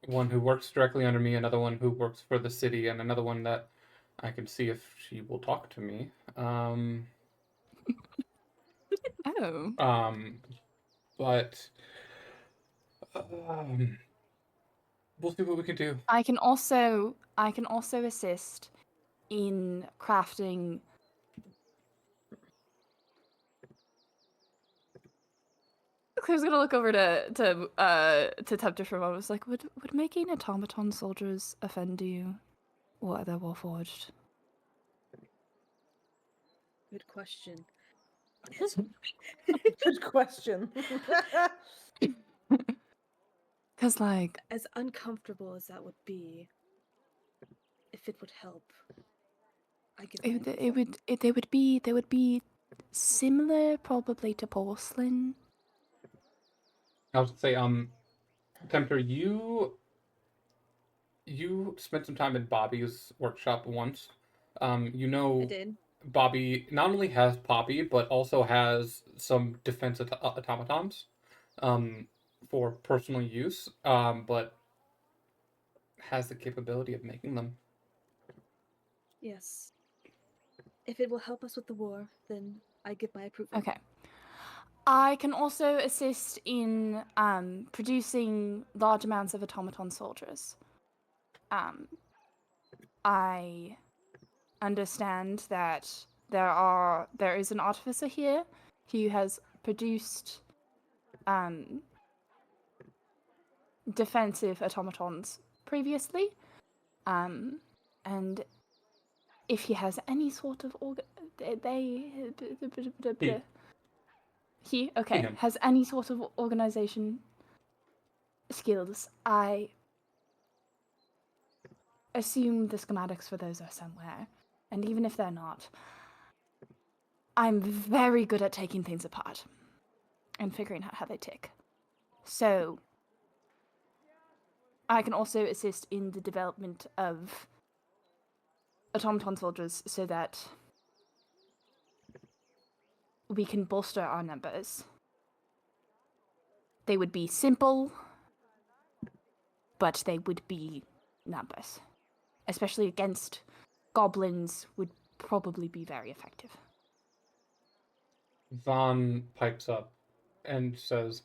[SPEAKER 1] One who works directly under me, another one who works for the city, and another one that I can see if she will talk to me.
[SPEAKER 4] Oh.
[SPEAKER 1] But we'll see what we can do.
[SPEAKER 4] I can also assist in crafting. Claire's gonna look over to Tupter for a moment. It's like, would making automaton soldiers offend you, or are they warforged?
[SPEAKER 5] Good question.
[SPEAKER 6] Good question.
[SPEAKER 4] Because like,
[SPEAKER 5] As uncomfortable as that would be, if it would help, I give my approval.
[SPEAKER 4] they would be similar probably to porcelain.
[SPEAKER 1] I was gonna say, Tempter, you spent some time in Bobby's workshop once. You
[SPEAKER 5] I
[SPEAKER 1] know,
[SPEAKER 5] did.
[SPEAKER 1] Bobby not only has Poppy, but also has some defense automatons, um, for personal use, but has the capability of making them.
[SPEAKER 5] Yes. If it will help us with the war, then I give my approval.
[SPEAKER 4] Okay. I can also assist in producing large amounts of automaton soldiers. I understand that there is an artificer here who has produced defensive automatons previously, and if he has any sort of
[SPEAKER 1] Him.
[SPEAKER 4] has any sort of organization skills, I assume the schematics for those are somewhere, and even if they're not, I'm very good at taking things apart and figuring out how they tick. So I can also assist in the development of automaton soldiers so that we can bolster our numbers. They would be simple, but they would be numbers. Especially against goblins would probably be very effective.
[SPEAKER 1] Vaughn pipes up and says,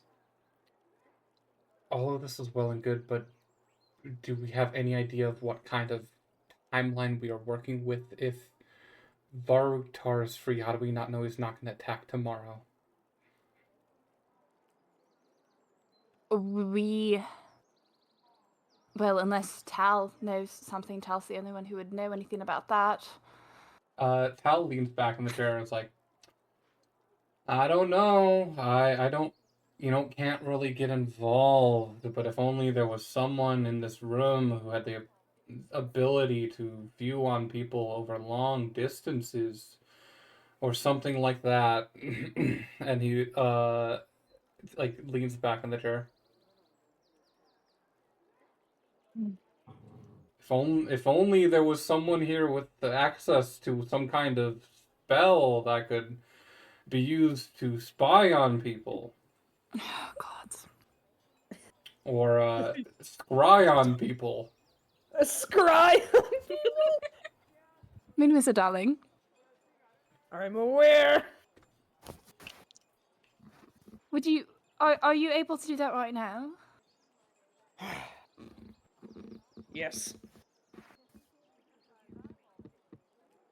[SPEAKER 1] all of this is well and good, but do we have any idea of what kind of timeline we are working with? If Varutar is free, how do we not know he's not going to attack tomorrow?
[SPEAKER 4] Well, unless Tal knows something, Tal's the only one who would know anything about that.
[SPEAKER 1] Tal leans back in the chair and is like, I don't know. I don't, can't really get involved, but if only there was someone in this room who had the ability to view on people over long distances or something like that. And he, like, leans back in the chair. If only there was someone here with the access to some kind of spell that could be used to spy on people.
[SPEAKER 4] Oh, God.
[SPEAKER 1] Or scry on people.
[SPEAKER 6] A scry.
[SPEAKER 4] Mr. Darling.
[SPEAKER 6] I'm aware.
[SPEAKER 4] Are you able to do that right now?
[SPEAKER 6] Yes.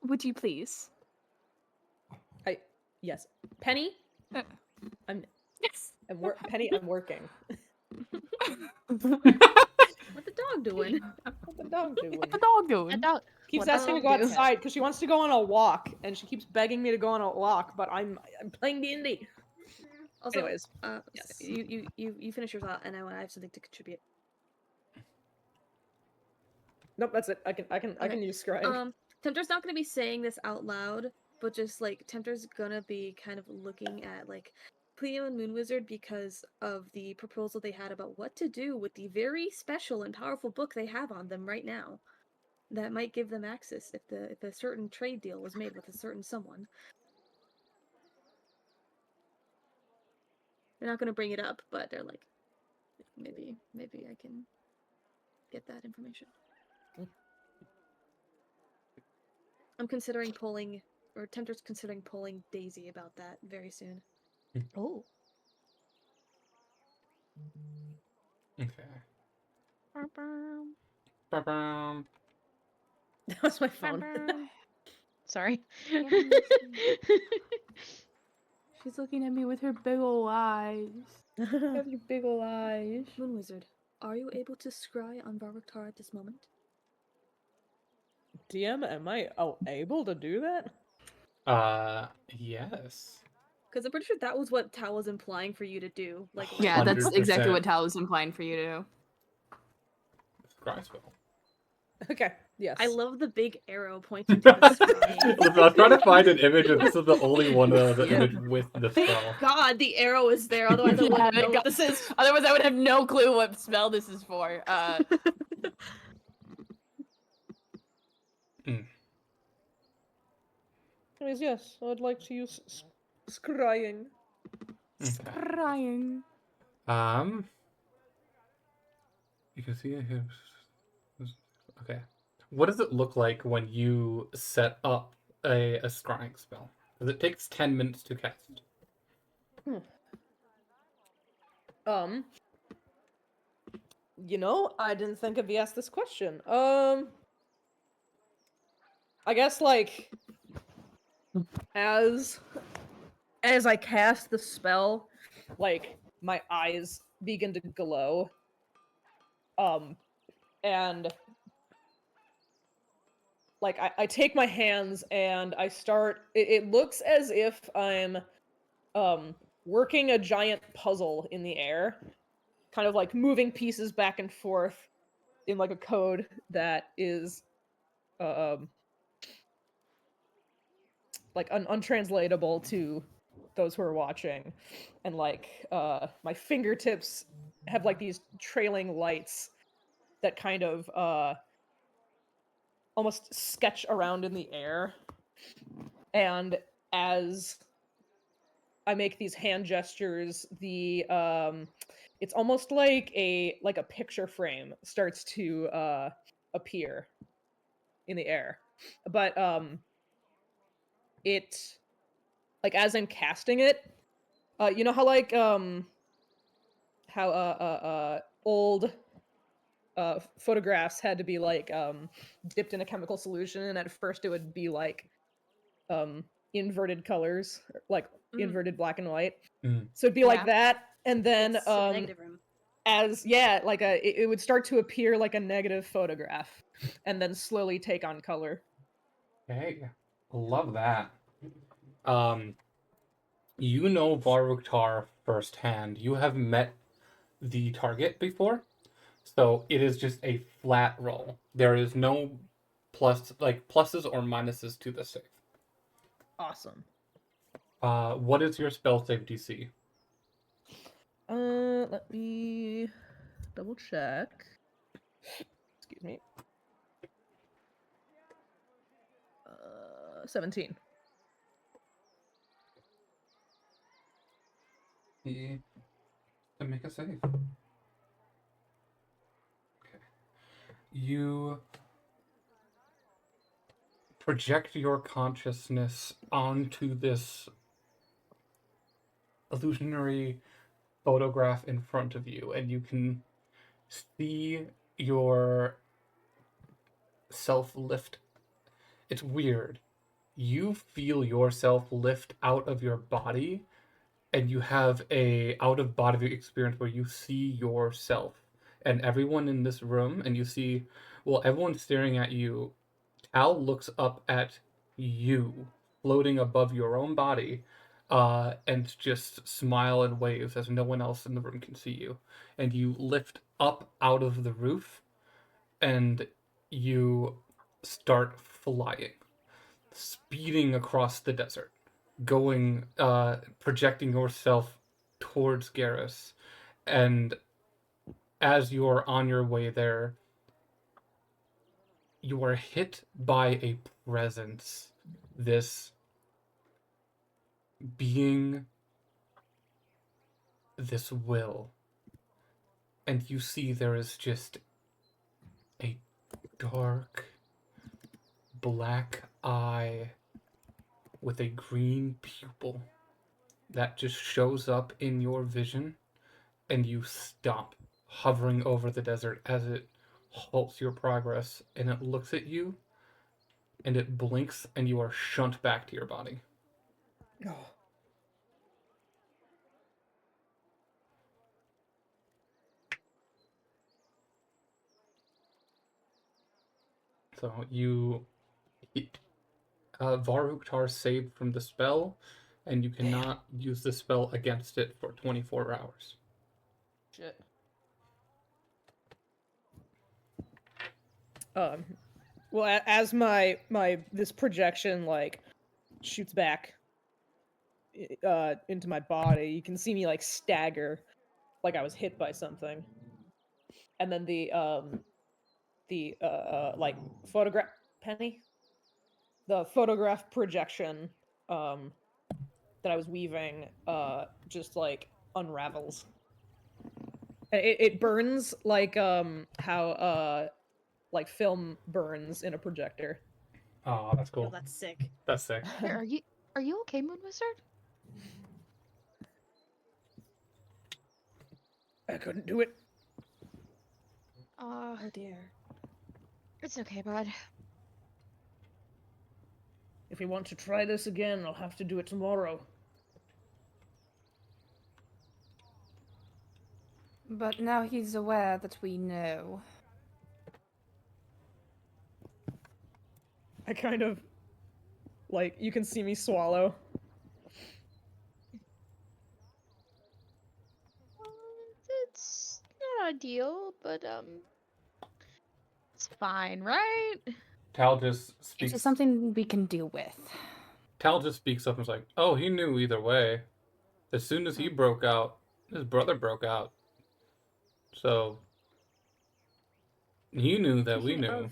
[SPEAKER 4] Would you please?
[SPEAKER 6] Yes. Penny.
[SPEAKER 4] Yes.
[SPEAKER 6] Penny. I'm working.
[SPEAKER 5] What the dog doing?
[SPEAKER 6] What the dog doing?
[SPEAKER 4] What's the dog doing?
[SPEAKER 2] A dog.
[SPEAKER 6] Keeps
[SPEAKER 2] What the
[SPEAKER 6] asking to
[SPEAKER 2] dog
[SPEAKER 6] go
[SPEAKER 2] do?
[SPEAKER 6] outside because she wants to go on a walk, and she keeps begging me to go on a walk. But I'm playing D&D.
[SPEAKER 5] Also,
[SPEAKER 6] Anyways,
[SPEAKER 5] yes. You finish your thought, and I have something to contribute.
[SPEAKER 6] Nope, that's it. I can use scribe.
[SPEAKER 5] Tempter's not gonna be saying this out loud, but just like Tempter's gonna be kind of looking at like Cleo and Moonwizard because of the proposal they had about what to do with the very special and powerful book they have on them right now. That might give them access if a certain trade deal was made with a certain someone. They're not gonna bring it up, but they're like, maybe I can get that information. I'm considering polling, or Tempter's considering polling Daisy about that very soon.
[SPEAKER 6] Oh.
[SPEAKER 1] Okay. Ba-bam.
[SPEAKER 6] That was my phone.
[SPEAKER 2] Sorry.
[SPEAKER 4] She's looking at me with her big ol' eyes. Have your big ol' eyes.
[SPEAKER 5] Moonwizard, are you able to scry on Varvaktar at this moment?
[SPEAKER 6] DM, am I able to do that?
[SPEAKER 1] Yes.
[SPEAKER 5] Because I'm pretty sure that was what Tal was implying for you to do. Like,
[SPEAKER 4] Yeah, that's
[SPEAKER 1] 100%.
[SPEAKER 4] exactly what Tal was implying for you to do.
[SPEAKER 1] Scry spell.
[SPEAKER 6] Okay. Yes.
[SPEAKER 5] I love the big arrow pointing to the scry.
[SPEAKER 1] Listen, I was trying to find an image, and this is the only one of the image with the spell.
[SPEAKER 5] God, the arrow is there. Otherwise, I
[SPEAKER 4] Yeah,
[SPEAKER 5] wouldn't know
[SPEAKER 4] thank
[SPEAKER 5] what
[SPEAKER 4] God.
[SPEAKER 5] this is.
[SPEAKER 4] Otherwise, I would have no clue what spell this is for.
[SPEAKER 6] Anyways, yes, I would like to use scrying.
[SPEAKER 4] Scrying.
[SPEAKER 1] You can see it here. Okay. What does it look like when you set up a scrying spell? Because it takes 10 minutes to cast.
[SPEAKER 6] I didn't think of asked this question. I guess like as I cast the spell, like my eyes begin to glow. And like I take my hands and I start it looks as if I'm working a giant puzzle in the air, kind of like moving pieces back and forth in like a code that is like untranslatable to those who are watching. And like my fingertips have like these trailing lights that kind of almost sketch around in the air. And as I make these hand gestures, the it's almost like a picture frame starts to appear in the air. But it, like, as I'm casting it, you know how like how old photographs had to be like dipped in a chemical solution, and at first it would be like inverted colors, like inverted black and white. So it'd be like that, and then
[SPEAKER 5] It's a negative room.
[SPEAKER 6] it would start to appear like a negative photograph, and then slowly take on color.
[SPEAKER 1] Okay. Love that. You know Varuktar firsthand. You have met the target before, so it is just a flat roll. There is no pluses or minuses to the save.
[SPEAKER 6] Awesome.
[SPEAKER 1] What is your spell save DC?
[SPEAKER 6] Let me double check. Excuse me. 17.
[SPEAKER 1] He to make a save. Okay. You project your consciousness onto this illusionary photograph in front of you, and you can see your self lift. It's weird. You feel yourself lift out of your body, and you have a out of body experience where you see yourself and everyone in this room, and you see, well, everyone's staring at you. Tal looks up at you floating above your own body, and just smile and waves as no one else in the room can see you. And you lift up out of the roof, and you start flying, speeding across the desert, going, projecting yourself towards Garrus. And as you're on your way there, you are hit by a presence. This being, this will. And you see there is just a dark black eye with a green pupil that just shows up in your vision, and you stop, hovering over the desert as it halts your progress, and it looks at you, and it blinks, and you are shunt back to your body.
[SPEAKER 6] Oh.
[SPEAKER 1] So you, Varuktar saved from the spell, and you cannot use the spell against it for 24 hours.
[SPEAKER 6] Shit. Well, as my this projection like shoots back into my body, you can see me like stagger, like I was hit by something, and then the like photograph the photograph projection that I was weaving just like unravels. It burns like how like film burns in a projector.
[SPEAKER 1] Oh, that's
[SPEAKER 5] Yo,
[SPEAKER 1] cool.
[SPEAKER 5] that's sick.
[SPEAKER 1] That's sick.
[SPEAKER 2] Here, are you okay, Moon Wizard?
[SPEAKER 6] I couldn't do it.
[SPEAKER 5] Oh dear.
[SPEAKER 2] It's okay, bud.
[SPEAKER 6] If we want to try this again, I'll have to do it tomorrow.
[SPEAKER 4] But now he's aware that we know.
[SPEAKER 6] I kind of like you can see me swallow.
[SPEAKER 2] It's not ideal, but it's fine, right?
[SPEAKER 1] Tal just
[SPEAKER 4] It's
[SPEAKER 1] speaks.
[SPEAKER 4] just something we can deal with.
[SPEAKER 1] Tal just speaks up and is like, "Oh, he knew either way. As soon as he broke out, his brother broke out. So he knew that we knew."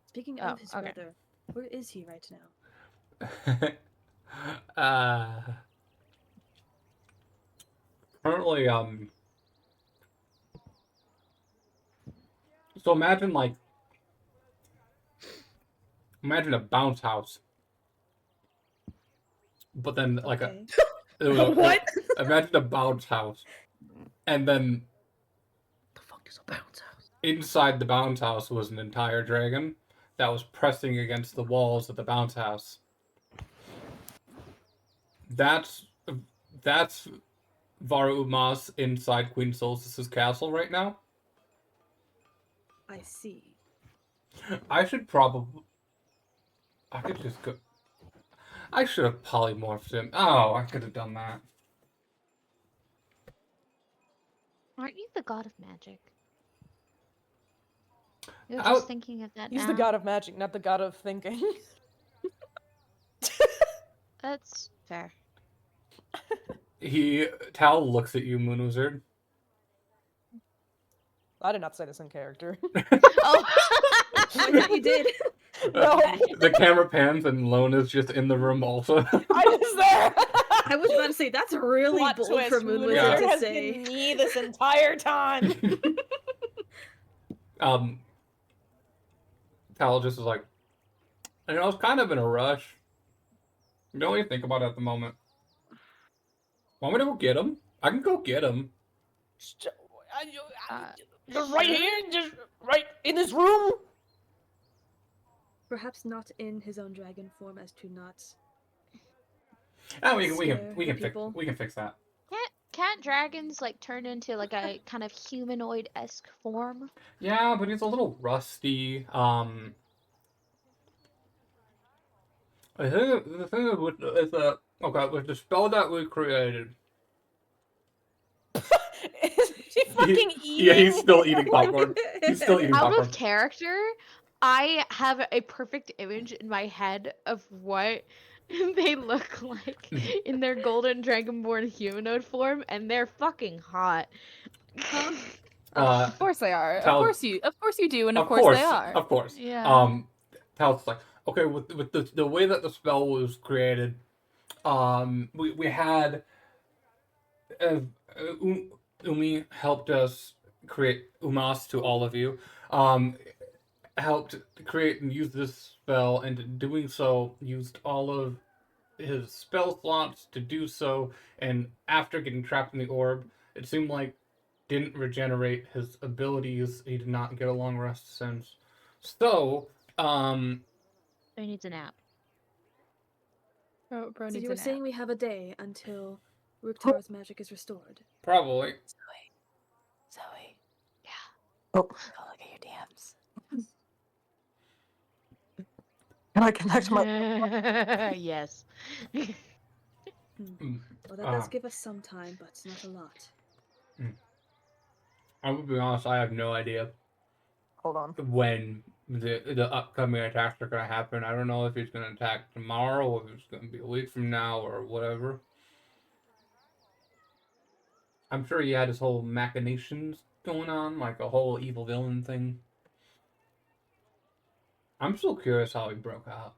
[SPEAKER 5] Speaking
[SPEAKER 2] Oh,
[SPEAKER 5] of his
[SPEAKER 2] okay.
[SPEAKER 5] brother, where is he right now?
[SPEAKER 1] Currently, so imagine a bounce house, but then like
[SPEAKER 5] Okay.
[SPEAKER 6] What?
[SPEAKER 1] imagine a bounce house, and then
[SPEAKER 6] The fuck is a bounce house?
[SPEAKER 1] inside the bounce house was an entire dragon that was pressing against the walls of the bounce house. That's Varu Umas inside Queen Solstice's castle right now.
[SPEAKER 5] I see.
[SPEAKER 1] I could just go. I should have polymorphed him. Oh, I could have done that.
[SPEAKER 2] Aren't you the god of magic? You're
[SPEAKER 1] Out-
[SPEAKER 2] just thinking of that
[SPEAKER 6] He's
[SPEAKER 2] now.
[SPEAKER 6] the god of magic, not the god of thinking.
[SPEAKER 2] That's fair.
[SPEAKER 1] Tal looks at you, Moon Wizard.
[SPEAKER 6] I did not say this in character.
[SPEAKER 2] Oh.
[SPEAKER 5] I thought you did.
[SPEAKER 6] No.
[SPEAKER 1] The camera pans and Lona's just in the room also.
[SPEAKER 6] I was there.
[SPEAKER 5] I was about to say that's really
[SPEAKER 6] Plot
[SPEAKER 5] bold
[SPEAKER 6] twist.
[SPEAKER 5] for Moon
[SPEAKER 6] Moon
[SPEAKER 5] Wizard
[SPEAKER 1] Yeah.
[SPEAKER 6] Wizard
[SPEAKER 5] to
[SPEAKER 6] has
[SPEAKER 5] say.
[SPEAKER 6] been me this entire time.
[SPEAKER 1] Tal just is like, I was kind of in a rush. You don't really think about it at the moment. Want me to go get him? I can go get him.
[SPEAKER 6] Just right here, just right in this room.
[SPEAKER 5] Perhaps not in his own dragon form, as to not.
[SPEAKER 1] Oh, we
[SPEAKER 5] Scare
[SPEAKER 1] can
[SPEAKER 5] people.
[SPEAKER 1] we can fix that.
[SPEAKER 2] Can't dragons like turn into like a kind of humanoid-esque form?
[SPEAKER 1] Yeah, but he's a little rusty. I think the thing is with with the spell that we created.
[SPEAKER 6] Is he fucking eating?
[SPEAKER 1] Yeah, he's still eating popcorn. He's still eating
[SPEAKER 2] Out
[SPEAKER 1] popcorn.
[SPEAKER 2] of character, I have a perfect image in my head of what they look like in their golden dragonborn humanoid form, and they're fucking hot.
[SPEAKER 4] Of course they are.
[SPEAKER 1] Tal-
[SPEAKER 4] Of course you do, and of course they are.
[SPEAKER 1] Of course.
[SPEAKER 2] Yeah.
[SPEAKER 1] Tal's like, okay, with the way that the spell was created, we had Umi helped us create Umas to all of you. Helped create and use this spell, and in doing so, used all of his spell slots to do so. And after getting trapped in the orb, it seemed like didn't regenerate his abilities. He did not get a long rest since. So,
[SPEAKER 2] He needs a nap.
[SPEAKER 4] Bro
[SPEAKER 5] So
[SPEAKER 4] needs
[SPEAKER 5] you
[SPEAKER 4] a
[SPEAKER 5] were
[SPEAKER 4] nap.
[SPEAKER 5] saying we have a day until Ruktar's magic is restored.
[SPEAKER 1] probably.
[SPEAKER 4] Zoe.
[SPEAKER 2] Yeah.
[SPEAKER 7] Oh.
[SPEAKER 4] Go look at your DMs.
[SPEAKER 7] Can I connect my?
[SPEAKER 2] Yes.
[SPEAKER 5] Well, that does give us some time, but not a lot.
[SPEAKER 1] I will be honest, I have no idea
[SPEAKER 7] Hold on.
[SPEAKER 1] when the upcoming attacks are going to happen. I don't know if he's going to attack tomorrow, or if it's going to be a week from now, or whatever. I'm sure he had his whole machinations going on, like a whole evil villain thing. I'm still curious how he broke out.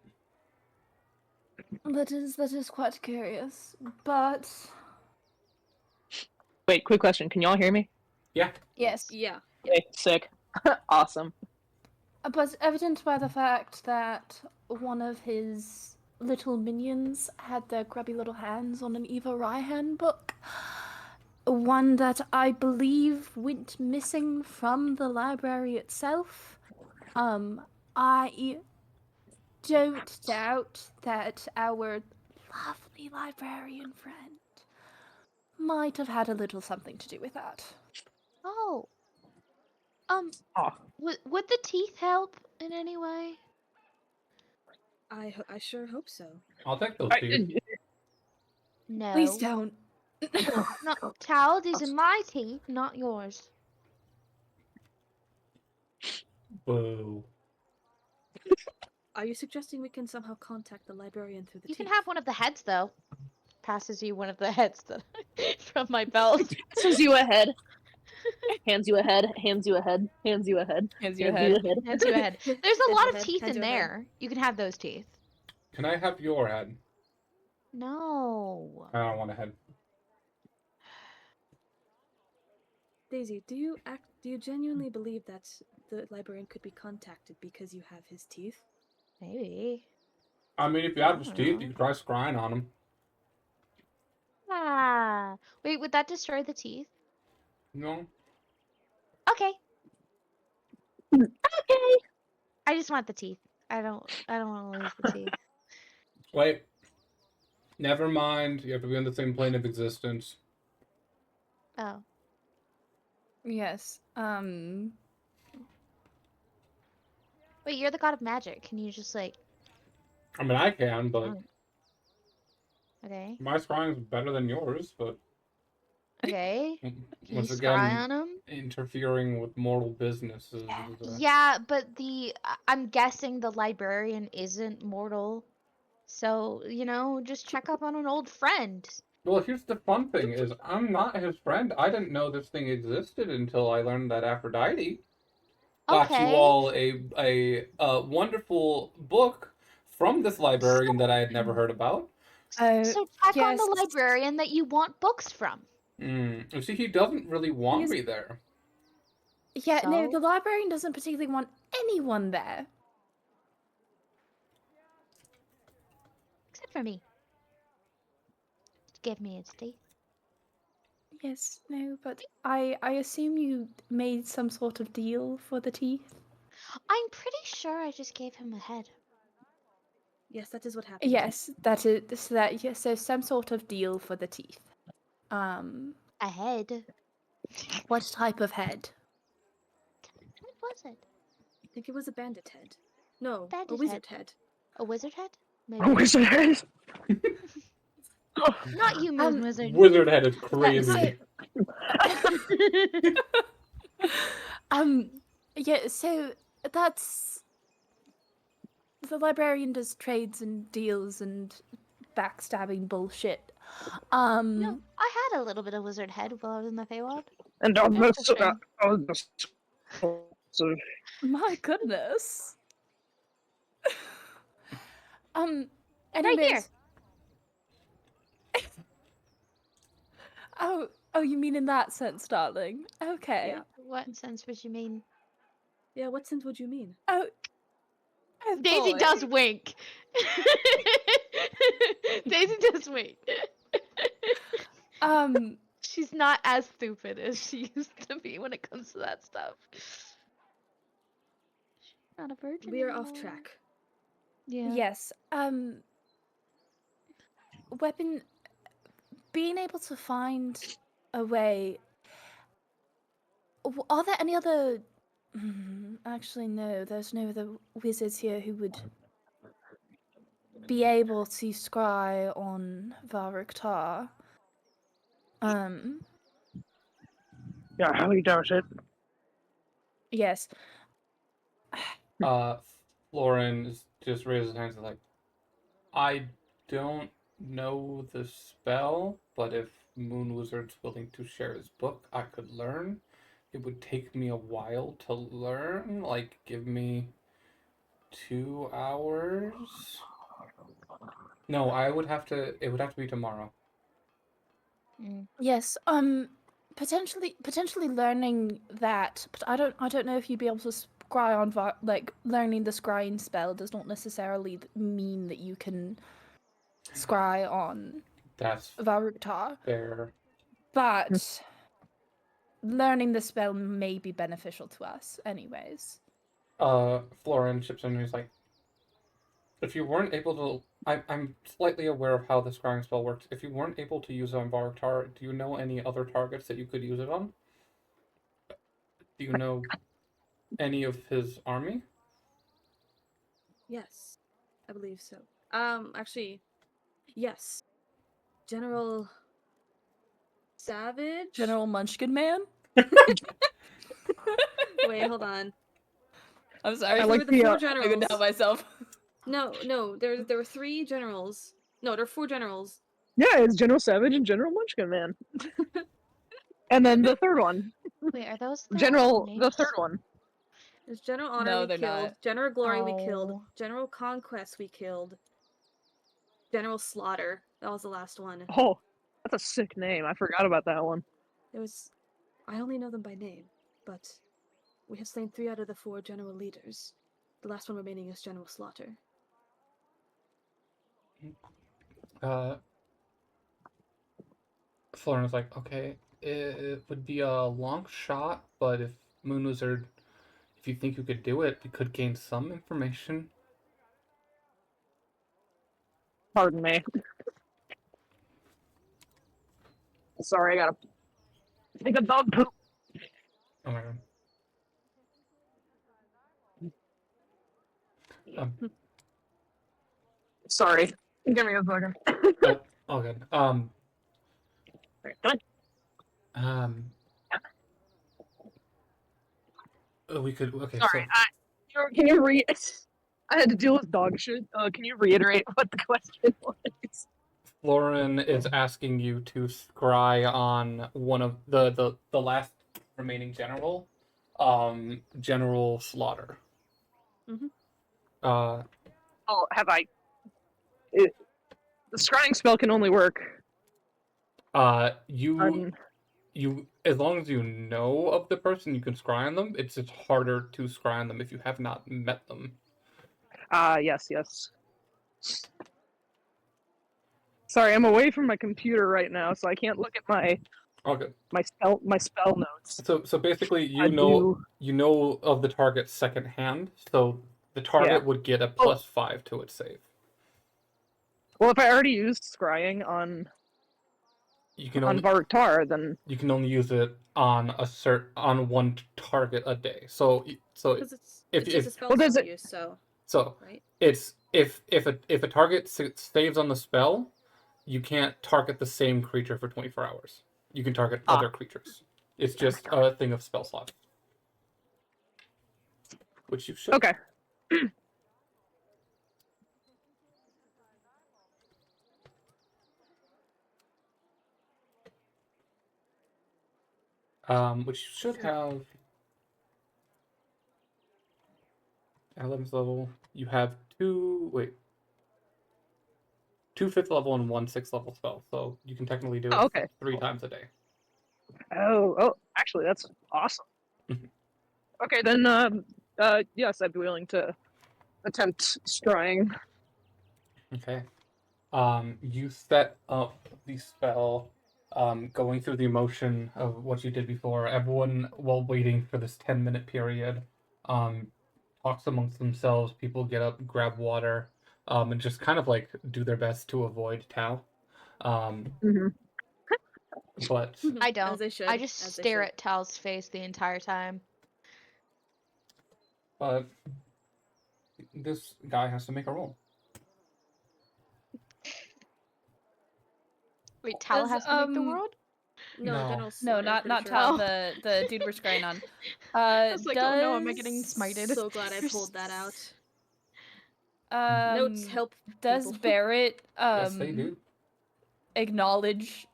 [SPEAKER 4] That is quite curious, but
[SPEAKER 8] Wait, quick question. Can y'all hear me?
[SPEAKER 1] Yeah.
[SPEAKER 4] yes.
[SPEAKER 5] Yeah.
[SPEAKER 8] Okay, sick. Awesome.
[SPEAKER 4] But evident by the fact that one of his little minions had their grubby little hands on an Eva Raihan book. One that I believe went missing from the library itself. I don't doubt that our lovely librarian friend might have had a little something to do with that.
[SPEAKER 2] Oh.
[SPEAKER 8] Oh.
[SPEAKER 2] Would the teeth help in any way?
[SPEAKER 5] I sure hope so.
[SPEAKER 1] I'll take those
[SPEAKER 8] I-
[SPEAKER 1] teeth.
[SPEAKER 2] No.
[SPEAKER 4] Please don't.
[SPEAKER 2] No, Tal, these are my teeth, not yours.
[SPEAKER 1] Boo.
[SPEAKER 5] Are you suggesting we can somehow contact the librarian through the
[SPEAKER 2] You
[SPEAKER 5] teeth?
[SPEAKER 2] can have one of the heads, though. Passes you one of the heads that from my belt.
[SPEAKER 8] Passes you a head. Hands you a head. Hands you a head. Hands you a head.
[SPEAKER 4] Hands you
[SPEAKER 8] Hands
[SPEAKER 4] ahead.
[SPEAKER 8] you a head.
[SPEAKER 2] Hands you a head. There's a
[SPEAKER 5] Hands
[SPEAKER 2] lot
[SPEAKER 5] you
[SPEAKER 2] of
[SPEAKER 5] a head,
[SPEAKER 2] teeth
[SPEAKER 5] hands
[SPEAKER 2] in
[SPEAKER 5] you a head.
[SPEAKER 2] there. You can have those teeth.
[SPEAKER 1] Can I have your head?
[SPEAKER 2] No.
[SPEAKER 1] I don't want a head.
[SPEAKER 5] Daisy, do you genuinely believe that the librarian could be contacted because you have his teeth?
[SPEAKER 2] Maybe.
[SPEAKER 1] I mean, if you have his teeth, you can try scrying on him.
[SPEAKER 2] Ah. Wait, would that destroy the teeth?
[SPEAKER 1] No?
[SPEAKER 2] Okay.
[SPEAKER 8] Okay.
[SPEAKER 2] I just want the teeth. I don't want to lose the teeth.
[SPEAKER 1] Wait. Never mind. You have to be on the same plane of existence.
[SPEAKER 2] Oh.
[SPEAKER 4] Yes.
[SPEAKER 2] Wait, you're the god of magic. Can you just like
[SPEAKER 1] I mean, I can, but
[SPEAKER 2] okay.
[SPEAKER 1] my scrying is better than yours, but
[SPEAKER 2] Okay. Can
[SPEAKER 1] once
[SPEAKER 2] you
[SPEAKER 1] again,
[SPEAKER 2] scry on him?
[SPEAKER 1] interfering with mortal businesses.
[SPEAKER 2] Yeah, but I'm guessing the librarian isn't mortal. So, just check up on an old friend.
[SPEAKER 1] Well, here's the fun thing: is I'm not his friend. I didn't know this thing existed until I learned that Aphrodite got you
[SPEAKER 2] Okay.
[SPEAKER 1] all a wonderful book from this librarian that I had never heard about.
[SPEAKER 2] So check on
[SPEAKER 4] yes.
[SPEAKER 2] the librarian that you want books from.
[SPEAKER 1] You see, he doesn't really want
[SPEAKER 4] He's-
[SPEAKER 1] me there.
[SPEAKER 4] Yeah, no,
[SPEAKER 2] So?
[SPEAKER 4] the librarian doesn't particularly want anyone there.
[SPEAKER 2] Except for me. Just give me its teeth.
[SPEAKER 4] Yes, no, but I assume you made some sort of deal for the teeth.
[SPEAKER 2] I'm pretty sure I just gave him a head.
[SPEAKER 5] Yes, that is what happened.
[SPEAKER 4] Yes, that is so that yes, so some sort of deal for the teeth.
[SPEAKER 2] A head?
[SPEAKER 4] What type of head?
[SPEAKER 2] What was it?
[SPEAKER 5] I think it was a bandit head. No, a
[SPEAKER 2] Bandit
[SPEAKER 5] wizard head.
[SPEAKER 2] A wizard head? Maybe.
[SPEAKER 3] I wish it is.
[SPEAKER 2] Not you, Moon Wizard.
[SPEAKER 1] Wizard head is crazy.
[SPEAKER 4] Yeah, so that's the librarian does trades and deals and backstabbing bullshit.
[SPEAKER 2] No, I had a little bit of wizard head while I was in the Feywild.
[SPEAKER 3] And
[SPEAKER 2] Interesting.
[SPEAKER 4] My goodness.
[SPEAKER 2] Right
[SPEAKER 4] anyways.
[SPEAKER 2] here.
[SPEAKER 4] Oh, you mean in that sense, darling? Okay.
[SPEAKER 5] Yeah.
[SPEAKER 2] What sense would you mean?
[SPEAKER 5] Yeah, what sense would you mean?
[SPEAKER 4] Oh,
[SPEAKER 2] Daisy
[SPEAKER 4] boy.
[SPEAKER 2] does wink. Daisy does wink. She's not as stupid as she used to be when it comes to that stuff. She's not a virgin.
[SPEAKER 5] We are off
[SPEAKER 2] anymore.
[SPEAKER 5] track.
[SPEAKER 2] Yeah.
[SPEAKER 4] Yes. Weapon. Being able to find a way. Are there any other? Actually, no. There's no other wizards here who would be able to scry on Varuktar.
[SPEAKER 3] Yeah, how you doubt it?
[SPEAKER 4] Yes.
[SPEAKER 1] Florin just raises his hands and is like, I don't know the spell, but if Moon Wizard's willing to share his book, I could learn. It would take me a while to learn. Like, give me 2 hours. No, it would have to be tomorrow.
[SPEAKER 4] Yes. Potentially learning that, but I don't know if you'd be able to scry on learning the scrying spell does not necessarily mean that you can scry on
[SPEAKER 1] That's
[SPEAKER 4] Varuktar.
[SPEAKER 1] fair.
[SPEAKER 4] But learning the spell may be beneficial to us anyways.
[SPEAKER 1] Florin chips in and he's like, if you weren't able to, I'm slightly aware of how the scrying spell works. If you weren't able to use it on Varuktar, do you know any other targets that you could use it on? Do you know any of his army?
[SPEAKER 5] Yes, I believe so. Actually, yes. General Savage?
[SPEAKER 4] General Munchkin Man?
[SPEAKER 5] Wait, hold on.
[SPEAKER 4] I'm sorry.
[SPEAKER 3] I
[SPEAKER 5] There
[SPEAKER 3] like
[SPEAKER 5] were the four
[SPEAKER 3] the,
[SPEAKER 4] I could
[SPEAKER 5] generals.
[SPEAKER 4] doubt myself.
[SPEAKER 5] No, there were 3 generals. No, there were 4 generals.
[SPEAKER 3] yeah, it's General Savage and General Munchkin Man. And then the third one.
[SPEAKER 2] Wait, are those the
[SPEAKER 3] General, the
[SPEAKER 2] names?
[SPEAKER 3] third one.
[SPEAKER 5] There's General Honor
[SPEAKER 4] No,
[SPEAKER 5] we
[SPEAKER 4] they're
[SPEAKER 5] killed,
[SPEAKER 4] not.
[SPEAKER 5] General Glory we killed,
[SPEAKER 4] Oh.
[SPEAKER 5] General Conquest we killed, General Slaughter. That was the last one.
[SPEAKER 3] Oh, that's a sick name. I forgot about that one.
[SPEAKER 5] There was... I only know them by name, but we have slain 3 out of the 4 general leaders. The last one remaining is General Slaughter.
[SPEAKER 1] Florin is like, okay, it would be a long shot, but if Moon Wizard, if you think you could do it, we could gain some information.
[SPEAKER 3] Pardon me. Sorry, I gotta take a dog poop.
[SPEAKER 1] Oh my god.
[SPEAKER 3] Sorry. Give me a second.
[SPEAKER 1] Oh, all good. We could. Okay,
[SPEAKER 3] Sorry,
[SPEAKER 1] so
[SPEAKER 3] can you I had to deal with dog shit. Can you reiterate what the question was?
[SPEAKER 1] Lauren is asking you to scry on one of the last remaining general, General Slaughter.
[SPEAKER 5] Mhm.
[SPEAKER 1] Uh,
[SPEAKER 8] Oh, have I? The scrying spell can only work
[SPEAKER 1] you
[SPEAKER 8] on.
[SPEAKER 1] as long as you know of the person, you can scry on them. It's just harder to scry on them if you have not met them.
[SPEAKER 8] Yes. Sorry, I'm away from my computer right now, so I can't look at
[SPEAKER 1] Okay.
[SPEAKER 8] my spell notes.
[SPEAKER 1] So basically,
[SPEAKER 8] I do.
[SPEAKER 1] you know of the target second hand, so the target
[SPEAKER 8] Yeah.
[SPEAKER 1] would get a
[SPEAKER 8] Oh.
[SPEAKER 1] +5 to its save.
[SPEAKER 8] Well, if I already used scrying on
[SPEAKER 1] You can only
[SPEAKER 8] Varuktar, then
[SPEAKER 1] you can only use it on on one target a day. So
[SPEAKER 5] Because it's just a spell
[SPEAKER 8] Well, does
[SPEAKER 5] slot
[SPEAKER 8] it-
[SPEAKER 5] use, so
[SPEAKER 1] so
[SPEAKER 5] right.
[SPEAKER 1] it's if a target saves on the spell, you can't target the same creature for 24 hours. You can target other creatures. It's just a thing of spell slots, which you should.
[SPEAKER 8] okay.
[SPEAKER 1] Which you should have. 11th level. You have two 5th level and one 6th level spell, so you can technically do it
[SPEAKER 8] Oh, okay.
[SPEAKER 1] 3 times a day.
[SPEAKER 8] Oh, actually, that's awesome. Okay, then, yes, I'd be willing to attempt scrying.
[SPEAKER 1] Okay. You set up the spell, going through the motion of what you did before. Everyone, while waiting for this 10-minute period, talks amongst themselves. People get up, grab water, and just kind of like do their best to avoid Tau.
[SPEAKER 8] Mhm.
[SPEAKER 1] But
[SPEAKER 2] I don't.
[SPEAKER 5] As they should.
[SPEAKER 2] I just
[SPEAKER 5] as they
[SPEAKER 2] stare
[SPEAKER 5] should.
[SPEAKER 2] at Tal's face the entire time.
[SPEAKER 1] but this guy has to make a roll.
[SPEAKER 2] Wait, Tal
[SPEAKER 4] Does,
[SPEAKER 2] has to make the world?
[SPEAKER 5] No,
[SPEAKER 1] No.
[SPEAKER 5] General
[SPEAKER 4] No,
[SPEAKER 5] Slaughter,
[SPEAKER 4] not
[SPEAKER 5] pretty
[SPEAKER 4] not
[SPEAKER 5] sure.
[SPEAKER 4] Tal,
[SPEAKER 2] Oh.
[SPEAKER 4] the dude we're scrying on.
[SPEAKER 2] I was like,
[SPEAKER 4] does...
[SPEAKER 2] oh no, am I getting smited?
[SPEAKER 5] So glad I pulled that out.
[SPEAKER 4] Um,
[SPEAKER 5] Notes help
[SPEAKER 4] does
[SPEAKER 5] people.
[SPEAKER 4] Barrett
[SPEAKER 1] Yes, they do.
[SPEAKER 4] acknowledge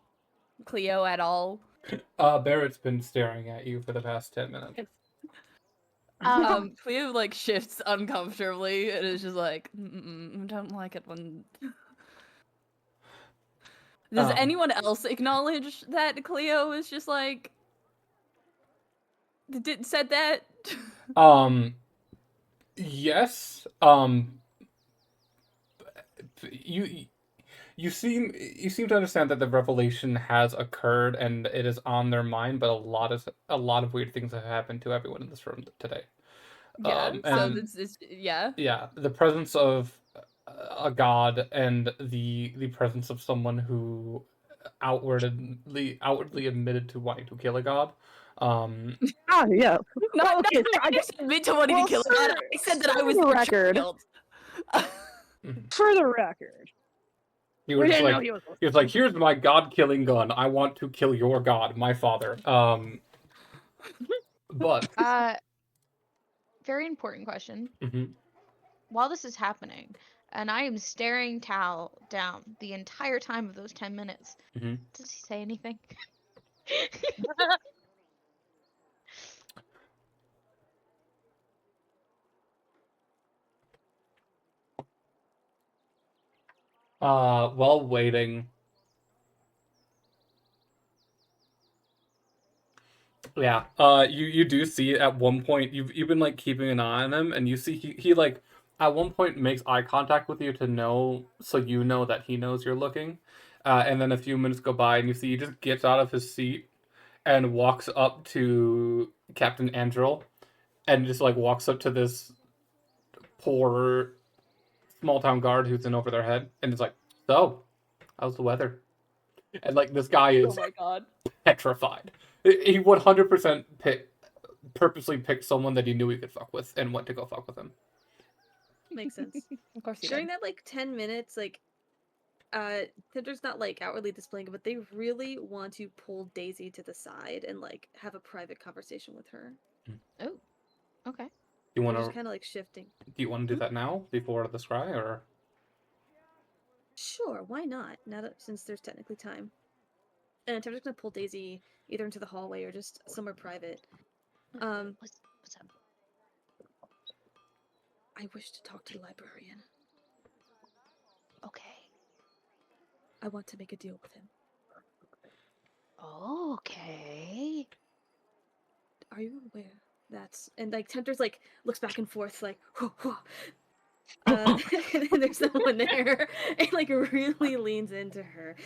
[SPEAKER 4] Cleo at all?
[SPEAKER 1] Barrett's been staring at you for the past 10 minutes.
[SPEAKER 4] Cleo like shifts uncomfortably and is just like, don't like it when. Does anyone else acknowledge that Cleo is just like said that?
[SPEAKER 1] Yes. You seem to understand that the revelation has occurred and it is on their mind, but a lot of weird things have happened to everyone in this room today.
[SPEAKER 4] Yeah. So
[SPEAKER 1] and
[SPEAKER 4] it's yeah.
[SPEAKER 1] yeah, the presence of a god and the presence of someone who outwardly admitted to wanting to kill a god.
[SPEAKER 8] Yeah.
[SPEAKER 4] Not
[SPEAKER 8] okay,
[SPEAKER 4] I just admit to wanting
[SPEAKER 8] well,
[SPEAKER 4] to kill
[SPEAKER 8] sir,
[SPEAKER 4] God. I said that I
[SPEAKER 8] for
[SPEAKER 4] was
[SPEAKER 8] the
[SPEAKER 4] the
[SPEAKER 8] record.
[SPEAKER 4] child.
[SPEAKER 8] For the record.
[SPEAKER 1] He was
[SPEAKER 8] We didn't
[SPEAKER 1] like,
[SPEAKER 8] know he was
[SPEAKER 1] he was like, here's my god-killing gun. I want to kill your god, my father. But
[SPEAKER 2] Very important question.
[SPEAKER 1] mhm.
[SPEAKER 2] While this is happening, and I am staring Tal down the entire time of those 10 minutes,
[SPEAKER 1] Mhm.
[SPEAKER 2] does he say anything?
[SPEAKER 1] While waiting, yeah, you do see at one point you've been like keeping an eye on him, and you see he like at one point makes eye contact with you to know, so you know that he knows you're looking, and then a few minutes go by, and you see he just gets out of his seat and walks up to Captain Andrel, and just like walks up to this poor small town guard who's in over their head, and is like, "So, how's the weather?" And like this guy is
[SPEAKER 2] Oh my god.
[SPEAKER 1] petrified. He 100% purposely picked someone that he knew he could fuck with and went to go fuck with him.
[SPEAKER 5] Makes sense.
[SPEAKER 4] Of course he
[SPEAKER 5] During
[SPEAKER 4] did.
[SPEAKER 5] that like 10 minutes, like Tinder's not like outwardly displaying it, but they really want to pull Daisy to the side and like have a private conversation with her.
[SPEAKER 2] Oh, okay.
[SPEAKER 5] They're just kind of like shifting.
[SPEAKER 1] Do you want to do that now before the scry, or?
[SPEAKER 5] Sure, why not? Now that since there's technically time. And I'm just gonna pull Daisy either into the hallway or just somewhere private.
[SPEAKER 2] What's up?
[SPEAKER 5] I wish to talk to the librarian.
[SPEAKER 2] Okay.
[SPEAKER 5] I want to make a deal with him.
[SPEAKER 2] Okay.
[SPEAKER 5] Are you aware that's and like Tempter's like looks back and forth like and there's no one there and like really leans into her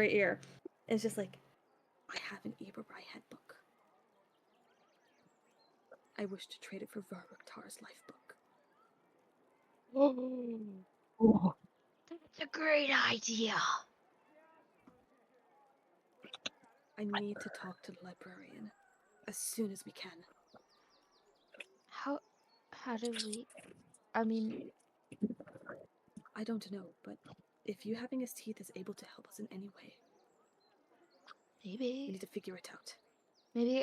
[SPEAKER 5] ear. And it's just like, I have an Eber Raihan book. I wish to trade it for Varuktar's life book.
[SPEAKER 2] That's a great idea.
[SPEAKER 5] I need to talk to the librarian as soon as we can.
[SPEAKER 2] How do we? I mean,
[SPEAKER 5] I don't know, but if you having his teeth is able to help us in any way, we
[SPEAKER 2] maybe.
[SPEAKER 5] need to figure it out.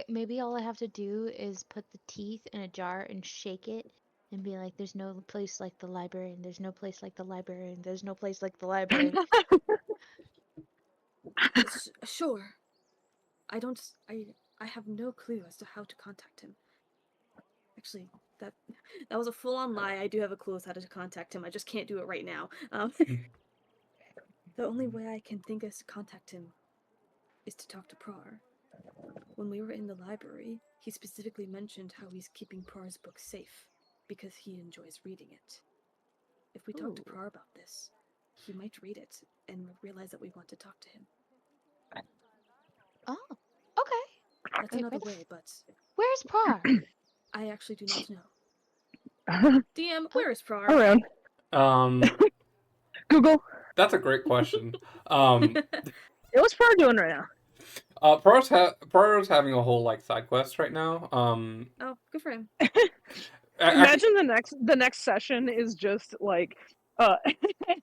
[SPEAKER 2] Maybe all I have to do is put the teeth in a jar and shake it and be like, there's no place like the library, and there's no place like the library, and there's no place like the library.
[SPEAKER 5] Sure. I have no clue as to how to contact him. Actually, that was a full-on lie. I do have a clue as how to contact him. I just can't do it right now. The only way I can think is to contact him is to talk to Prar. When we were in the library, he specifically mentioned how he's keeping Prar's book safe because he enjoys reading it. If we talk to Prar about this, he might read it and realize that we want to talk to him.
[SPEAKER 2] Oh, okay.
[SPEAKER 5] That's another way, but
[SPEAKER 2] Where's Prar?
[SPEAKER 5] I actually do not know. DM, where is Prar?
[SPEAKER 8] Around. Google.
[SPEAKER 1] That's a great question.
[SPEAKER 8] What's Prar doing right now?
[SPEAKER 1] Prar's having a whole like side quest right now.
[SPEAKER 5] Oh, good for him.
[SPEAKER 8] Imagine the next session is just like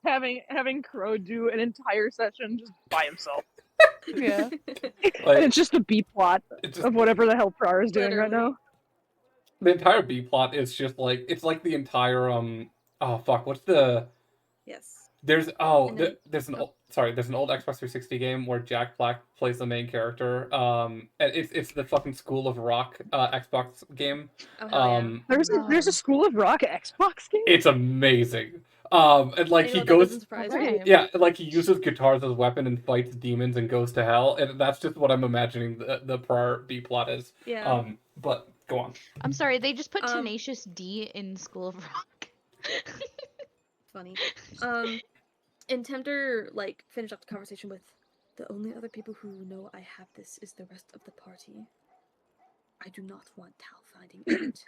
[SPEAKER 8] having Crow do an entire session just by himself.
[SPEAKER 4] Yeah.
[SPEAKER 1] Like,
[SPEAKER 8] And it's just a B plot
[SPEAKER 1] just,
[SPEAKER 8] of whatever the hell Prar is doing right now.
[SPEAKER 1] the entire B plot is just like it's like the entire oh fuck, what's the
[SPEAKER 5] Yes.
[SPEAKER 1] there's an old there's an old Xbox 360 game where Jack Black plays the main character. And it's the fucking School of Rock Xbox game.
[SPEAKER 5] Oh, hell yeah.
[SPEAKER 8] There's a School of Rock Xbox game.
[SPEAKER 1] It's amazing. And like he
[SPEAKER 5] That
[SPEAKER 1] goes,
[SPEAKER 5] doesn't surprise me.
[SPEAKER 1] yeah, like he uses guitars as a weapon and fights demons and goes to hell, and that's just what I'm imagining the prior B plot is.
[SPEAKER 5] Yeah.
[SPEAKER 1] But go on.
[SPEAKER 2] I'm sorry, they just put Tenacious D in School of Rock.
[SPEAKER 5] Funny. And Tempter like finished up the conversation with, the only other people who know I have this is the rest of the party. I do not want Tal finding out.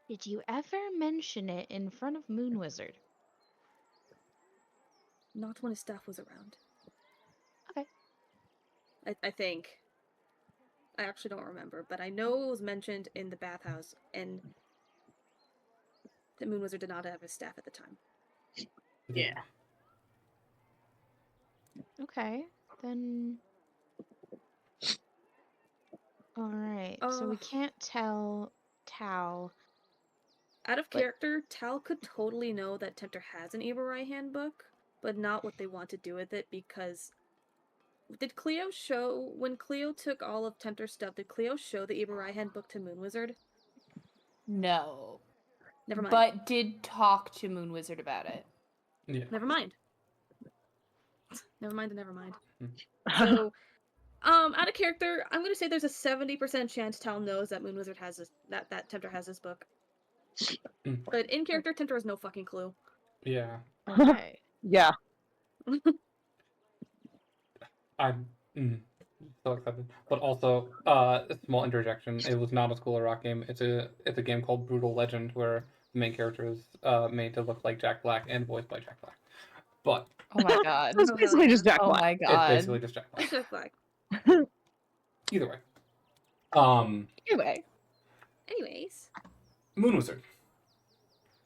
[SPEAKER 2] Did you ever mention it in front of Moon Wizard?
[SPEAKER 5] Not when his staff was around.
[SPEAKER 2] Okay.
[SPEAKER 5] I think. I actually don't remember, but I know it was mentioned in the bathhouse, and the Moon Wizard did not have his staff at the time.
[SPEAKER 8] Yeah.
[SPEAKER 2] Okay, then. Alright, so we can't tell Tal.
[SPEAKER 5] Out of character, Tal could totally know that Tempter has an Eber Raihan book, but not what they want to do with it, because did Cleo show, when Cleo took all of Tempter's stuff, did Cleo show the Eber Raihan book to Moon Wizard?
[SPEAKER 4] No.
[SPEAKER 5] Never mind.
[SPEAKER 4] But did talk to Moon Wizard about it.
[SPEAKER 1] Yeah.
[SPEAKER 5] Never mind. Never mind. So, out of character, I'm gonna say there's a 70% chance Tal knows that Moon Wizard has this, that Tempter has this book. But in character, Tempter has no fucking clue.
[SPEAKER 1] Yeah.
[SPEAKER 2] Okay.
[SPEAKER 8] Yeah.
[SPEAKER 1] I'm so excited. But also, a small interjection. It was not a School of Rock game. It's a game called Brutal Legend where the main character is made to look like Jack Black and voiced by Jack Black. But
[SPEAKER 4] oh my god.
[SPEAKER 8] It's basically just Jack Black.
[SPEAKER 4] Oh my god.
[SPEAKER 1] It's basically just Jack Black.
[SPEAKER 5] Jack Black.
[SPEAKER 1] Either way.
[SPEAKER 4] Anyway.
[SPEAKER 5] Anyways.
[SPEAKER 1] Moon Wizard.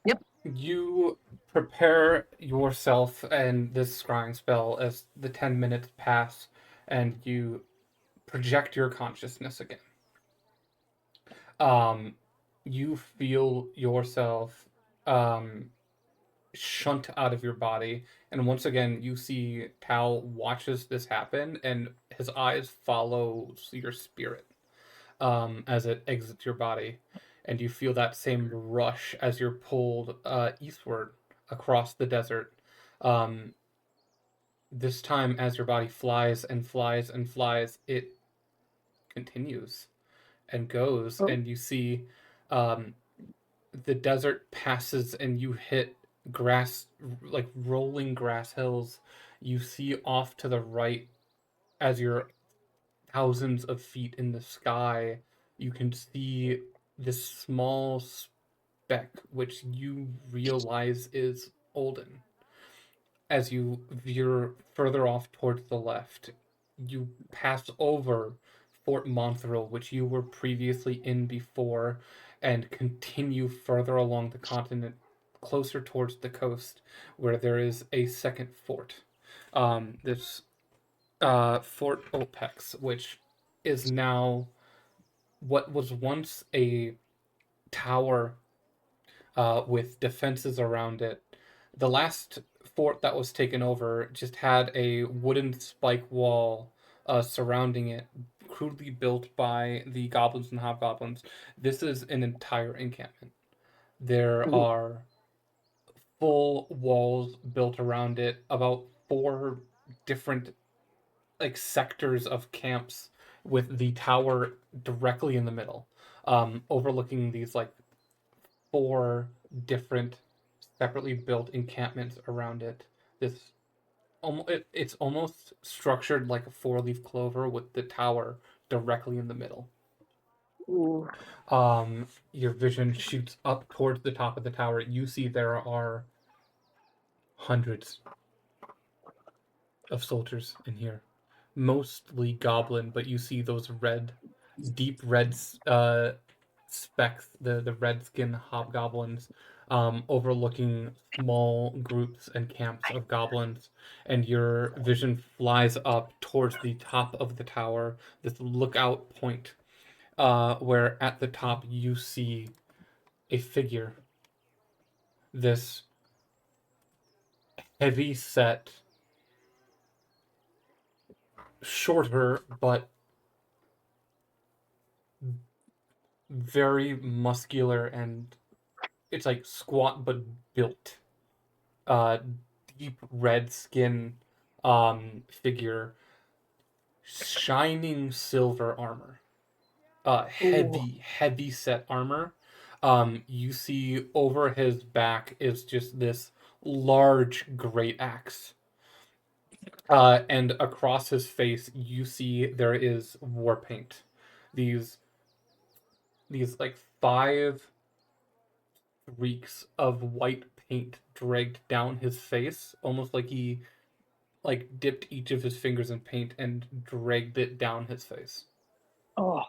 [SPEAKER 8] Yep.
[SPEAKER 1] You prepare yourself and this scrying spell as the 10 minutes pass and you project your consciousness again. You feel yourself shunt out of your body. And once again, you see Tal watches this happen, and his eyes follow your spirit as it exits your body. And you feel that same rush as you're pulled eastward across the desert. Um, this time, as your body flies and flies and flies, it continues and goes,
[SPEAKER 8] Oh.
[SPEAKER 1] and you see um, the desert passes, and you hit grass, like rolling grass hills. You see off to the right, as you're thousands of feet in the sky, you can see this small speck, which you realize is Olden. As you veer further off towards the left, you pass over Fort Monthril, which you were previously in before, and continue further along the continent, closer towards the coast, where there is a second fort. This Fort Opex, which is now what was once a tower with defenses around it. The last fort that was taken over just had a wooden spike wall surrounding it, crudely built by the goblins and hobgoblins. This is an entire encampment. There
[SPEAKER 8] Ooh.
[SPEAKER 1] are full walls built around it, about 4 different like sectors of camps with the tower directly in the middle, overlooking these like 4 different separately built encampments around it. This it's almost structured like a 4-leaf clover with the tower directly in the middle.
[SPEAKER 8] Ooh.
[SPEAKER 1] Your vision shoots up towards the top of the tower. You see there are hundreds of soldiers in here, mostly goblin, but you see those deep red specks, the red skin hobgoblins, overlooking small groups and camps of goblins, and your vision flies up towards the top of the tower, this lookout point, where at the top you see a figure, this heavy set, shorter but very muscular, and it's like squat but built. Uh, Deep red skin figure, shining silver armor. Heavy set armor. You see over his back is just this large great axe. And across his face, you see there is war paint. These like 5 streaks of white paint dragged down his face, almost like he like dipped each of his fingers in paint and dragged it down his face.
[SPEAKER 8] Oh.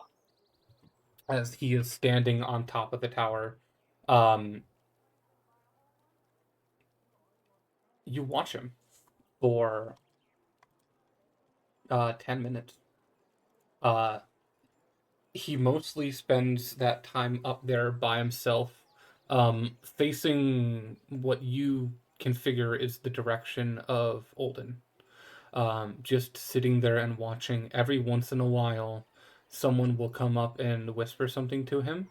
[SPEAKER 1] As he is standing on top of the tower. You watch him for 10 minutes. He mostly spends that time up there by himself, facing what you can figure is the direction of Olden. Just sitting there and watching. Every once in a while, someone will come up and whisper something to him.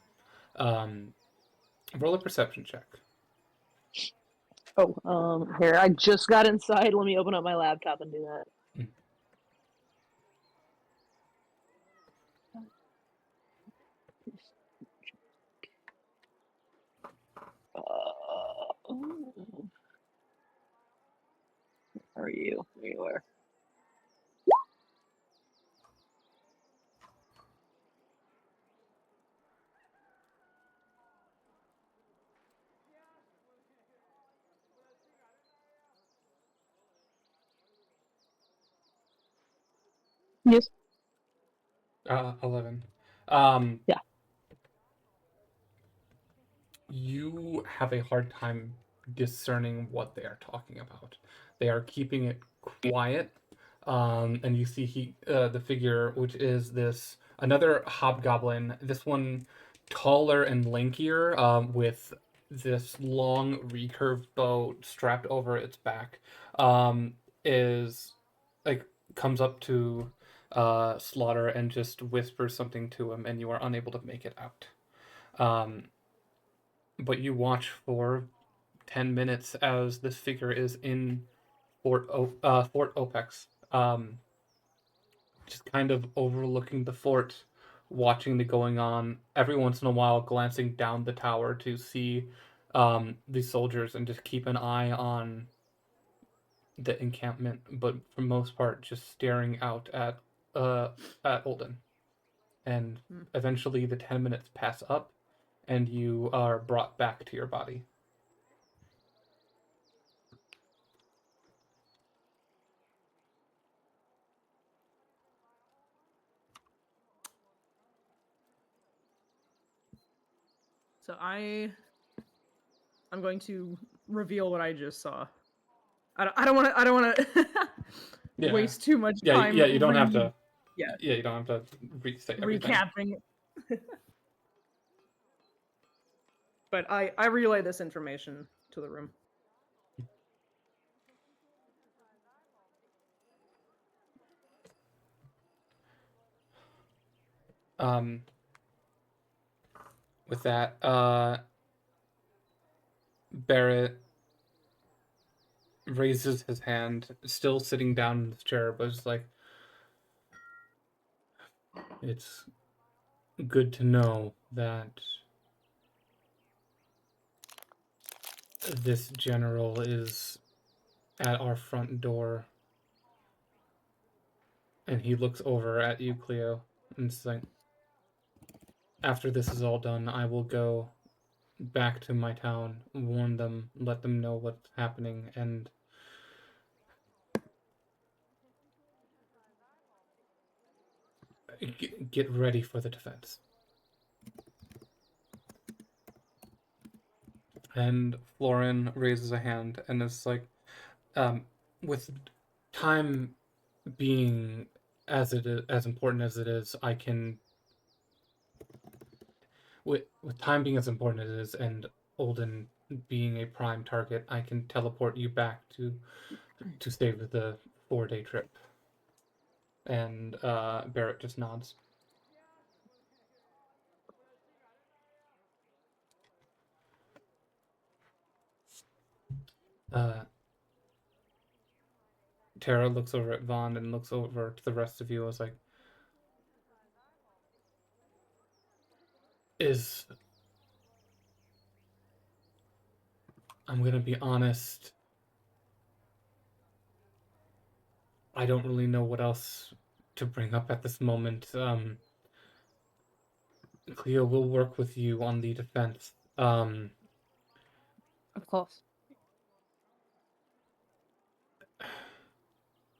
[SPEAKER 1] Roll a perception check.
[SPEAKER 8] Oh, here, I just got inside. Let me open up my laptop and do that. Where are you? There you are. Yes.
[SPEAKER 1] 11.
[SPEAKER 8] Yeah.
[SPEAKER 1] You have a hard time discerning what they are talking about. They are keeping it quiet, and you see the figure, which is this another hobgoblin. This one taller and lankier, with this long recurved bow strapped over its back is like comes up to Slaughter and just whispers something to him, and you are unable to make it out. But you watch for 10 minutes as this figure is in Fort Opex, just kind of overlooking the fort, watching the going on, every once in a while glancing down the tower to see the soldiers and just keep an eye on the encampment, but for most part just staring out at Olden. And eventually the 10 minutes pass up and you are brought back to your body.
[SPEAKER 6] So I'm going to reveal what I just saw. I don't want to
[SPEAKER 1] Yeah.
[SPEAKER 6] waste too much
[SPEAKER 1] Yeah,
[SPEAKER 6] time.
[SPEAKER 1] yeah, you don't have to.
[SPEAKER 6] Yeah.
[SPEAKER 1] Yeah, you don't have to restate everything.
[SPEAKER 6] Recapping. But I relay this information to the room.
[SPEAKER 1] With that, Barrett raises his hand, still sitting down in his chair, but it's like, it's good to know that this general is at our front door. And he looks over at you, Cleo, and it's like, after this is all done, I will go back to my town, warn them, let them know what's happening, and get ready for the defense. And Florin raises a hand and is like, with time being as important as it is, I can. With time being as important as it is, and Olden being a prime target, I can teleport you back to save the 4-day trip. And Barrett just nods. Tara looks over at Vaughn and looks over to the rest of you. I was like, I'm gonna be honest, I don't really know what else to bring up at this moment. Cleo will work with you on the defense.
[SPEAKER 4] Of course.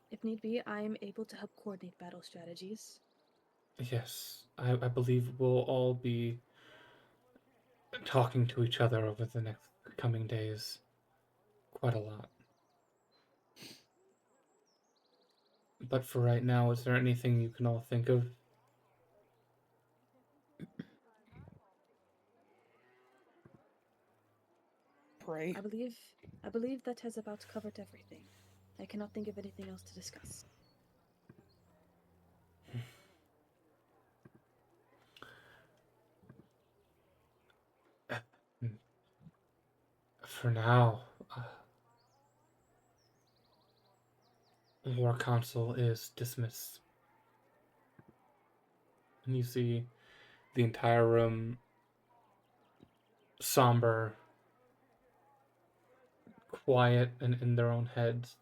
[SPEAKER 5] If need be, I'm able to help coordinate battle strategies.
[SPEAKER 1] Yes, I believe we'll all be talking to each other over the next coming days. Quite a lot. But for right now, is there anything you can all think of?
[SPEAKER 6] Pray.
[SPEAKER 5] I believe that has about covered everything. I cannot think of anything else to discuss.
[SPEAKER 1] For now, War Council is dismissed. And you see the entire room somber, quiet, and in their own heads,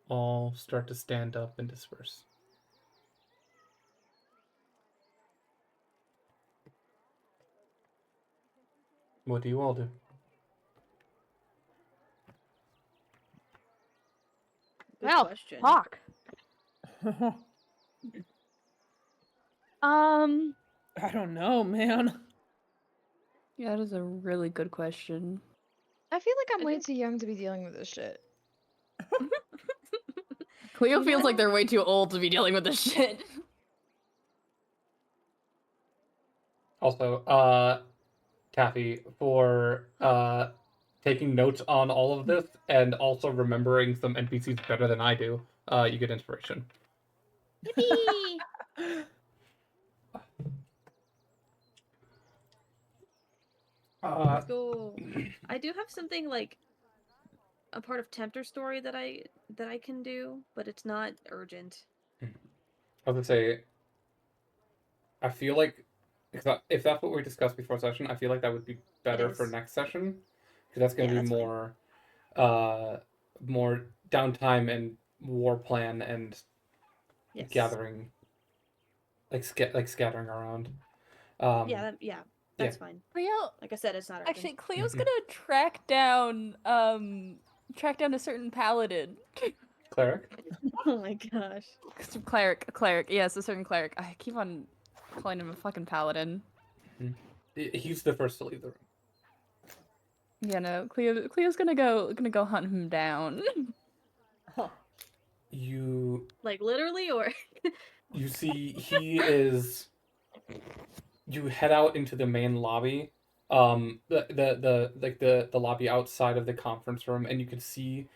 [SPEAKER 1] all start to stand up and disperse. What do you all do?
[SPEAKER 5] Good
[SPEAKER 2] Well,
[SPEAKER 5] question.
[SPEAKER 2] fuck.
[SPEAKER 6] I don't know, man.
[SPEAKER 4] Yeah, that is a really good question.
[SPEAKER 2] I feel like I'm
[SPEAKER 5] I
[SPEAKER 2] way
[SPEAKER 5] think-
[SPEAKER 2] too young to be dealing with this shit.
[SPEAKER 4] Cleo feels like they're way too old to be dealing with this shit.
[SPEAKER 1] Also, Taffy, for taking notes on all of this and also remembering some NPCs better than I do. You get inspiration.
[SPEAKER 2] Yippee!
[SPEAKER 5] Let's go. I do have something like a part of Tempter story that I can do, but it's not urgent.
[SPEAKER 1] I would say, I feel like if that's what we discussed before session, I feel like that would be better for
[SPEAKER 5] is.
[SPEAKER 1] next session because that's going
[SPEAKER 5] Yeah,
[SPEAKER 1] to be
[SPEAKER 5] that's fine.
[SPEAKER 1] more downtime and war plan and
[SPEAKER 5] Yes.
[SPEAKER 1] gathering, like scattering around.
[SPEAKER 5] Yeah, that's fine.
[SPEAKER 4] Cleo,
[SPEAKER 5] Like I said, it's not urgent.
[SPEAKER 4] actually, Cleo's
[SPEAKER 1] Mhm.
[SPEAKER 4] gonna track down a certain paladin.
[SPEAKER 1] Cleric.
[SPEAKER 5] Oh my gosh.
[SPEAKER 4] Cleric, yes, a certain cleric. I keep on calling him a fucking paladin.
[SPEAKER 1] He's the first to leave the room.
[SPEAKER 4] Yeah, no, Cleo's gonna go hunt him down.
[SPEAKER 6] Huh.
[SPEAKER 1] You
[SPEAKER 5] Like literally, or
[SPEAKER 1] you see he is. You head out into the main lobby, the lobby outside of the conference room, and you can see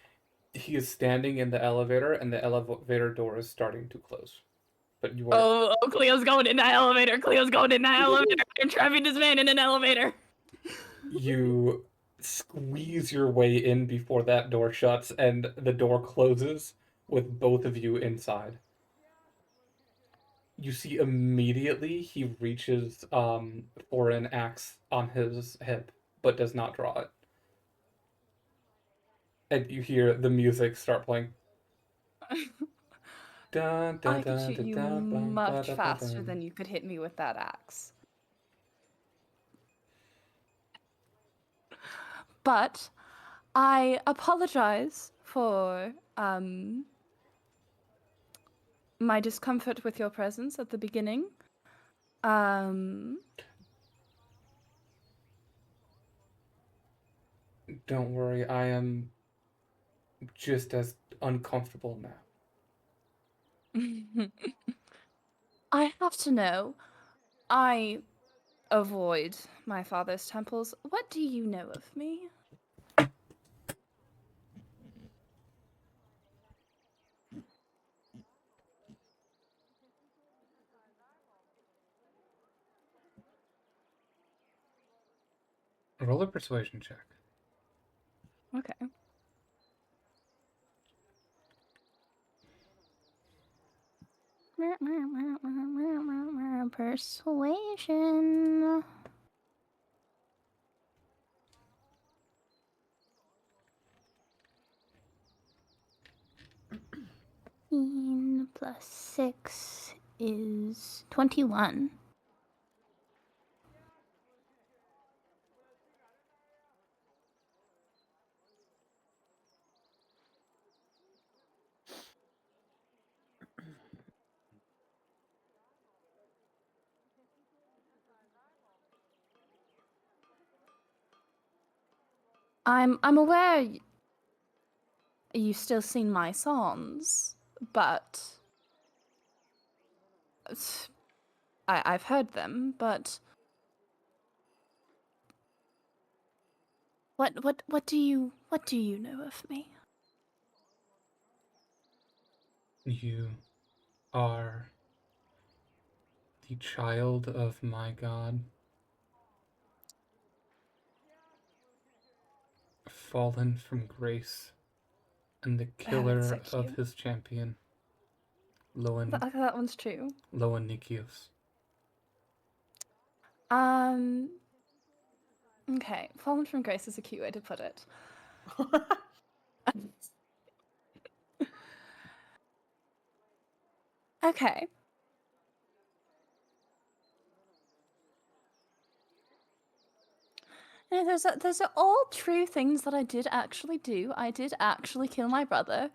[SPEAKER 1] he is standing in the elevator, and the elevator door is starting to close. But you are
[SPEAKER 4] Oh, Cleo's going in that elevator. Cleo's going in that elevator. I'm trapping this man in an elevator.
[SPEAKER 1] you squeeze your way in before that door shuts, and the door closes with both of you inside. You see immediately he reaches for an axe on his hip, but does not draw it. And you hear the music start playing. Dun, dun,
[SPEAKER 4] I could
[SPEAKER 1] dun,
[SPEAKER 4] shoot
[SPEAKER 1] dun,
[SPEAKER 4] you
[SPEAKER 1] dun, bum, ba,
[SPEAKER 4] much
[SPEAKER 1] da, ba,
[SPEAKER 4] faster
[SPEAKER 1] dum.
[SPEAKER 4] than you could hit me with that axe. But I apologize for my discomfort with your presence at the beginning.
[SPEAKER 1] Don't worry, I am just as uncomfortable now.
[SPEAKER 4] I have to know. I avoid my father's temples. What do you know of me?
[SPEAKER 1] Roll a persuasion check.
[SPEAKER 4] Okay. Persuasion. Plus 6 is 21. I'm aware you still sing my songs, but I've heard them, but what do you know of me?
[SPEAKER 1] You are the child of my god, fallen from grace, and the
[SPEAKER 4] That's so
[SPEAKER 1] killer of
[SPEAKER 4] cute.
[SPEAKER 1] his champion, Loan
[SPEAKER 4] That one's true.
[SPEAKER 1] Nikios.
[SPEAKER 4] Okay, fallen from grace is a cute way to put it. Okay. No, those are all true things that I did actually do. I did actually kill my brother.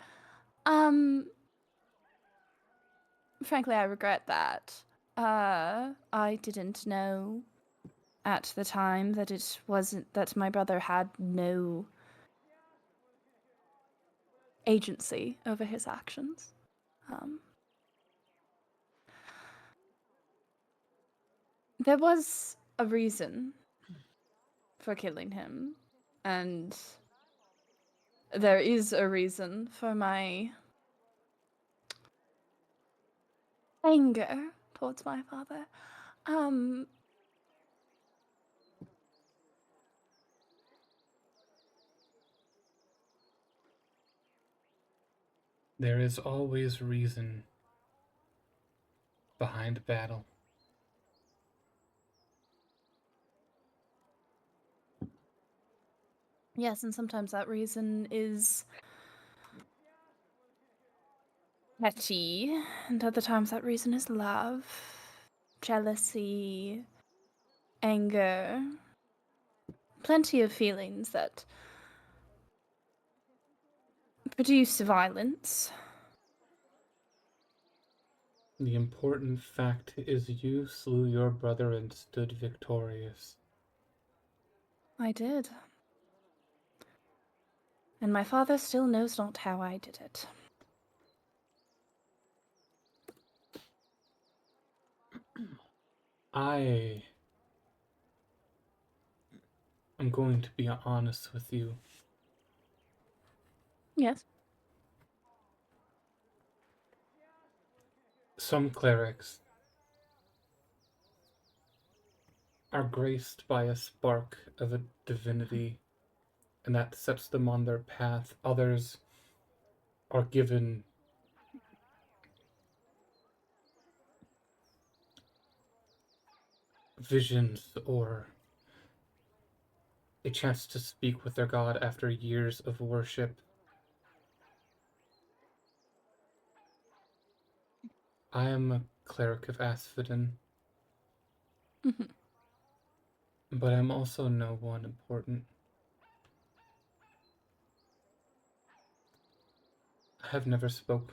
[SPEAKER 4] Frankly, I regret that. I didn't know at the time that it wasn't that my brother had no agency over his actions. There was a reason for killing him, and there is a reason for my anger towards my father.
[SPEAKER 1] There is always reason behind battle.
[SPEAKER 4] Yes, and sometimes that reason is petty, and other times that reason is love, jealousy, anger. Plenty of feelings that produce violence.
[SPEAKER 1] The important fact is you slew your brother and stood victorious.
[SPEAKER 4] I did. And my father still knows not how I did it.
[SPEAKER 1] I am going to be honest with you.
[SPEAKER 4] Yes.
[SPEAKER 1] Some clerics are graced by a spark of a divinity, and that sets them on their path. Others are given visions or a chance to speak with their god after years of worship. I am a cleric of Asphodin, but I'm also no one important. I have never spoke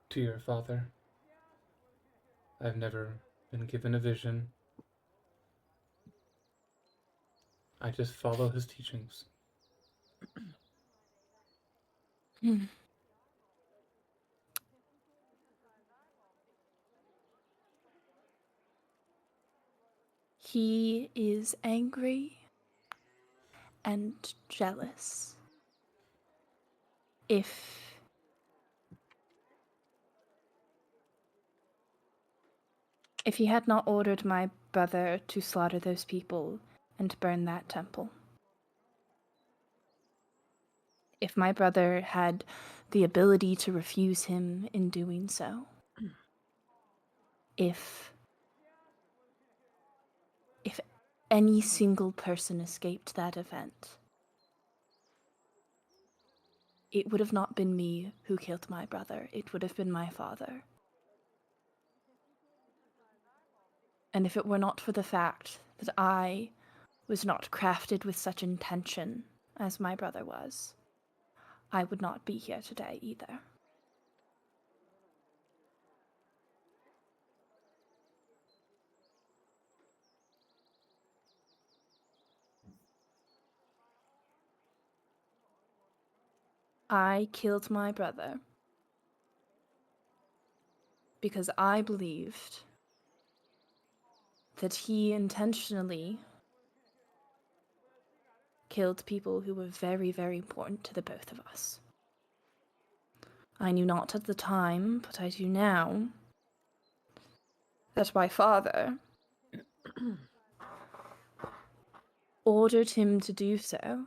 [SPEAKER 1] to your father. I've never been given a vision. I just follow his teachings.
[SPEAKER 4] He is angry and jealous. If he had not ordered my brother to slaughter those people and burn that temple, if my brother had the ability to refuse him in doing so, if any single person escaped that event, it would have not been me who killed my brother. It would have been my father. And if it were not for the fact that I was not crafted with such intention as my brother was, I would not be here today either. I killed my brother because I believed that he intentionally killed people who were very, very important to the both of us. I knew not at the time, but I do now, that my father ordered him to do so,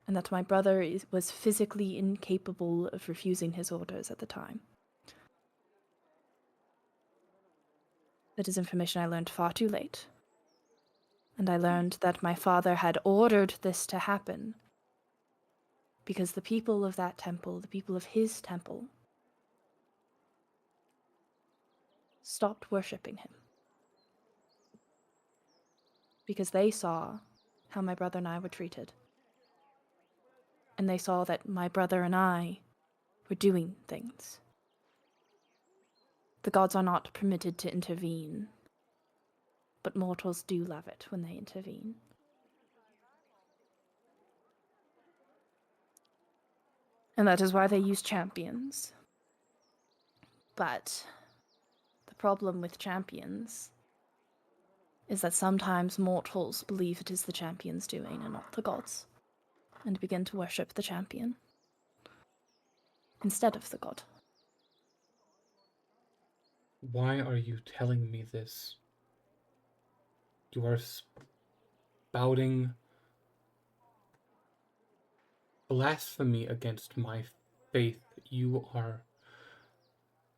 [SPEAKER 4] and that my brother was physically incapable of refusing his orders at the time. That is information I learned far too late. And I learned that my father had ordered this to happen because the people of that temple, the people of his temple, stopped worshipping him. Because they saw how my brother and I were treated. And they saw that my brother and I were doing things. The gods are not permitted to intervene, but mortals do love it when they intervene. And that is why they use champions. But the problem with champions is that sometimes mortals believe it is the champion's doing and not the gods, and begin to worship the champion instead of the god.
[SPEAKER 1] Why are you telling me this? You are spouting blasphemy against my faith. You are,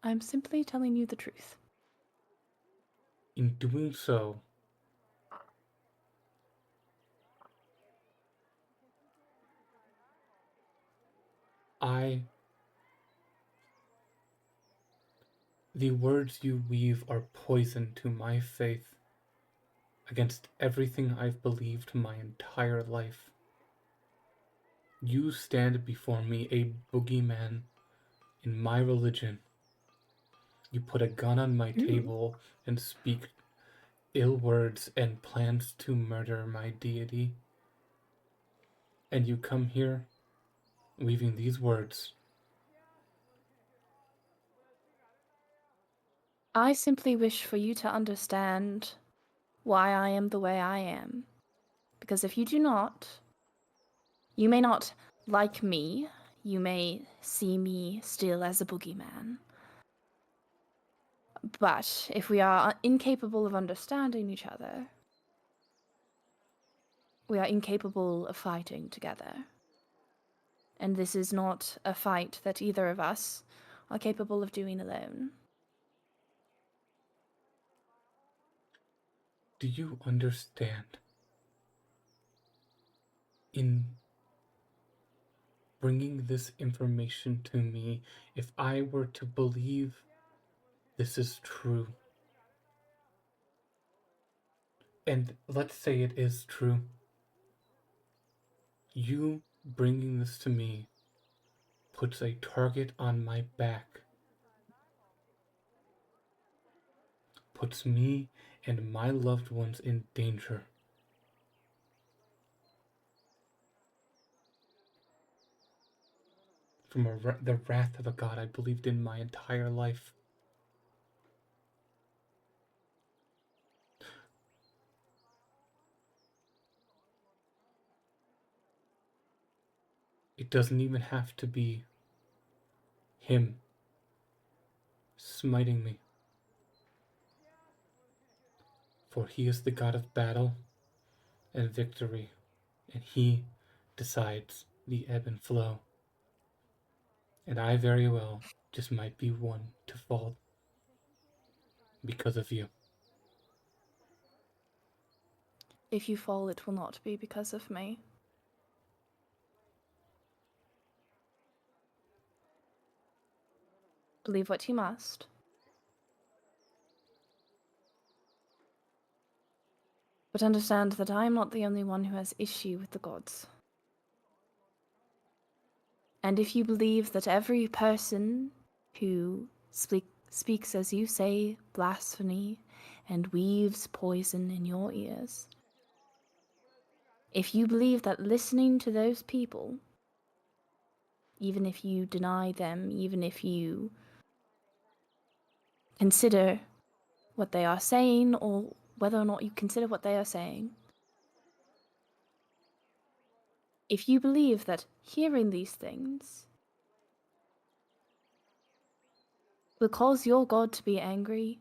[SPEAKER 4] I'm simply telling you the truth.
[SPEAKER 1] in doing so, the words you weave are poison to my faith against everything I've believed my entire life. You stand before me a boogeyman in my religion. You put a gun on my table and speak ill words and plans to murder my deity. And you come here weaving these words.
[SPEAKER 4] I simply wish for you to understand why I am the way I am. Because if you do not, you may not like me, you may see me still as a boogeyman. But if we are incapable of understanding each other, we are incapable of fighting together. And this is not a fight that either of us are capable of doing alone.
[SPEAKER 1] Do you understand? In bringing this information to me, if I were to believe this is true, and let's say it is true, you bringing this to me puts a target on my back, puts me and my loved ones in danger. From the wrath of a god I believed in my entire life. It doesn't even have to be him smiting me. For he is the god of battle and victory, and he decides the ebb and flow. And I very well just might be one to fall because of you.
[SPEAKER 4] If you fall, it will not be because of me. Believe what you must. But understand that I am not the only one who has issue with the gods. And if you believe that every person who speaks, as you say, blasphemy and weaves poison in your ears, if you believe that listening to those people, even if you deny them, even if you consider what they are saying, or whether or not you consider what they are saying, if you believe that hearing these things will cause your God to be angry,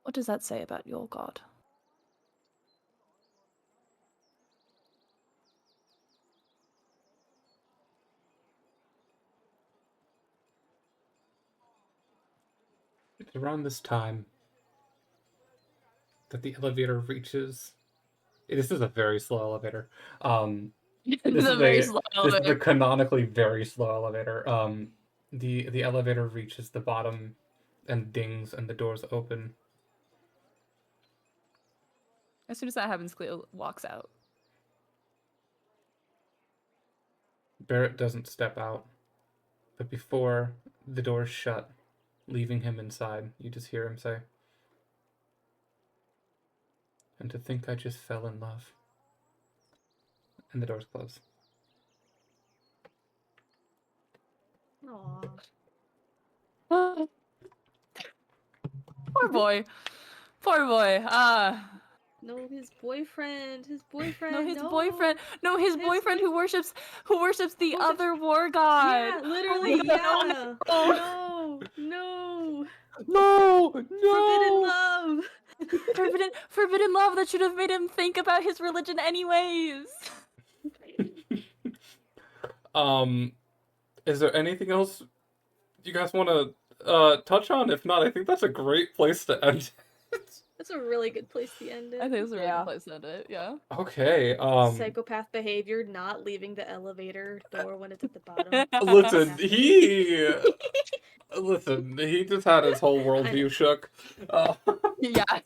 [SPEAKER 4] what does that say about your God?
[SPEAKER 1] It's around this time that the elevator reaches. This is a very slow elevator. This is a canonically very slow elevator. The elevator reaches the bottom and dings, and the doors open.
[SPEAKER 4] As soon as that happens, Cleo walks out.
[SPEAKER 1] Barrett doesn't step out, but before the doors shut, leaving him inside, you just hear him say, "And to think I just fell in love." And the doors close.
[SPEAKER 5] Aww.
[SPEAKER 4] Poor boy. Poor boy.
[SPEAKER 5] No, his boyfriend. His boyfriend.
[SPEAKER 4] No, his boyfriend. No, his
[SPEAKER 5] His
[SPEAKER 4] boyfriend who worships the
[SPEAKER 5] Worships-
[SPEAKER 4] other war god.
[SPEAKER 5] Yeah, literally.
[SPEAKER 4] no,
[SPEAKER 5] Yeah.
[SPEAKER 4] no.
[SPEAKER 5] No.
[SPEAKER 1] No,
[SPEAKER 5] Forbidden
[SPEAKER 1] no.
[SPEAKER 5] love.
[SPEAKER 4] Forbidden love that should have made him think about his religion anyways.
[SPEAKER 1] Is there anything else you guys want to touch on? If not, I think that's a great place to end it.
[SPEAKER 5] That's a really good place to end it.
[SPEAKER 4] I think it's a really
[SPEAKER 6] Yeah.
[SPEAKER 4] good place to end it. Yeah.
[SPEAKER 1] Okay.
[SPEAKER 5] Psychopath behavior, not leaving the elevator door when it's at the bottom.
[SPEAKER 1] Listen, listen, he just had his whole worldview shook.
[SPEAKER 4] Yeah.
[SPEAKER 5] Dude,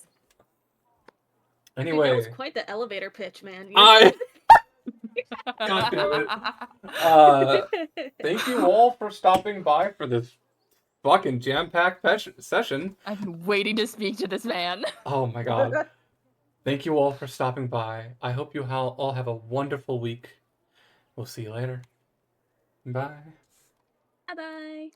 [SPEAKER 1] Anyway,
[SPEAKER 5] that was quite the elevator pitch, man.
[SPEAKER 1] God damn it. Thank you all for stopping by for this fucking jam-packed session.
[SPEAKER 4] I've been waiting to speak to this man.
[SPEAKER 1] Oh my god. Thank you all for stopping by. I hope you all have a wonderful week. We'll see you later. Bye.
[SPEAKER 5] Bye bye.